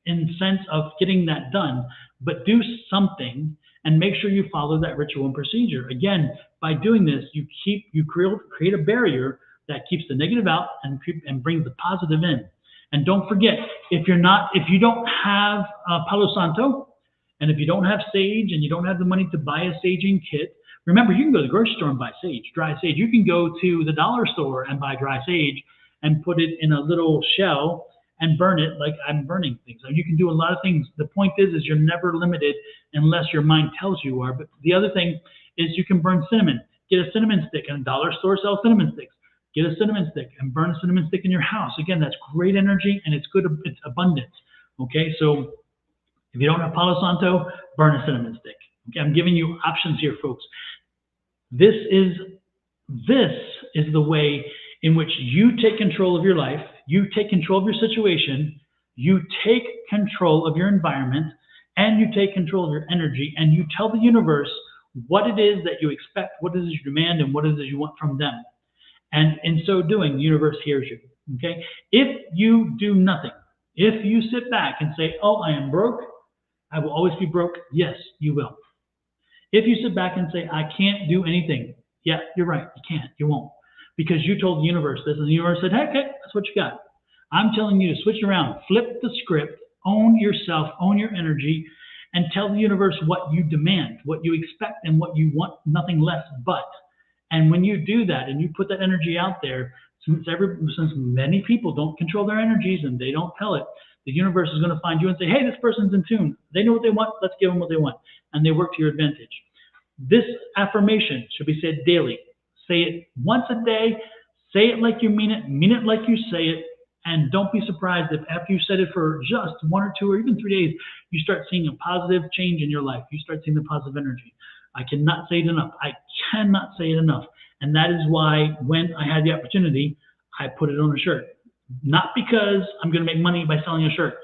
in sense of getting that done, but do something and make sure you follow that ritual and procedure. Again, by doing this, you create a barrier that keeps the negative out and brings the positive in. And don't forget, if you don't have Palo Santo, and if you don't have sage and you don't have the money to buy a saging kit, remember, you can go to the grocery store and buy sage, dry sage. You can go to the dollar store and buy dry sage and put it in a little shell and burn it like I'm burning things. You can do a lot of things. The point is you're never limited unless your mind tells you are. But the other thing is you can burn cinnamon. Get a cinnamon stick, and a dollar store sells cinnamon sticks. Get a cinnamon stick and burn a cinnamon stick in your house. Again, that's great energy and it's good. It's abundance. Okay, so if you don't have Palo Santo, burn a cinnamon stick. Okay, I'm giving you options here, folks. This is the way in which you take control of your life, you take control of your situation, you take control of your environment, and you take control of your energy, and you tell the universe what it is that you expect, what it is you demand, and what it is you want from them. And in so doing, the universe hears you. Okay? If you do nothing, if you sit back and say, oh, I am broke, I will always be broke, yes, you will. If you sit back and say, I can't do anything, yeah, you're right, you can't, you won't. Because you told the universe this, and the universe said, hey, that's what you got. I'm telling you to switch around, flip the script, own yourself, own your energy, and tell the universe what you demand, what you expect, and what you want, nothing less but. And when you do that, and you put that energy out there, since many people don't control their energies and they don't tell it, the universe is going to find you and say, hey, this person's in tune. They know what they want. Let's give them what they want. And they work to your advantage. This affirmation should be said daily. Say it once a day. Say it like you mean it like you say it. And don't be surprised if after you said it for just 1 or 2 or even 3 days, you start seeing a positive change in your life. You start seeing the positive energy. I cannot say it enough. I cannot say it enough. And that is why when I had the opportunity, I put it on a shirt. Not because I'm going to make money by selling a shirt.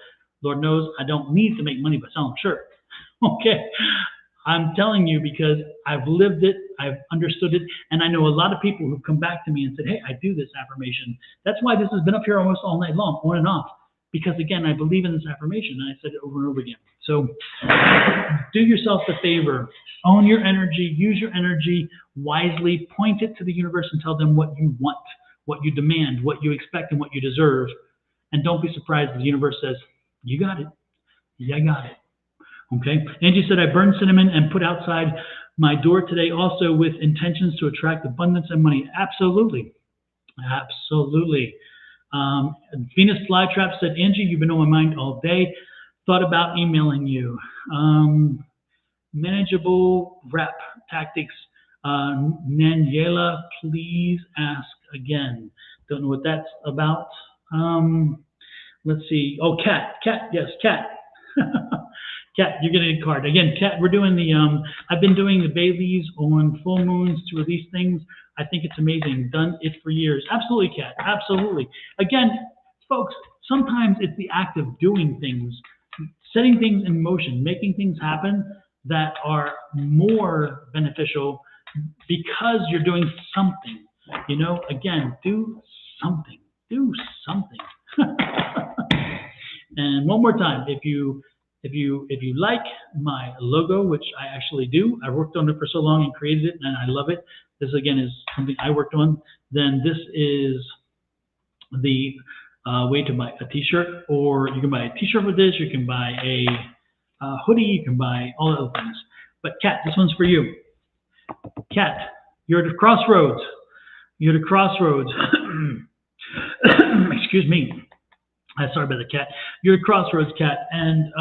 Lord knows I don't need to make money by selling a shirt. Okay. I'm telling you because I've lived it, I've understood it, and I know a lot of people who've come back to me and said, hey, I do this affirmation. That's why this has been up here almost all night long, on and off. Because again, I believe in this affirmation, and I said it over and over again. So do yourself a favor. Own your energy. Use your energy wisely. Point it to the universe and tell them what you want, what you demand, what you expect, and what you deserve. And don't be surprised if the universe says, you got it. Yeah, I got it. Okay. Angie said, I burned cinnamon and put outside my door today also with intentions to attract abundance and money. Absolutely. Absolutely. Venus Flytrap said, Angie, you've been on my mind all day. Thought about emailing you. Manageable rap tactics. Naniela, please ask again. Don't know what that's about. Let's see. Oh, Kat. Kat, yes, Kat. Kat, you're getting a card. Again, Kat, we're doing the, I've been doing the Baileys on full moons to release things. I think it's amazing. Done it for years. Absolutely, Kat. Absolutely. Again, folks, sometimes it's the act of doing things, setting things in motion, making things happen that are more beneficial because you're doing something. You know, again, do something. Do something. And one more time, if you like my logo, which I actually do, I worked on it for so long and created it, and I love it. This again is something I worked on. Then this is the way to buy a T-shirt, or you can buy a T-shirt with this. You can buy a hoodie. You can buy all the other things. But Kat, this one's for you. Kat, you're at a crossroads. You're at a crossroads. Excuse me. Sorry about the Kat. You're at a crossroads, Kat, and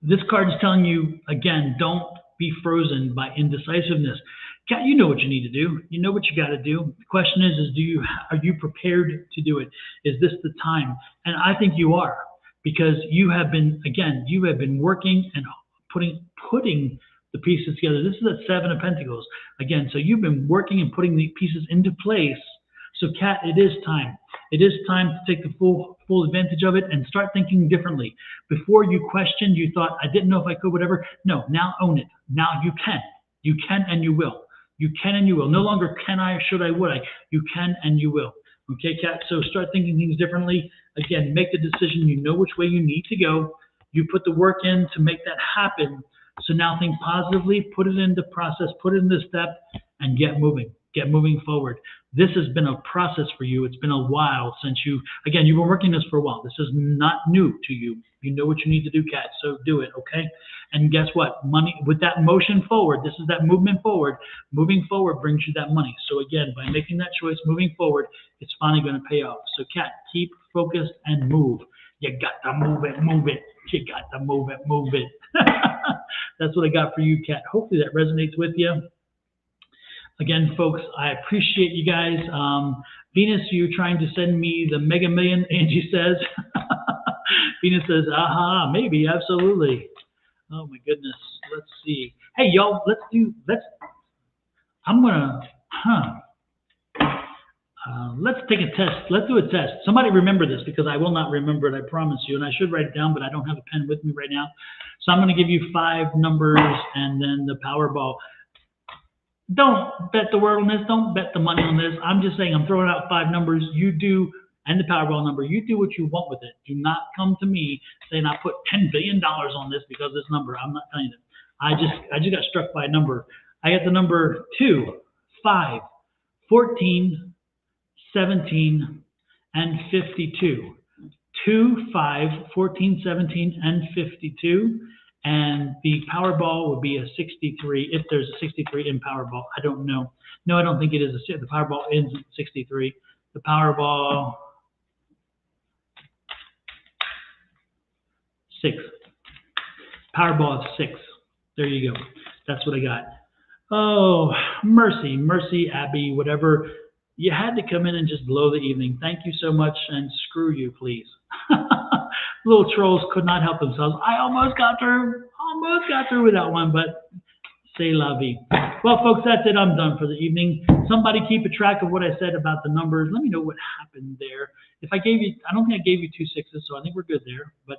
this card is telling you, again, don't be frozen by indecisiveness. Kat, you know what you need to do. You know what you got to do. The question is are you prepared to do it? Is this the time? And I think you are, because you have been working and putting the pieces together. This is the 7 of Pentacles. Again, so you've been working and putting the pieces into place. So, Kat, it is time. It is time to take the full advantage of it and start thinking differently. Before you questioned, you thought, I didn't know if I could, whatever. No, now own it. Now you can. You can and you will. You can and you will. No longer can I, should I, would I. You can and you will. Okay, Kat, so start thinking things differently. Again, make the decision. You know which way you need to go. You put the work in to make that happen. So now think positively, put it into process, put it into step, and get moving forward. This has been a process for you. It's been a while since you've been working this for a while. This is not new to you. You know what you need to do, Kat, so do it, okay? And guess what? Money, with that motion forward, this is that movement forward. Moving forward brings you that money. So again, by making that choice, moving forward, it's finally going to pay off. So Kat, keep focused and move. You got to move it, move it. You got to move it, move it. That's what I got for you, Kat. Hopefully that resonates with you. Again, folks, I appreciate you guys. Venus, you trying to send me the Mega Million, Angie says. Venus says, aha, maybe, absolutely. Oh my goodness. Let's see. Hey, y'all, let's do take a test. Let's do a test. Somebody remember this because I will not remember it, I promise you. And I should write it down, but I don't have a pen with me right now. So I'm going to give you 5 numbers and then the Powerball. Don't bet the word on this. Don't bet the money on this. I'm just saying I'm throwing out 5 numbers. You do, and the Powerball number. You do what you want with it. Do not come to me saying I put $10 billion on this because this number. I'm not telling you that. I just got struck by a number. I got the number 2, 5, 14, 17, and 52. 2, 5, 14, 17, and 52. And the Powerball would be a 63, if there's a 63 in Powerball. I don't know. No, I don't think it is. The Powerball ends at 63. The Powerball, 6. Powerball is 6. There you go. That's what I got. Oh, mercy, Abby, whatever. You had to come in and just blow the evening. Thank you so much, and screw you, please. Little trolls could not help themselves. I almost got through with that one, but c'est la vie. Well, folks, that's it. I'm done for the evening. Somebody keep a track of what I said about the numbers. Let me know what happened there. If I gave you, I don't think I gave you 2 6s, so I think we're good there. But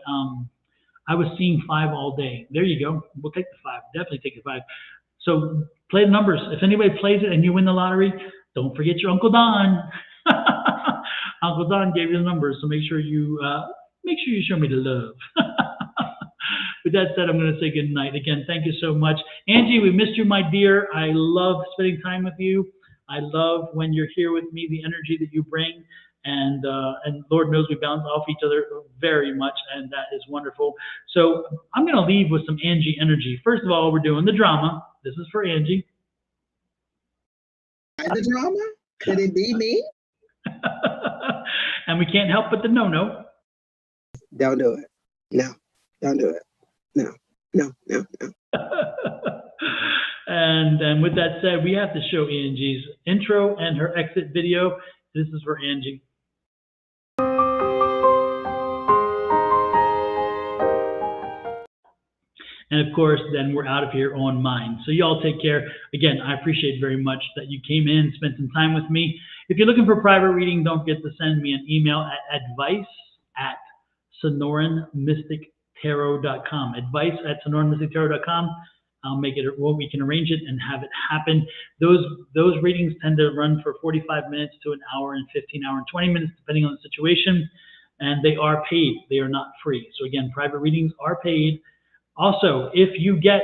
I was seeing 5 all day. There you go. We'll take the 5. Definitely take the 5. So play the numbers. If anybody plays it and you win the lottery, don't forget your Uncle Don. Uncle Don gave you the numbers, so make sure you show me the love. With that said, I'm going to say good night. Again, thank you so much. Angie, we missed you, my dear. I love spending time with you. I love when you're here with me, the energy that you bring. And Lord knows we bounce off each other very much, and that is wonderful. So I'm going to leave with some Angie energy. First of all, we're doing the drama. This is for Angie.
The drama? Could it be me?
And we can't help but the no.
Don't do it. No, don't do it. No.
And with that said, we have to show Angie's intro and her exit video. This is for Angie. And of course, then we're out of here on mine. So y'all take care. Again, I appreciate very much that you came in, spent some time with me. If you're looking for private reading, don't forget to send me an email at advice@sonoranmystictarot.com. Advice@sonoranmystictarot.com. I'll make it, well, we can arrange it and have it happen. Those readings tend to run for 45 minutes to an hour and 15 hours and 20 minutes, depending on the situation. And they are paid. They are not free. So again, private readings are paid. Also, if you get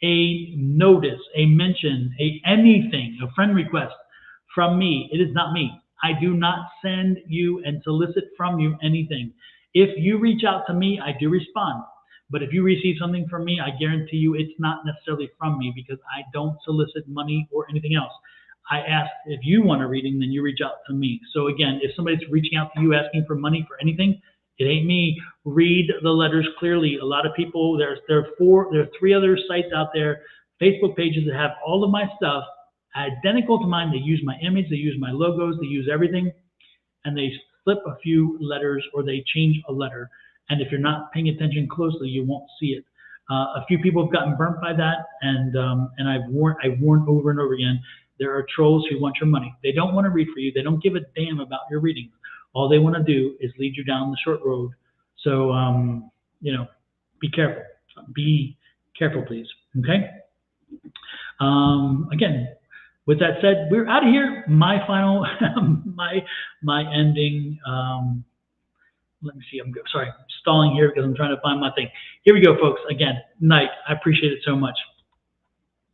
a notice, a mention, anything, a friend request from me, it is not me. I do not send you and solicit from you anything. If you reach out to me, I do respond. But if you receive something from me, I guarantee you it's not necessarily from me because I don't solicit money or anything else. I ask if you want a reading, then you reach out to me. So again, if somebody's reaching out to you asking for money for anything, it ain't me. Read the letters clearly. A lot of people, there are 3 other sites out there, Facebook pages that have all of my stuff identical to mine. They use my image, they use my logos, they use everything, and they flip a few letters or they change a letter. And if you're not paying attention closely, you won't see it. A few people have gotten burnt by that, and I've warned over and over again. There are trolls who want your money. They don't want to read for you. They don't give a damn about your readings. All they want to do is lead you down the short road. So, be careful. Be careful, please. Okay? Again, with that said, we're out of here. My final, my ending. Let me see. Sorry, stalling here because I'm trying to find my thing. Here we go, folks. Again, night. I appreciate it so much.